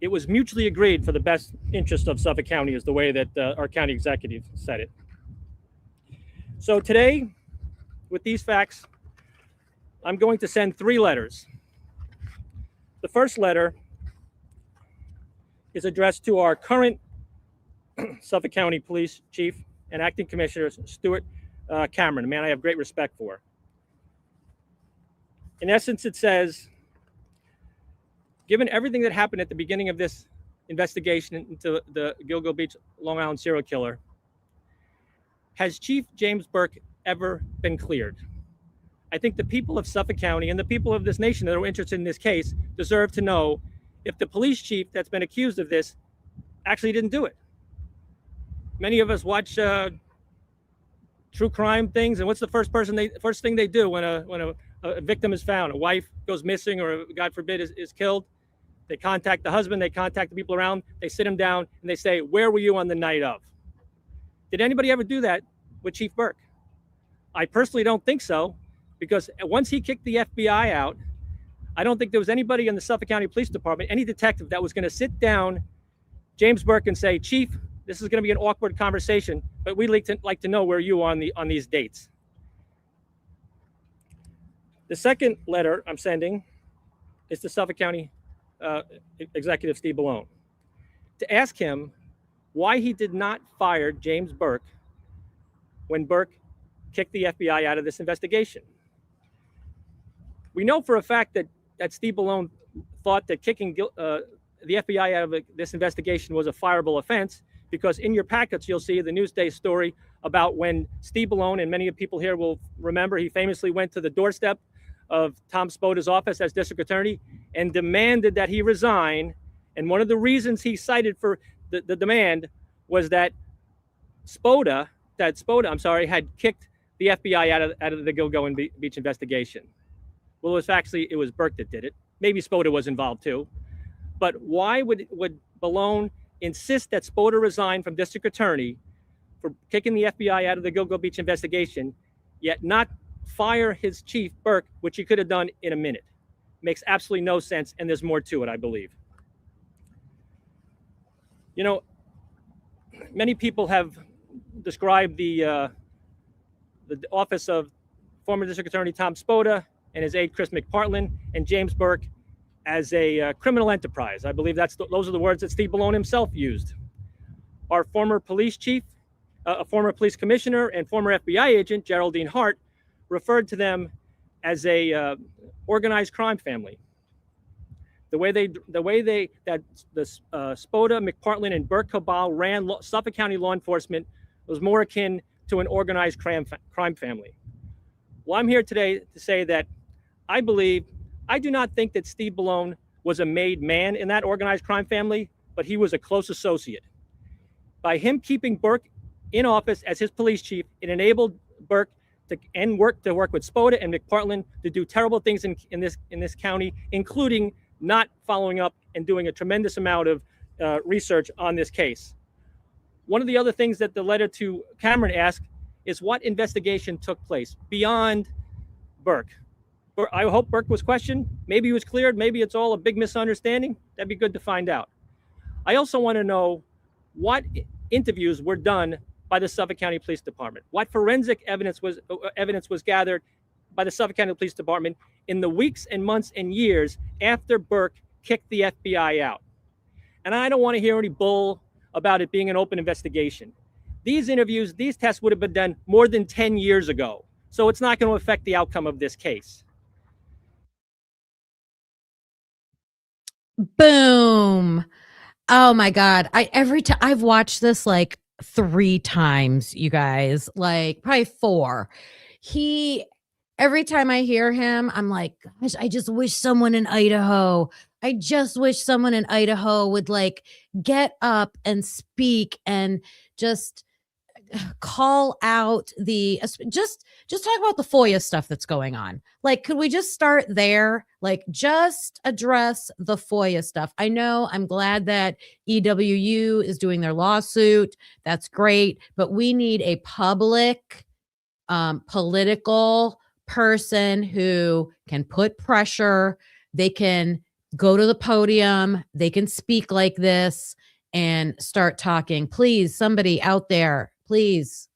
It was mutually agreed for the best interest of Suffolk County is the way that our county executive said it. So today, with these facts, I'm going to send 3 letters. The first letter is addressed to our current Suffolk County Police Chief and Acting Commissioner, Stuart Cameron, a man I have great respect for. In essence, it says, given everything that happened at the beginning of this investigation into the Gilgo Beach, Long Island serial killer, has Chief James Burke ever been cleared? I think the people of Suffolk County and the people of this nation that are interested in this case deserve to know if the police chief that's been accused of this actually didn't do it. Many of us watch true crime things, and what's the first thing they do when a victim is found? A wife goes missing, or God forbid is killed. They contact the husband, they contact the people around, they sit him down, and they say, where were you on the night of? Did anybody ever do that with Chief Burke? I personally don't think so, because once he kicked the FBI out, I don't think there was anybody in the Suffolk County Police Department, any detective that was going to sit down James Burke and say, Chief, this is going to be an awkward conversation, but we'd like to know where you are on these dates. The second letter I'm sending is to Suffolk County Executive Steve Balone to ask him why he did not fire James Burke when Burke kicked the FBI out of this investigation. We know for a fact that Steve Balone thought that kicking the FBI out of this investigation was a fireable offense, because in your packets you'll see the Newsday story about when Steve Ballone, and many of people here will remember, he famously went to the doorstep of Tom Spoda's office as district attorney and demanded that he resign. And one of the reasons he cited for the demand was that Spoda had kicked the FBI out of the Gilgo Beach investigation. Well, it was Burke that did it. Maybe Spoda was involved too. But why would Ballone insist that Spoda resign from district attorney for kicking the FBI out of the Gilgo Beach investigation, yet not fire his chief, Burke, which he could have done in a minute? Makes absolutely no sense, and there's more to it, I believe. You know, many people have described the office of former district attorney Tom Spoda and his aide Chris McPartland and James Burke as a criminal enterprise. I believe those are the words that Steve Ballone himself used. Our former police chief, a former police commissioner, and former FBI agent Geraldine Hart referred to them as a organized crime family. The way that the Spoda, McPartland, and Burke cabal ran Suffolk County law enforcement was more akin to an organized crime family. Well, I'm here today to say that I do not think that Steve Ballone was a made man in that organized crime family, but he was a close associate. By him keeping Burke in office as his police chief, it enabled Burke to work with Spoda and McPartland to do terrible things in this county, including not following up and doing a tremendous amount of research on this case. One of the other things that the letter to Cameron asked is what investigation took place beyond Burke. I hope Burke was questioned. Maybe he was cleared. Maybe it's all a big misunderstanding. That'd be good to find out. I also want to know what interviews were done by the Suffolk County Police Department. What forensic evidence was gathered by the Suffolk County Police Department in the weeks and months and years after Burke kicked the FBI out. And I don't want to hear any bull about it being an open investigation. These interviews, these tests would have been done more than 10 years ago. So it's not going to affect the outcome of this case. Boom. Oh my God. I've watched this like 3 times, you guys, like probably 4. Every time I hear him, I'm like, gosh, I just wish someone in Idaho would like get up and speak and just call out just talk about the FOIA stuff that's going on. Like, could we just start there? Like, just address the FOIA stuff. I know, I'm glad that EWU is doing their lawsuit. That's great. But we need a public, political person who can put pressure. They can go to the podium. They can speak like this and start talking. Please, somebody out there, please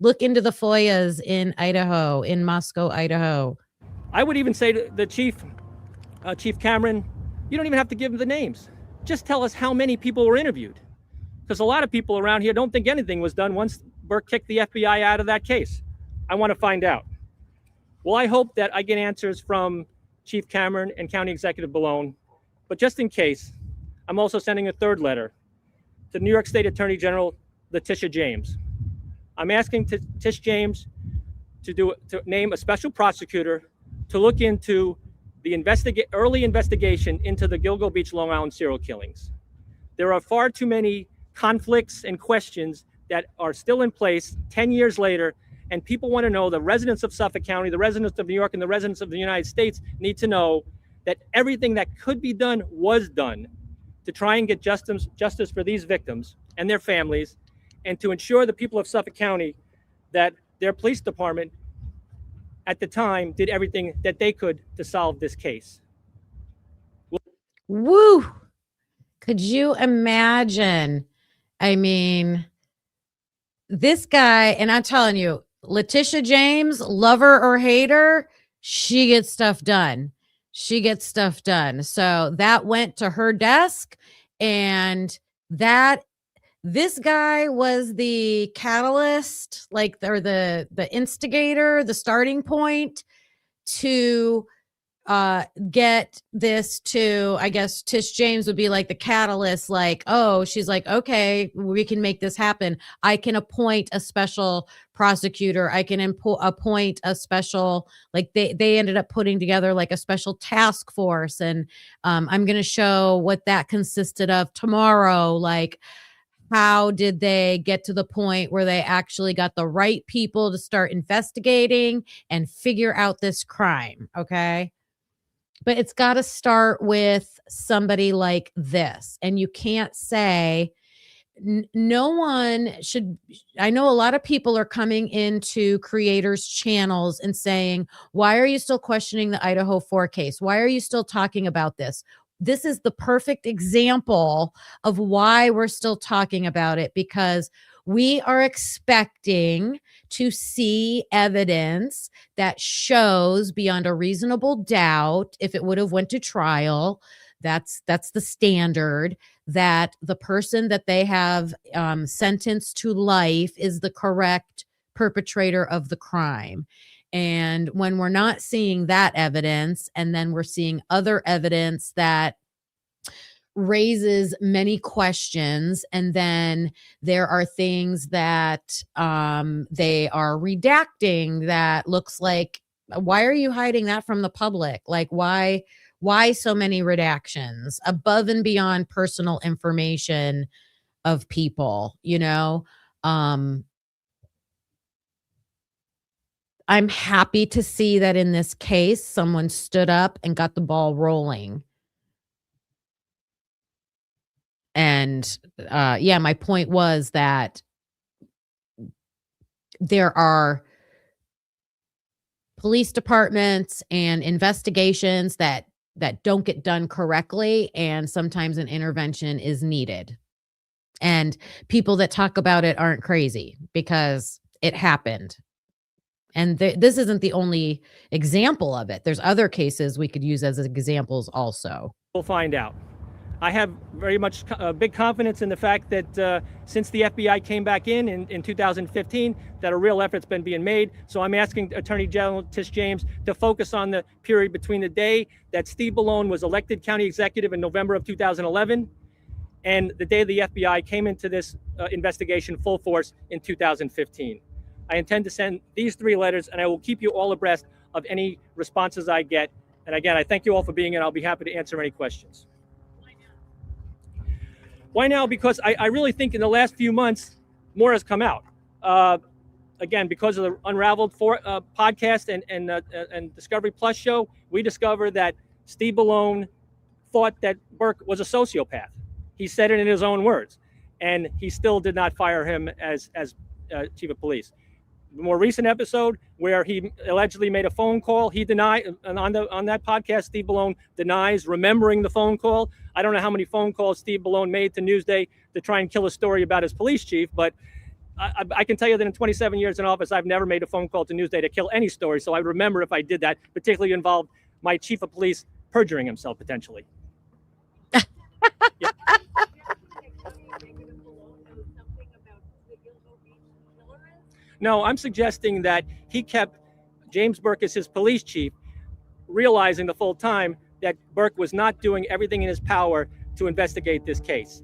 look into the FOIAs in Idaho, in Moscow, Idaho. I would even say to the Chief Cameron, you don't even have to give them the names. Just tell us how many people were interviewed. Because a lot of people around here don't think anything was done once Burke kicked the FBI out of that case. I want to find out. Well, I hope that I get answers from Chief Cameron and County Executive Ballone. But just in case, I'm also sending a third letter to New York State Attorney General Letitia James. I'm asking Tish James to name a special prosecutor to look into the early investigation into the Gilgo Beach, Long Island serial killings. There are far too many conflicts and questions that are still in place 10 years later, and people want to know, the residents of Suffolk County, the residents of New York, and the residents of the United States need to know that everything that could be done was done to try and get justice for these victims and their families, and to ensure the people of Suffolk County that their police department at the time did everything that they could to solve this case. Woo! Could you imagine? I mean, this guy, and I'm telling you, Letitia James, lover or hater, she gets stuff done. She gets stuff done. So that went to her desk, and this guy was the catalyst, like, or the instigator, the starting point to get this to, I guess Tish James would be like the catalyst, like, oh, she's like, okay, we can make this happen. I can appoint a special prosecutor. I can appoint a special, like they ended up putting together like a special task force. And I'm going to show what that consisted of tomorrow. Like, how did they get to the point where they actually got the right people to start investigating and figure out this crime? Okay. But it's got to start with somebody like this. And you can't say, no one should. I know a lot of people are coming into creators' channels and saying, why are you still questioning the Idaho 4 case? Why are you still talking about this? This is the perfect example of why we're still talking about it, because we are expecting to see evidence that shows beyond a reasonable doubt, if it would have went to trial, that's the standard, that the person that they have sentenced to life is the correct perpetrator of the crime. And when we're not seeing that evidence, and then we're seeing other evidence that raises many questions, and then there are things that they are redacting that looks like, why are you hiding that from the public? Like, why so many redactions above and beyond personal information of people, you know? I'm happy to see that in this case, someone stood up and got the ball rolling. And yeah, my point was that there are police departments and investigations that don't get done correctly, and sometimes an intervention is needed. And people that talk about it aren't crazy, because it happened. And this isn't the only example of it. There's other cases we could use as examples also. We'll find out. I have very much big confidence in the fact that since the FBI came back in 2015, that a real effort's been being made. So I'm asking Attorney General Tish James to focus on the period between the day that Steve Bellone was elected county executive in November of 2011 and the day the FBI came into this investigation full force in 2015. I intend to send these 3 letters, and I will keep you all abreast of any responses I get. And again, I thank you all for being here. I'll be happy to answer any questions. Why now? Because I really think in the last few months, more has come out. Again, because of the Unraveled podcast and Discovery Plus show, we discovered that Steve Bellone thought that Burke was a sociopath. He said it in his own words, and he still did not fire him as chief of police. The more recent episode where he allegedly made a phone call, he denied, and on that podcast, Steve Bellone denies remembering the phone call. I don't know how many phone calls Steve Bellone made to Newsday to try and kill a story about his police chief, but I can tell you that in 27 years in office, I've never made a phone call to Newsday to kill any story. So I remember if I did that, particularly involved my chief of police perjuring himself potentially. Yeah. No, I'm suggesting that he kept James Burke as his police chief, realizing the full time that Burke was not doing everything in his power to investigate this case.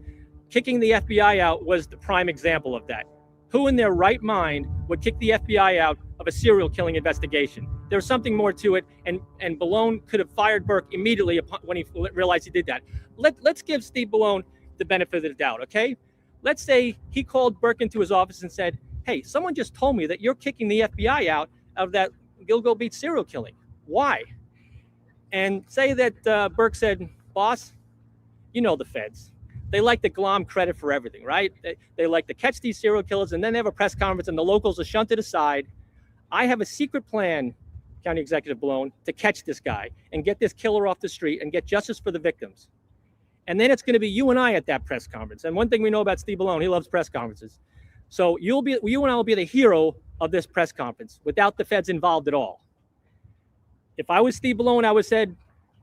Kicking the FBI out was the prime example of that. Who in their right mind would kick the FBI out of a serial killing investigation? There was something more to it, and Bellone could have fired Burke immediately when he realized he did that. Let's give Steve Bellone the benefit of the doubt, okay? Let's say he called Burke into his office and said, hey, someone just told me that you're kicking the FBI out of that Gilgo Beach serial killing. Why? And say that Burke said, boss, you know the feds. They like to glom credit for everything, right? They like to catch these serial killers, and then they have a press conference and the locals are shunted aside. I have a secret plan, County Executive Bellone, to catch this guy and get this killer off the street and get justice for the victims. And then it's going to be you and I at that press conference. And one thing we know about Steve Bellone, he loves press conferences. So you and I will be the hero of this press conference without the feds involved at all. If I was Steve Bellone, I would have said,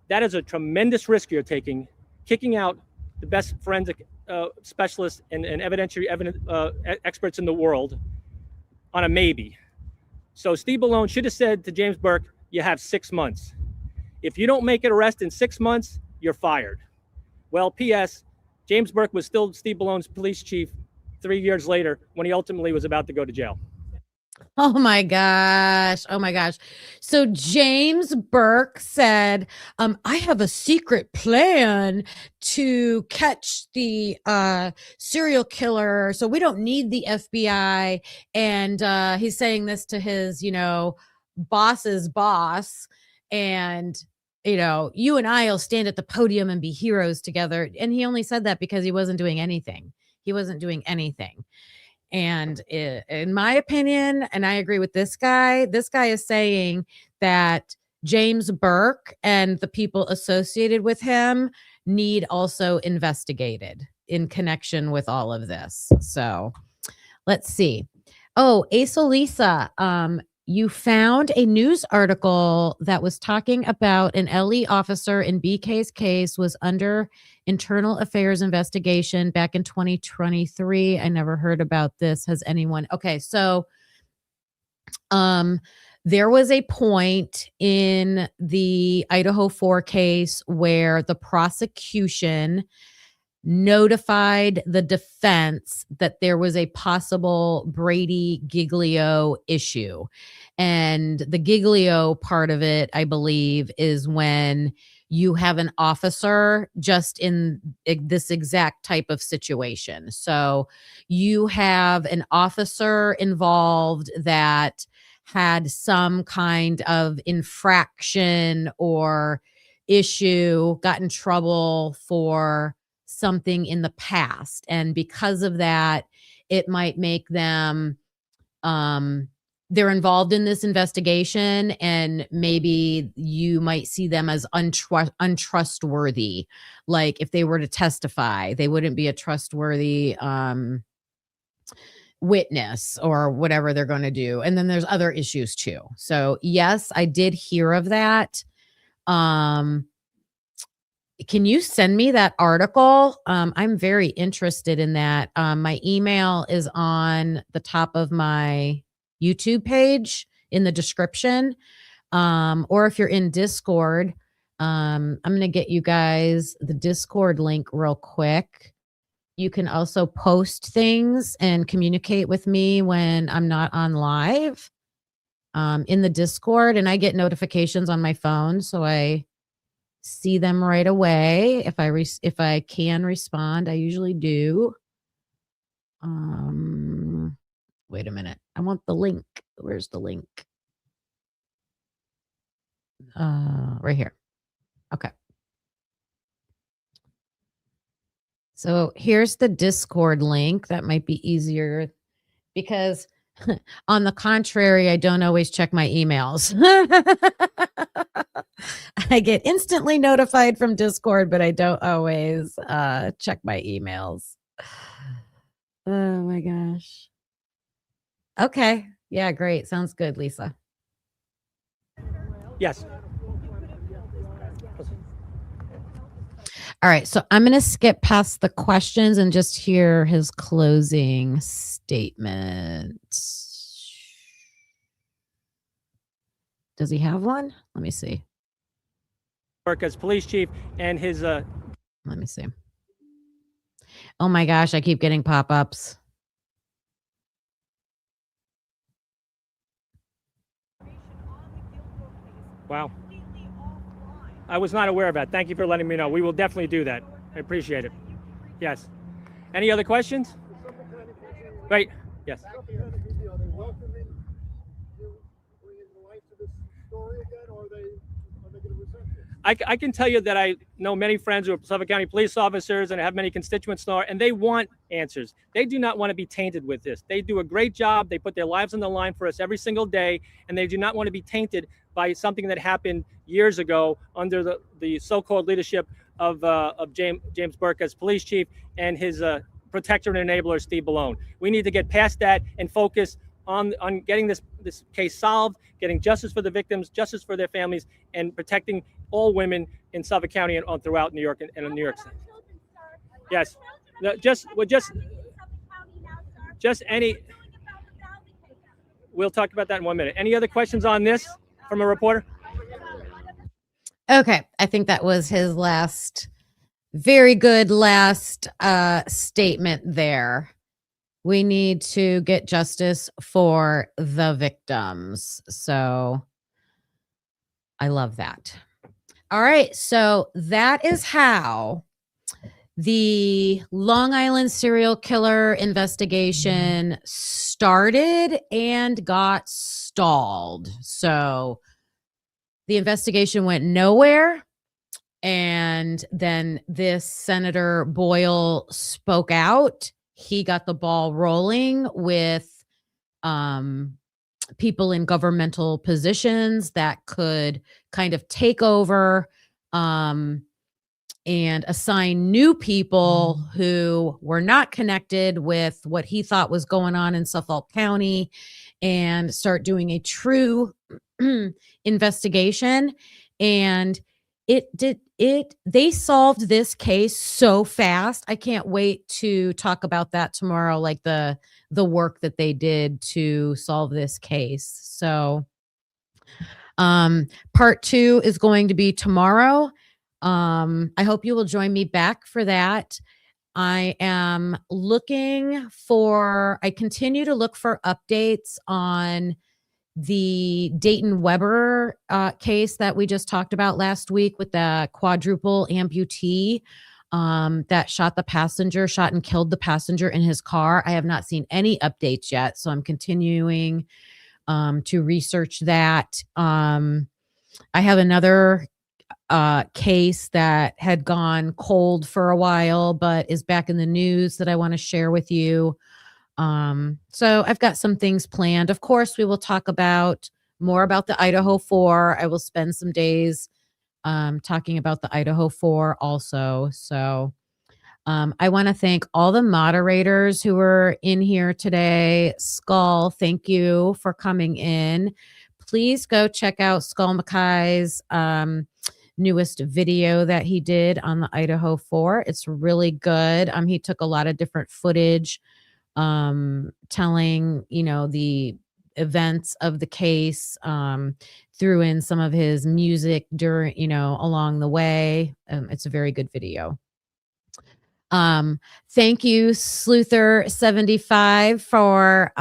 that is a tremendous risk you're taking, kicking out the best forensic specialists and evidentiary experts in the world on a maybe. So Steve Bellone should have said to James Burke, you have 6 months. If you don't make an arrest in 6 months, you're fired. Well, P.S. James Burke was still Steve Ballone's police chief 3 years later when he ultimately was about to go to jail. Oh my gosh. Oh my gosh. So James Burke said, I have a secret plan to catch the serial killer. So we don't need the FBI. And he's saying this to his, boss's boss. And, you and I will stand at the podium and be heroes together. And he only said that because he wasn't doing anything. He wasn't doing anything. And in my opinion, and I agree with this guy is saying that James Burke and the people associated with him need also investigated in connection with all of this. So let's see. Oh, Asa Lisa, you found a news article that was talking about an LE officer in BK's case was under internal affairs investigation back in 2023. I never heard about this. Has anyone? Okay, so there was a point in the Idaho 4 case where the prosecution notified the defense that there was a possible Brady Giglio issue. And the Giglio part of it, I believe, is when you have an officer just in this exact type of situation. So you have an officer involved that had some kind of infraction or issue, got in trouble for something in the past. And because of that, it might make them, they're involved in this investigation, and maybe you might see them as untrustworthy. Like if they were to testify, they wouldn't be a trustworthy witness or whatever they're going to do. And then there's other issues too. So yes, I did hear of that. Can you send me that article? I'm very interested in that. My email is on the top of my YouTube page in the description. Or if you're in Discord, I'm going to get you guys the Discord link real quick. You can also post things and communicate with me when I'm not on live in the Discord, and I get notifications on my phone, so I see them right away. If I can respond, I usually do. Wait a minute. I want the link. Where's the link? Right here. Okay. So here's the Discord link. That might be easier because on the contrary, I don't always check my emails. I get instantly notified from Discord, but I don't always check my emails. Oh my gosh. Okay. Yeah, great. Sounds good, Lisa. Yes. All right. So I'm going to skip past the questions and just hear his closing statement. Does he have one? Let me see. Work as police chief and his Let me see. Oh my gosh, I keep getting pop-ups. Wow. I was not aware of that. Thank you for letting me know. We will definitely do that. I appreciate it. Yes. Any other questions? Right. Yes. I can tell you that I know many friends who are Suffolk County police officers, and I have many constituents now, and they want answers. They do not want to be tainted with this. They do a great job. They put their lives on the line for us every single day, and they do not want to be tainted by something that happened years ago under the so-called leadership of James Burke as police chief and his protector and enabler, Steve Ballone. We need to get past that and focus on getting this case solved, getting justice for the victims, justice for their families, and protecting all women in Suffolk County and throughout New York and in New York State. Yes, just any. We'll talk about that in 1 minute. Any other questions on this from a reporter? Okay, I think that was his last, very good last statement there. We need to get justice for the victims. So I love that. All right, so that is how the Long Island serial killer investigation started and got stalled. So the investigation went nowhere. And then this Senator Boyle spoke out. He got the ball rolling with people in governmental positions that could kind of take over and assign new people who were not connected with what he thought was going on in Suffolk County and start doing a true investigation. And they solved this case so fast. I can't wait to talk about that tomorrow, like the work that they did to solve this case. So part 2 is going to be tomorrow. I hope you will join me back for that. I continue to look for updates on the Dayton Weber case that we just talked about last week with the quadruple amputee that shot and killed the passenger in his car. I have not seen any updates yet, so I'm continuing to research that. I have another case that had gone cold for a while, but is back in the news that I want to share with you. So I've got some things planned. Of course, we will talk more about the Idaho 4. I will spend some days talking about the Idaho 4 also. So I want to thank all the moderators who were in here today. Skull, thank you for coming in. Please go check out Skull Mackay's newest video that he did on the Idaho 4. It's really good. He took a lot of different footage telling, the events of the case, threw in some of his music during, along the way. It's a very good video. Thank you, Sleuther75, for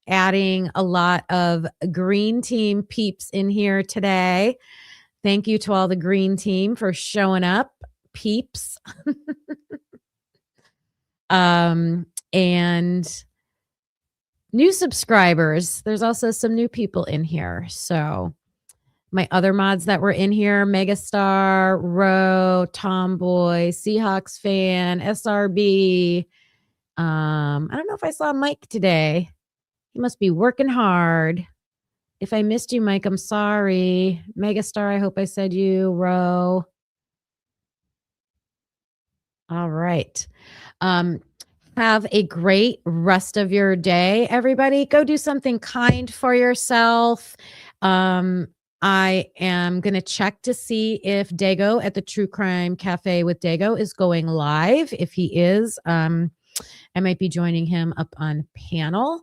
adding a lot of green team peeps in here today. Thank you to all the green team for showing up, peeps. And new subscribers. There's also some new people in here. So my other mods that were in here, Megastar, Ro, Tomboy, Seahawks fan, SRB. I don't know if I saw Mike today. He must be working hard. If I missed you, Mike, I'm sorry. Megastar, I hope I said you. Ro. All right. Have a great rest of your day, everybody. Go do something kind for yourself. I am going to check to see if Dago at the True Crime Cafe with Dago is going live. If he is, I might be joining him up on panel.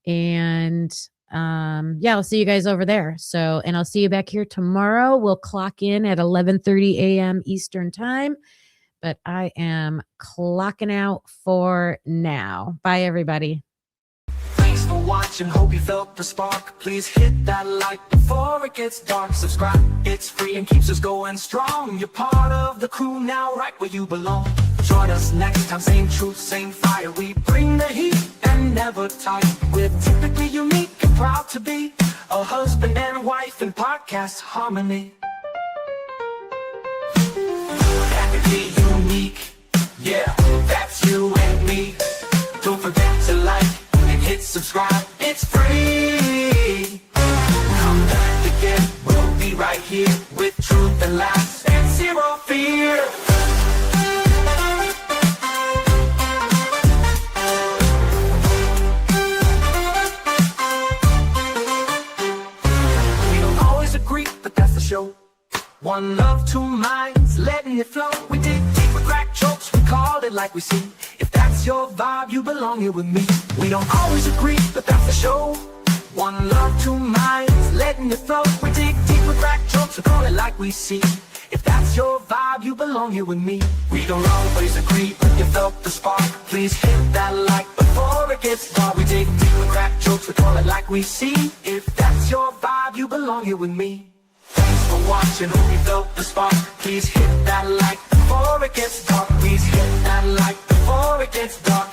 And I'll see you guys over there. So, and I'll see you back here tomorrow. We'll clock in at 11:30 a.m. Eastern time. But I am clocking out for now. Bye, everybody. Thanks for watching. Hope you felt the spark. Please hit that like before it gets dark. Subscribe. It's free and keeps us going strong. You're part of the crew now, right where you belong. Join us next time. Same truth, same fire. We bring the heat and never tire. We're typically unique and proud to be a husband and wife in podcast harmony. Unique, yeah, that's you and me. Don't forget to like and hit subscribe. It's free. Come back again. We'll be right here with truth and laughs and zero fear. We don't always agree, but that's the show. One love, two minds, letting it flow. We dig deep with crack jokes, we called it like we see. If that's your vibe, you belong here with me. We don't always agree, but that's the show. One love, two minds, letting it flow. We dig deep with crack jokes or call it like we see. If that's your vibe, you belong here with me. We don't always agree, but you felt the spark. Please hit that like before it gets dark. We dig deep with crack jokes, we call it like we see. If that's your vibe, you belong here with me. Thanks for watching, hope you felt the spark. Please hit that like before it gets dark. Please hit that like before it gets dark.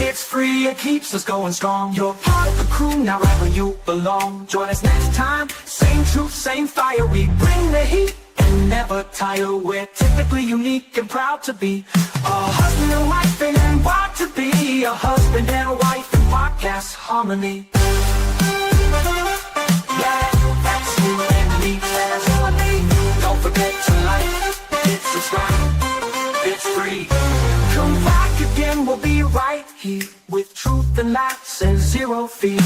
It's free, it keeps us going strong. You're part of the crew, now right where you belong. Join us next time, same truth, same fire. We bring the heat and never tire. We're typically unique and proud to be a husband and wife and proud to be a husband and wife in podcast harmony. Yeah, that's you and me, that's you and me. Don't forget to like, hit subscribe, it's free. Come back again, we'll be right here with truth and laughs and zero fear.